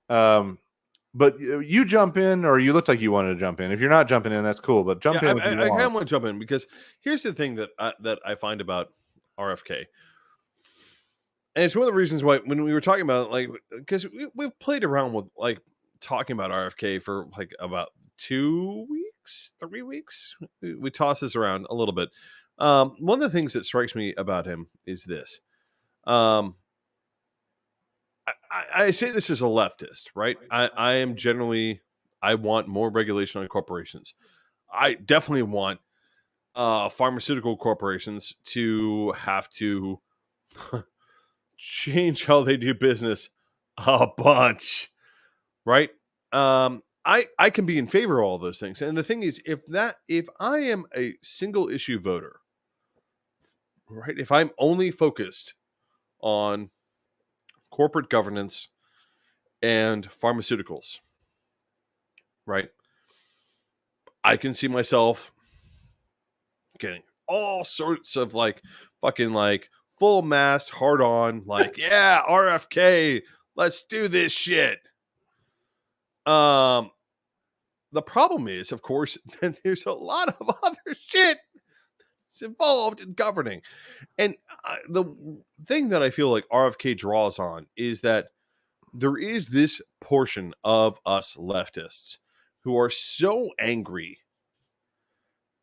Speaker 1: But you jump in, or you looked like you wanted to jump in. If you're not jumping in, that's cool. But jump in.
Speaker 2: I kind of want to jump in because here's the thing that I find about RFK, and it's one of the reasons why when we were talking about because we've played around with talking about RFK for about 2 weeks, 3 weeks. We toss this around a little bit. One of the things that strikes me about him is this. I say this as a leftist, right? I am generally, I want more regulation on corporations. I definitely want pharmaceutical corporations to have to change how they do business a bunch, right? I can be in favor of all those things. And the thing is, if I am a single issue voter, right? If I'm only focused on corporate governance and pharmaceuticals, right? I can see myself getting all sorts of fucking full mast, hard on, yeah, RFK, let's do this shit. The problem is, of course, that there's a lot of other shit that's involved in governing. And the thing that I feel like RFK draws on is that there is this portion of us leftists who are so angry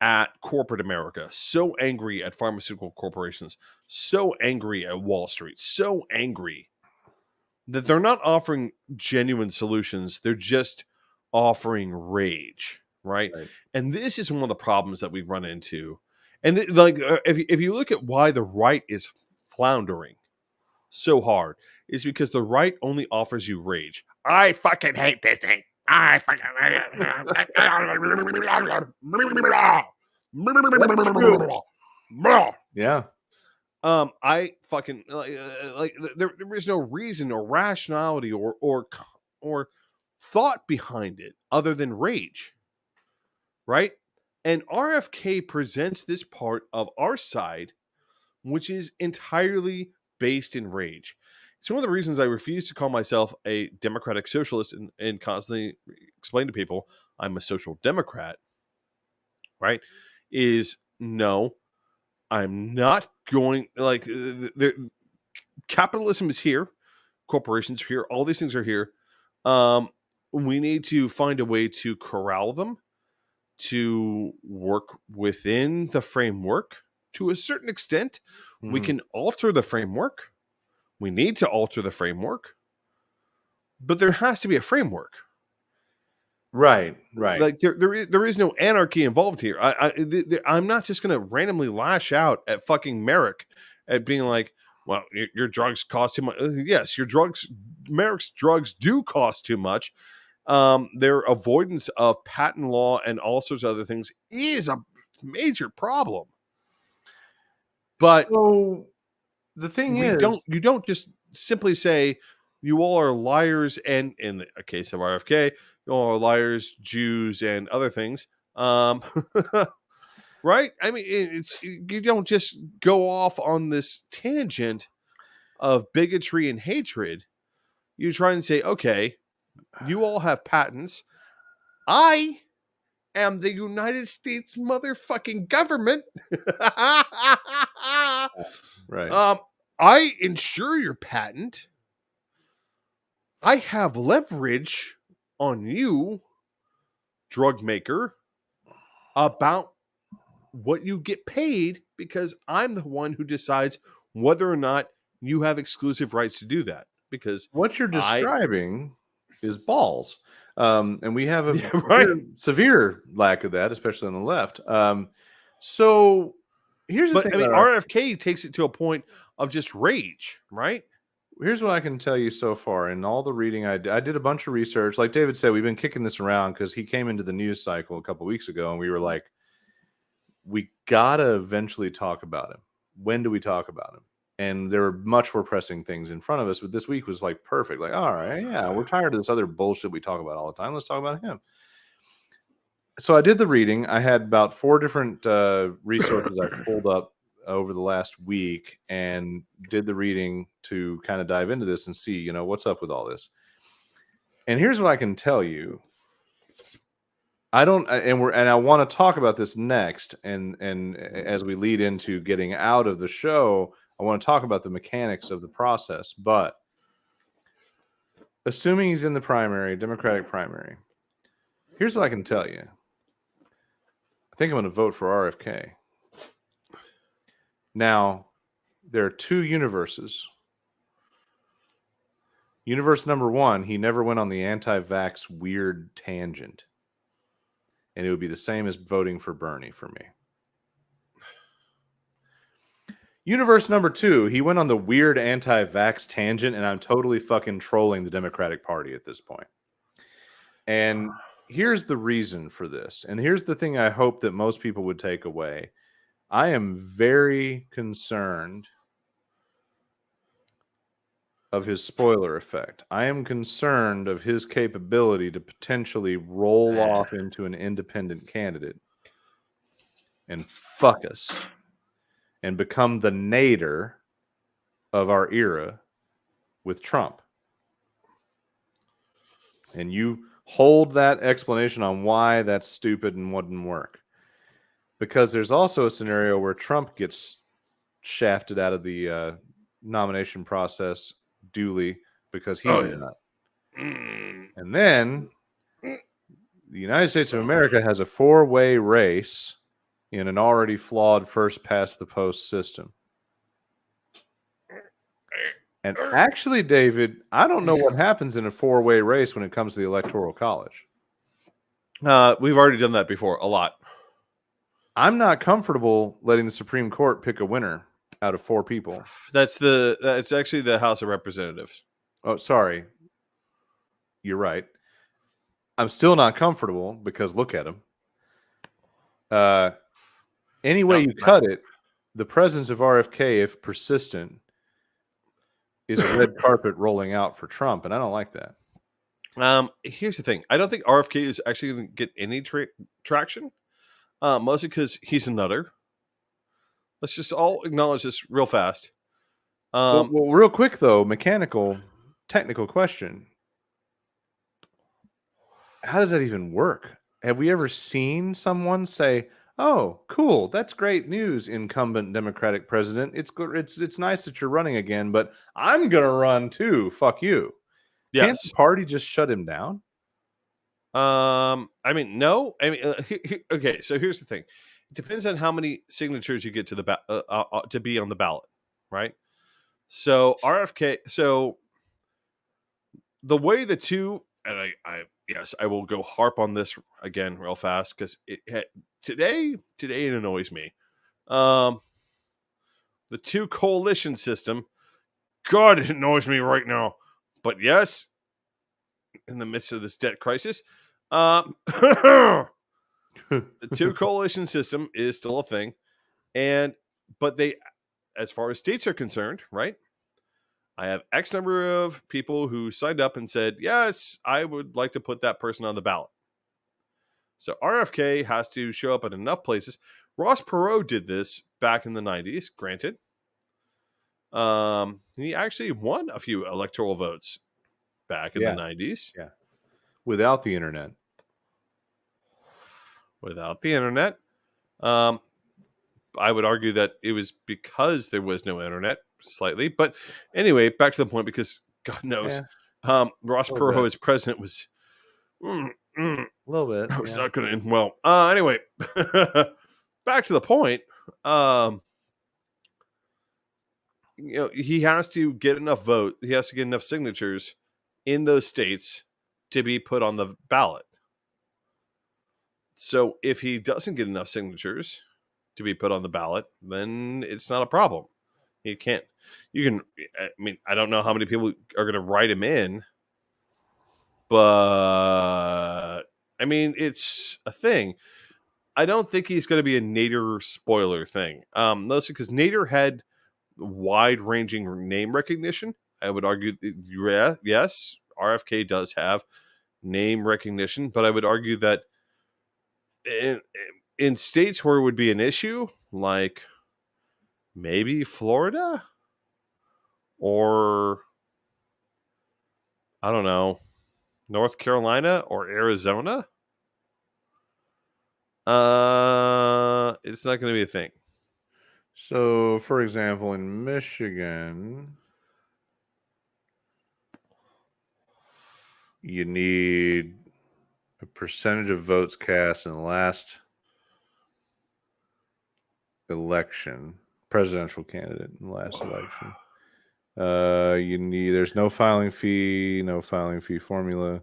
Speaker 2: at corporate America, so angry at pharmaceutical corporations, so angry at Wall Street, so angry that they're not offering genuine solutions. They're just offering rage. right?
Speaker 1: Right.
Speaker 2: And this is one of the problems that we run into. And if you look at why the right is floundering so hard, is because the right only offers you rage. I fucking hate this thing. I fucking
Speaker 1: Yeah.
Speaker 2: I fucking there is no reason or rationality or thought behind it other than rage, right? And RFK presents this part of our side, which is entirely based in rage. It's one of the reasons I refuse to call myself a democratic socialist and constantly explain to people I'm a social democrat, right? Is no, I'm not going like capitalism is here, corporations are here, all these things are here. We need to find a way to corral them, to work within the framework to a certain extent. We
Speaker 1: Mhm.
Speaker 2: can alter the framework. We need to alter the framework, but there has to be a framework.
Speaker 1: Right. Right.
Speaker 2: Like there is no anarchy involved here. I'm not just going to randomly lash out at fucking Merrick at being like, well, your drugs cost too much. Yes, Merrick's drugs do cost too much. Their avoidance of patent law and all sorts of other things is a major problem. But
Speaker 1: so the thing is,
Speaker 2: you don't just simply say you all are liars, and in the case of RFK, you all are liars, Jews, and other things. Right? I mean, you don't just go off on this tangent of bigotry and hatred. You try and say, okay, you all have patents. I am the United States motherfucking government.
Speaker 1: right.
Speaker 2: I insure your patent. I have leverage on you, drug maker, about what you get paid because I'm the one who decides whether or not you have exclusive rights to do that. Because
Speaker 1: What you're
Speaker 2: I,
Speaker 1: describing is balls. And we have a
Speaker 2: yeah, right.
Speaker 1: severe lack of that, especially on the left. So here's the
Speaker 2: But
Speaker 1: thing
Speaker 2: I mean,
Speaker 1: about
Speaker 2: RFK takes it to a point of just rage, right?
Speaker 1: here's what I can tell you so far in all the reading I did a bunch of research. Like David said, we've been kicking this around because he came into the news cycle a couple weeks ago, and we were like, we gotta eventually talk about him. When do we talk about him? And there were much more pressing things in front of us, but this week was like perfect. Like, all right, yeah, we're tired of this other bullshit we talk about all the time. Let's talk about him. So I did the reading. I had about 4 different resources I pulled up over the last week and did the reading to kind of dive into this and see, what's up with all this. And here's what I can tell you. I don't, and I want to talk about this next. And as we lead into getting out of the show, I want to talk about the mechanics of the process. But assuming he's in the primary, Democratic primary, here's what I can tell you. I think I'm going to vote for RFK. Now, there are 2 universes. Universe number 1, he never went on the anti-vax weird tangent. And it would be the same as voting for Bernie for me. Universe number 2, he went on the weird anti-vax tangent, and I'm totally fucking trolling the Democratic Party at this point. And here's the reason for this. And here's the thing I hope that most people would take away. I am very concerned of his spoiler effect. I am concerned of his capability to potentially roll off into an independent candidate and fuck us and become the Nader of our era with Trump. And you hold that explanation on why that's stupid and wouldn't work. Because there's also a scenario where Trump gets shafted out of the nomination process duly because he's a nut. And then the United States of America has a 4-way race in an already flawed first past the post system. And actually, David, I don't know what happens in a 4-way race when it comes to the Electoral College.
Speaker 2: We've already done that before a lot.
Speaker 1: I'm not comfortable letting the Supreme Court pick a winner out of 4 people.
Speaker 2: It's actually the House of Representatives.
Speaker 1: Oh, sorry. You're right. I'm still not comfortable because look at him. Any way you cut it, the presence of RFK, if persistent, is a red carpet rolling out for Trump, and I don't like that.
Speaker 2: Here's the thing. I don't think RFK is actually going to get any traction, mostly because he's a nutter. Let's just all acknowledge this real fast.
Speaker 1: Well, real quick, though, technical question. How does that even work? Have we ever seen someone say, "Oh, cool, that's great news, incumbent Democratic president. It's nice that you're running again, but I'm gonna run too. Fuck you."
Speaker 2: Yes.
Speaker 1: Can't the party just shut him down?
Speaker 2: I mean, no. I mean, okay. So here's the thing. It depends on how many signatures you get to the to be on the ballot, right? So RFK. So the way the two, and yes, I will go harp on this again real fast because today it annoys me. The two coalition system, God, it annoys me right now. But yes, in the midst of this debt crisis, the two coalition system is still a thing, but they, as far as states are concerned, right? I have X number of people who signed up and said, yes, I would like to put that person on the ballot. So RFK has to show up at enough places. Ross Perot did this back in the 90s, granted. He actually won a few electoral votes back in the 90s.
Speaker 1: Yeah. Without the internet.
Speaker 2: I would argue that it was because there was no internet, slightly. But anyway, back to the point, because God knows, Ross Perot as president was
Speaker 1: a little bit.
Speaker 2: It's not going to end well. Anyway, back to the point. He has to get enough vote. He has to get enough signatures in those states to be put on the ballot. So if he doesn't get enough signatures to be put on the ballot, then it's not a problem. I mean, I don't know how many people are going to write him in, but I mean, it's a thing. I don't think he's going to be a Nader spoiler thing. Mostly because Nader had wide-ranging name recognition. I would argue, yes, RFK does have name recognition, but I would argue that in states where it would be an issue, like maybe Florida or I don't know, North Carolina or Arizona, it's not going to be a thing.
Speaker 1: So, for example, in Michigan, you need a percentage of votes cast in the last election, presidential candidate in the last election. There's no filing fee formula.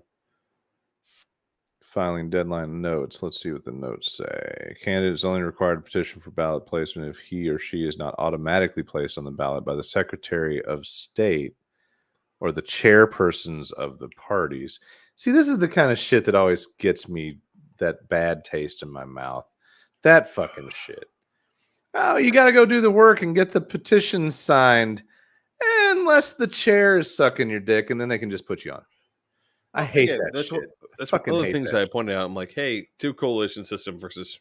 Speaker 1: Filing deadline notes. Let's see what the notes say. Candidate is only required to petition for ballot placement if he or she is not automatically placed on the ballot by the Secretary of State or the chairpersons of the parties. See, this is the kind of shit that always gets me that bad taste in my mouth. That fucking shit. Oh, you got to go do the work and get the petition signed, unless the chair is sucking your dick, and then they can just put you on. I hate that
Speaker 2: that's
Speaker 1: shit.
Speaker 2: That's one of the things that I pointed out. I'm like, hey, two coalition system versus.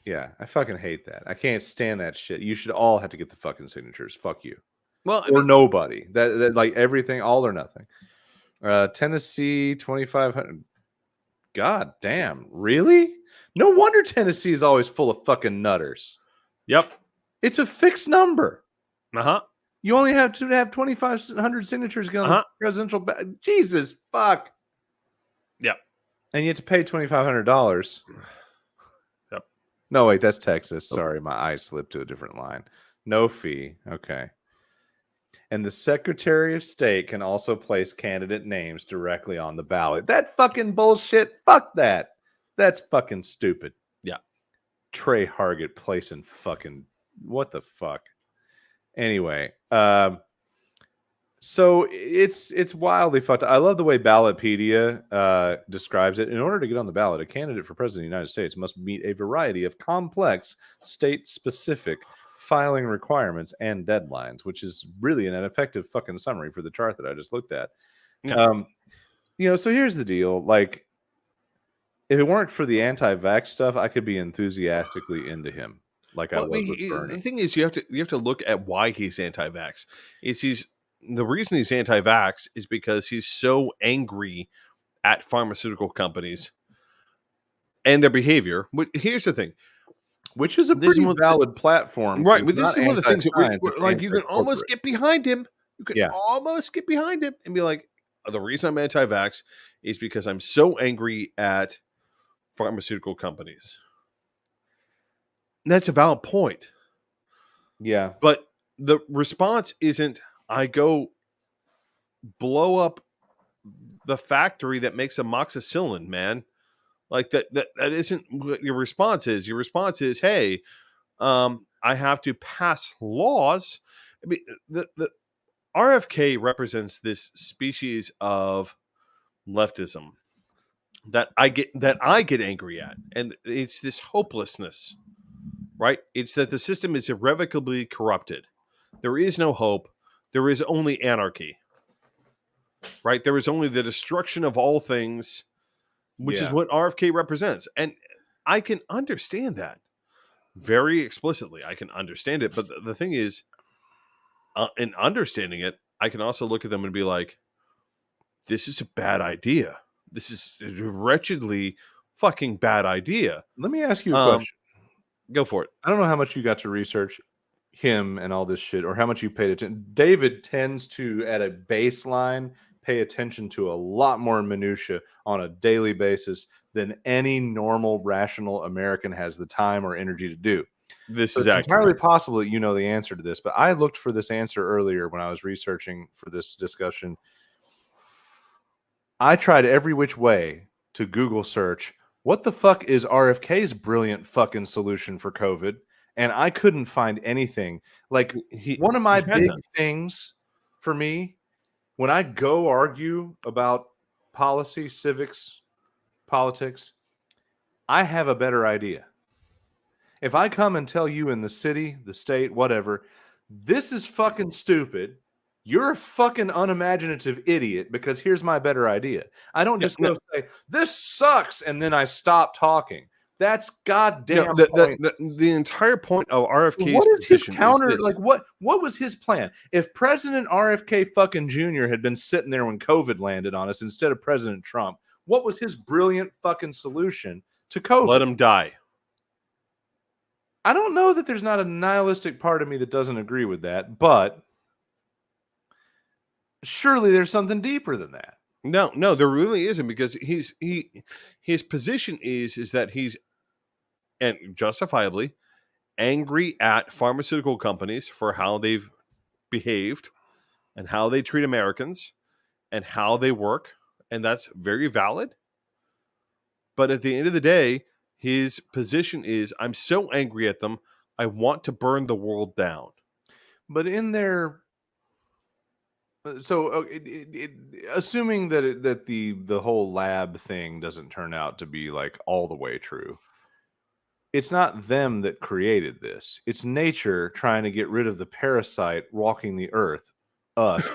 Speaker 1: Yeah, I fucking hate that. I can't stand that shit. You should all have to get the fucking signatures. Fuck you.
Speaker 2: Well,
Speaker 1: nobody. That like everything, all or nothing. Tennessee 2,500. God damn, really? No wonder Tennessee is always full of fucking nutters.
Speaker 2: Yep,
Speaker 1: it's a fixed number.
Speaker 2: You
Speaker 1: only have to have 2,500 signatures on the presidential. Jesus fuck.
Speaker 2: Yep.
Speaker 1: And you have to pay $2,500.
Speaker 2: Yep.
Speaker 1: No, wait, that's Texas. Sorry, my eye slipped to a different line. No fee. Okay. And the Secretary of State can also place candidate names directly on the ballot. That fucking bullshit. Fuck that. That's fucking stupid.
Speaker 2: Yeah.
Speaker 1: Trey Hargett placing fucking what the fuck. Anyway, so it's wildly fucked up. I love the way Ballotpedia describes it. In order to get on the ballot, a candidate for president of the United States must meet a variety of complex state-specific filing requirements and deadlines, which is really an effective fucking summary for the chart that I just looked at.
Speaker 2: Yeah.
Speaker 1: So here's the deal. Like, if it weren't for the anti-vax stuff, I could be enthusiastically into him, like I was with Bernie.
Speaker 2: The thing is, you have to look at why he's anti-vax. The reason he's anti-vax is because he's so angry at pharmaceutical companies and their behavior. Here's the thing,
Speaker 1: which is a pretty valid platform,
Speaker 2: right? But this is one of the things that like you can almost get behind him. You can almost get behind him and be like, the reason I'm anti-vax is because I'm so angry at pharmaceutical companies. And that's a valid point.
Speaker 1: Yeah.
Speaker 2: But the response isn't, I go blow up the factory that makes amoxicillin, man. Like that isn't what your response is. Your response is, hey, I have to pass laws. I mean, the RFK represents this species of leftism that I get angry at, and it's this hopelessness, right? It's that the system is irrevocably corrupted. There is no hope. There is only anarchy, right? There is only the destruction of all things, which is what RFK represents, and I can understand that very explicitly. I can understand it, but the thing is, in understanding it, I can also look at them and be like, this is a bad idea. This is a wretchedly fucking bad idea.
Speaker 1: Let me ask you a question.
Speaker 2: Go for it.
Speaker 1: I don't know how much you got to research him and all this shit, or how much you paid attention. David tends to, at a baseline, pay attention to a lot more minutia on a daily basis than any normal, rational American has the time or energy to do.
Speaker 2: This
Speaker 1: is entirely possible that you know the answer to this, but I looked for this answer earlier when I was researching for this discussion. I tried every which way to Google search, what the fuck is RFK's brilliant fucking solution for COVID? And I couldn't find anything. Like, one of my big things for me, when I go argue about policy, civics, politics, I have a better idea. If I come and tell you in the city, the state, whatever, this is fucking stupid, you're a fucking unimaginative idiot, because here's my better idea. I don't just go say, this sucks, and then I stop talking. That's goddamn
Speaker 2: the entire point of RFK's
Speaker 1: what is his counter? Like, what was his plan? If President RFK fucking Jr. had been sitting there when COVID landed on us instead of President Trump, what was his brilliant fucking solution to COVID?
Speaker 2: Let him die.
Speaker 1: I don't know that there's not a nihilistic part of me that doesn't agree with that, but surely there's something deeper than that.
Speaker 2: No, there really isn't, because his position is that he's, and justifiably, angry at pharmaceutical companies for how they've behaved and how they treat Americans and how they work, and that's very valid. But at the end of the day, his position is, I'm so angry at them, I want to burn the world down.
Speaker 1: But in their assuming that the whole lab thing doesn't turn out to be like all the way true, it's not them that created this. It's nature trying to get rid of the parasite walking the earth, us.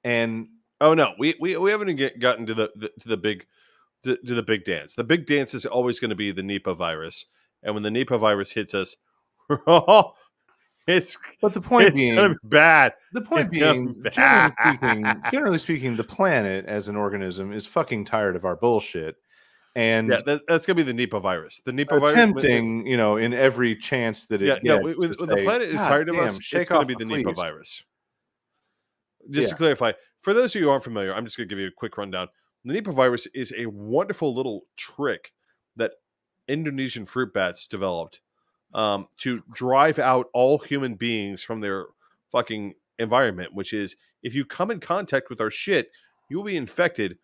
Speaker 1: And
Speaker 2: oh no, we haven't gotten to the big dance. The big dance is always going to be the Nipah virus, and when the Nipah virus hits us,
Speaker 1: but the point being
Speaker 2: bad.
Speaker 1: The point being, generally speaking, the planet as an organism is fucking tired of our bullshit. And
Speaker 2: that's gonna be the Nipah virus. The Nipah
Speaker 1: attempting, virus, in every chance that it gets.
Speaker 2: When the planet is tired of us, it's going to be the Nipah virus. Just to clarify, for those of you who aren't familiar, I'm just going to give you a quick rundown. The Nipah virus is a wonderful little trick that Indonesian fruit bats developed to drive out all human beings from their fucking environment, which is if you come in contact with our shit, you'll be infected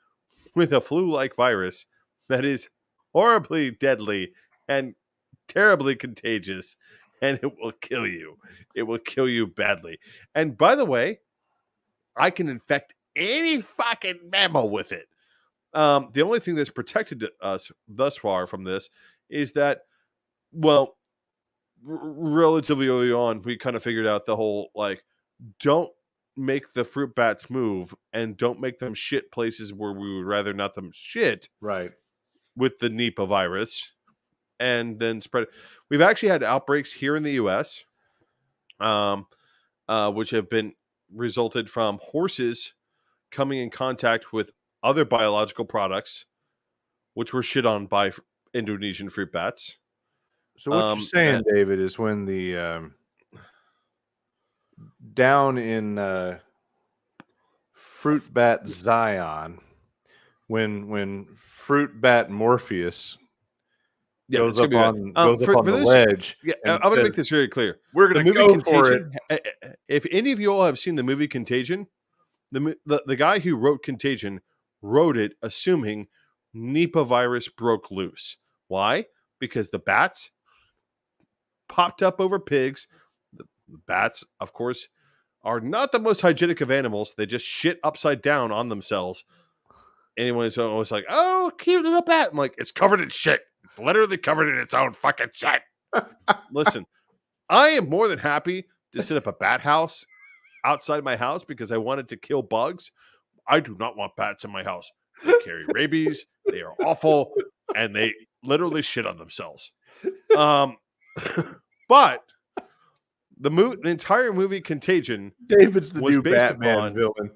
Speaker 2: with a flu-like virus that is horribly deadly and terribly contagious, and it will kill you. It will kill you badly. And by the way, I can infect any fucking mammal with it. The only thing that's protected us thus far from this is that, well, relatively early on, we kind of figured out the whole, like, don't make the fruit bats move and don't make them shit places where we would rather not them shit
Speaker 1: Right.
Speaker 2: with the Nipah virus and then spread it. We've actually had outbreaks here in the U.S., which have been resulted from horses coming in contact with other biological products, which were shit on by Indonesian fruit bats.
Speaker 1: So what you're saying, David, is when the down in fruit bat Zion, when fruit bat Morpheus goes up on the ledge.
Speaker 2: Yeah, I'm going to make this very clear.
Speaker 1: We're going to go Contagion,
Speaker 2: for it. If any of you all have seen the movie Contagion, the guy who wrote Contagion wrote it assuming Nipah virus broke loose. Why? Because the bats popped up over pigs. The bats, of course, are not the most hygienic of animals. They just shit upside down on themselves. Anyone's always like, oh, cute little bat. I'm like, it's covered in shit. It's literally covered in its own fucking shit. Listen, I am more than happy to set up a bat house outside my house because I wanted to kill bugs. I do not want bats in my house. They carry rabies. They are awful. And they literally shit on themselves. But the entire movie Contagion,
Speaker 1: David's the new Batman villain.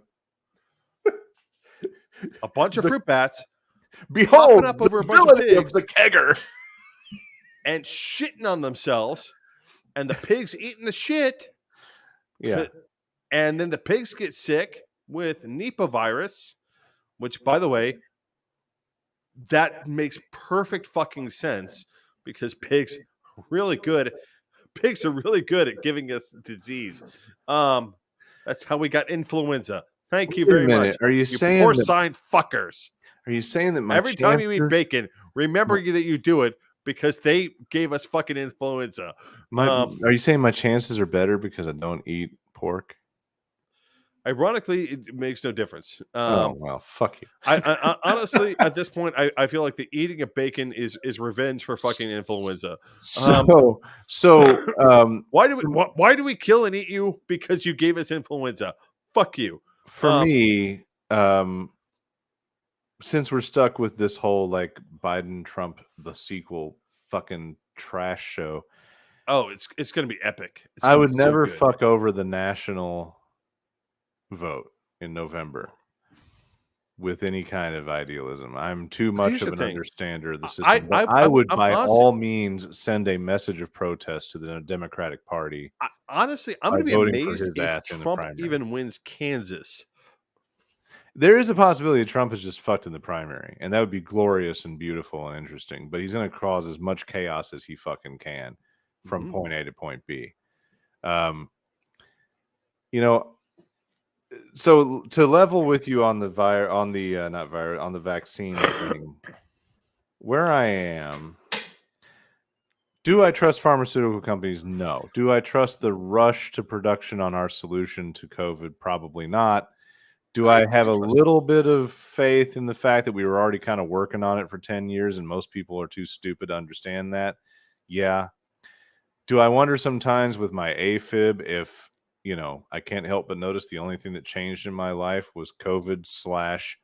Speaker 2: A bunch of fruit bats,
Speaker 1: behold,
Speaker 2: up over a bunch of pigs,
Speaker 1: of the kegger,
Speaker 2: and shitting on themselves, and the pigs eating the shit.
Speaker 1: Yeah,
Speaker 2: and then the pigs get sick with Nipah virus, which, by the way, that makes perfect fucking sense because pigs are really good. Pigs are really good at giving us disease. That's how we got influenza. Thank you very much.
Speaker 1: Are you saying
Speaker 2: porcine fuckers?
Speaker 1: Are you saying that
Speaker 2: every time you eat bacon, remember that you do it because they gave us fucking influenza?
Speaker 1: Are you saying my chances are better because I don't eat pork?
Speaker 2: Ironically, it makes no difference.
Speaker 1: Oh well, fuck you.
Speaker 2: I honestly, at this point, I feel like the eating of bacon is revenge for fucking influenza. Why do we kill and eat you because you gave us influenza? Fuck you.
Speaker 1: For me, since we're stuck with this whole like Biden Trump the sequel fucking trash show.
Speaker 2: Oh, it's going to be epic.
Speaker 1: I would never fuck over the national vote in November with any kind of idealism. I'm too much of an understander of the system. I would by all means send a message of protest to the Democratic Party.
Speaker 2: Honestly, I'm going to be amazed if Trump even wins Kansas.
Speaker 1: There is a possibility that Trump is just fucked in the primary, and that would be glorious and beautiful and interesting. But he's going to cause as much chaos as he fucking can from point A to point B. You know, so to level with you on the vaccine thing, where I am, do I trust pharmaceutical companies? No. Do I trust the rush to production on our solution to COVID? Probably not. Do I have a little bit of faith in the fact that we were already kind of working on it for 10 years and most people are too stupid to understand that? Yeah. Do I wonder sometimes with my AFib if, you know, I can't help but notice the only thing that changed in my life was COVID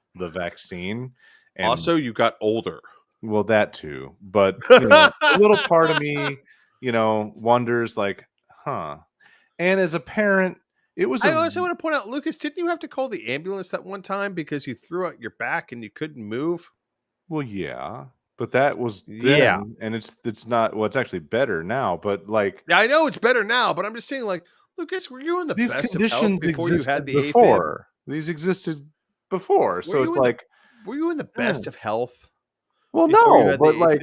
Speaker 1: / the vaccine. And
Speaker 2: also, you got older.
Speaker 1: Well, that too. But you know, a little part of me, you know, wonders like, huh. And as a parent, it was.
Speaker 2: I also want to point out, Lucas, didn't you have to call the ambulance that one time because you threw out your back and you couldn't move?
Speaker 1: Well, yeah. But that was then, and it's not. Well, it's actually better now. But like,
Speaker 2: yeah, I know it's better now. But I'm just saying, like, Lucas, were you in the best of health before you had the AFib?
Speaker 1: These existed before, so it's like,
Speaker 2: were you in the best of health?
Speaker 1: Well, no, but like,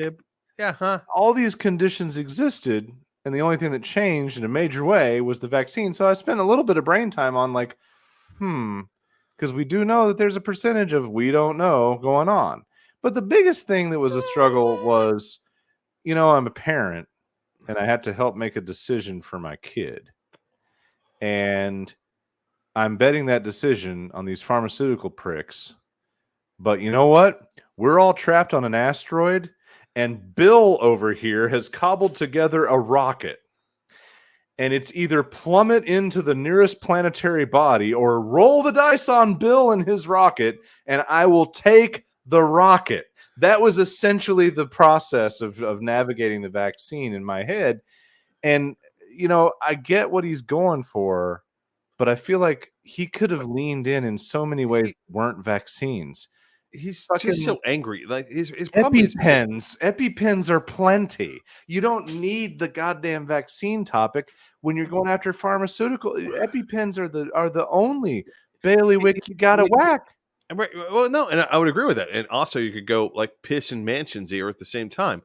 Speaker 2: yeah, huh?
Speaker 1: All these conditions existed And the only thing that changed in a major way was the vaccine. So I spent a little bit of brain time on like, because we do know that there's a percentage of we don't know going on. But the biggest thing that was a struggle was, I'm a parent and I had to help make a decision for my kid. And I'm betting that decision on these pharmaceutical pricks. But you know what? We're all trapped on an asteroid, and Bill over here has cobbled together a rocket. And it's either plummet into the nearest planetary body or roll the dice on Bill and his rocket, and I will take the rocket. That was essentially the process of navigating the vaccine in my head. And, I get what he's going for, but I feel like he could have leaned in so many ways that weren't vaccines.
Speaker 2: He's just so angry. Like his problem is
Speaker 1: EpiPens are plenty. You don't need the goddamn vaccine topic when you're going after pharmaceutical. EpiPens are the only bailiwick you gotta whack.
Speaker 2: Right. Well, no, and I would agree with that. And also, you could go like piss and mansions here at the same time,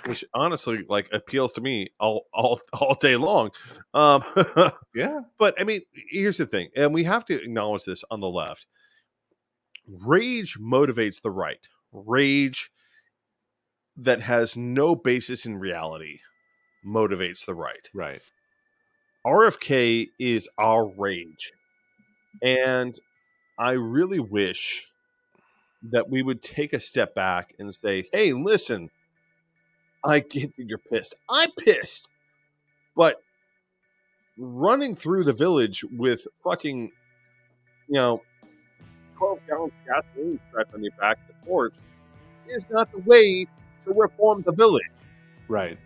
Speaker 2: which honestly like appeals to me all day long.
Speaker 1: Yeah.
Speaker 2: But I mean, here's the thing, and we have to acknowledge this on the left. Rage motivates the right. Rage that has no basis in reality motivates the right.
Speaker 1: Right.
Speaker 2: RFK is our rage. And I really wish that we would take a step back and say, hey, listen, I get that you're pissed. I'm pissed. But running through the village with fucking, 12 gallons of gasoline strapped on your back to the porch is not the way to reform the village.
Speaker 1: Right.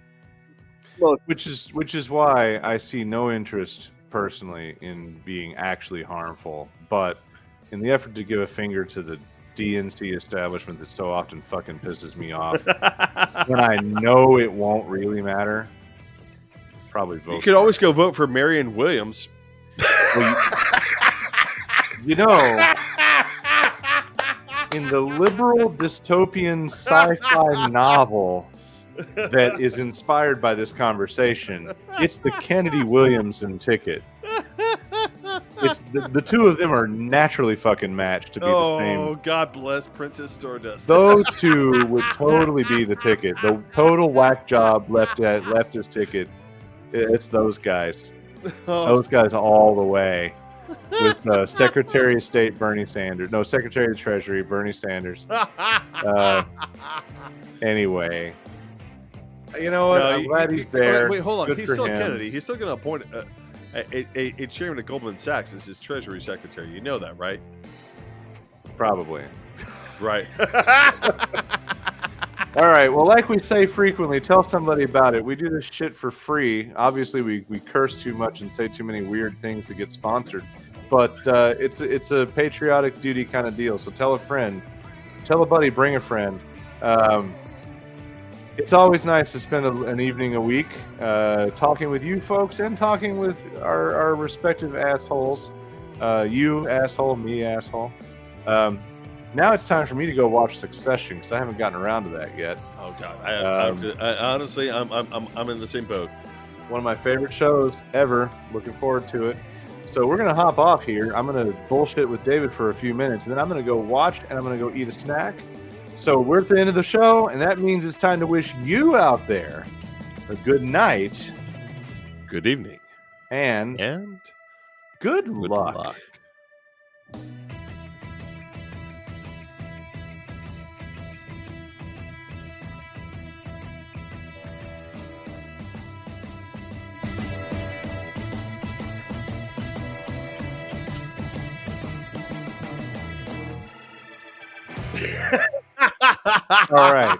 Speaker 2: Well,
Speaker 1: which is why I see no interest personally in being actually harmful, but in the effort to give a finger to the DNC establishment that so often fucking pisses me off when I know it won't really matter, probably vote.
Speaker 2: You could always go vote for Marianne Williams.
Speaker 1: Well, in the liberal dystopian sci-fi novel that is inspired by this conversation, it's the Kennedy Williamson ticket. It's the two of them are naturally fucking matched to be the same.
Speaker 2: Oh, God bless Princess Stardust.
Speaker 1: Those two would totally be the ticket. The total whack job leftist ticket. It's those guys. Those guys all the way. With Secretary of State Bernie Sanders. No, Secretary of the Treasury Bernie Sanders. Anyway. You know what? I'm glad he's there.
Speaker 2: Wait, hold on.
Speaker 1: Good
Speaker 2: He's
Speaker 1: for
Speaker 2: still
Speaker 1: him.
Speaker 2: Kennedy. He's still going to appoint a chairman of Goldman Sachs as his Treasury Secretary. You know that, right?
Speaker 1: Probably.
Speaker 2: Right.
Speaker 1: All right. Well, like we say frequently, tell somebody about it. We do this shit for free. Obviously, we curse too much and say too many weird things to get sponsored. But it's a patriotic duty kind of deal. So tell a friend. Tell a buddy. Bring a friend. It's always nice to spend an evening a week talking with you folks and talking with our respective assholes. You asshole, me asshole. Now it's time for me to go watch Succession because I haven't gotten around to that yet.
Speaker 2: Oh God, I honestly, I'm in the same boat.
Speaker 1: One of my favorite shows ever. Looking forward to it. So we're gonna hop off here. I'm gonna bullshit with David for a few minutes, and then I'm gonna go watch and I'm gonna go eat a snack. So we're at the end of the show, and that means it's time to wish you out there a good night,
Speaker 2: Good evening,
Speaker 1: and good luck. All right.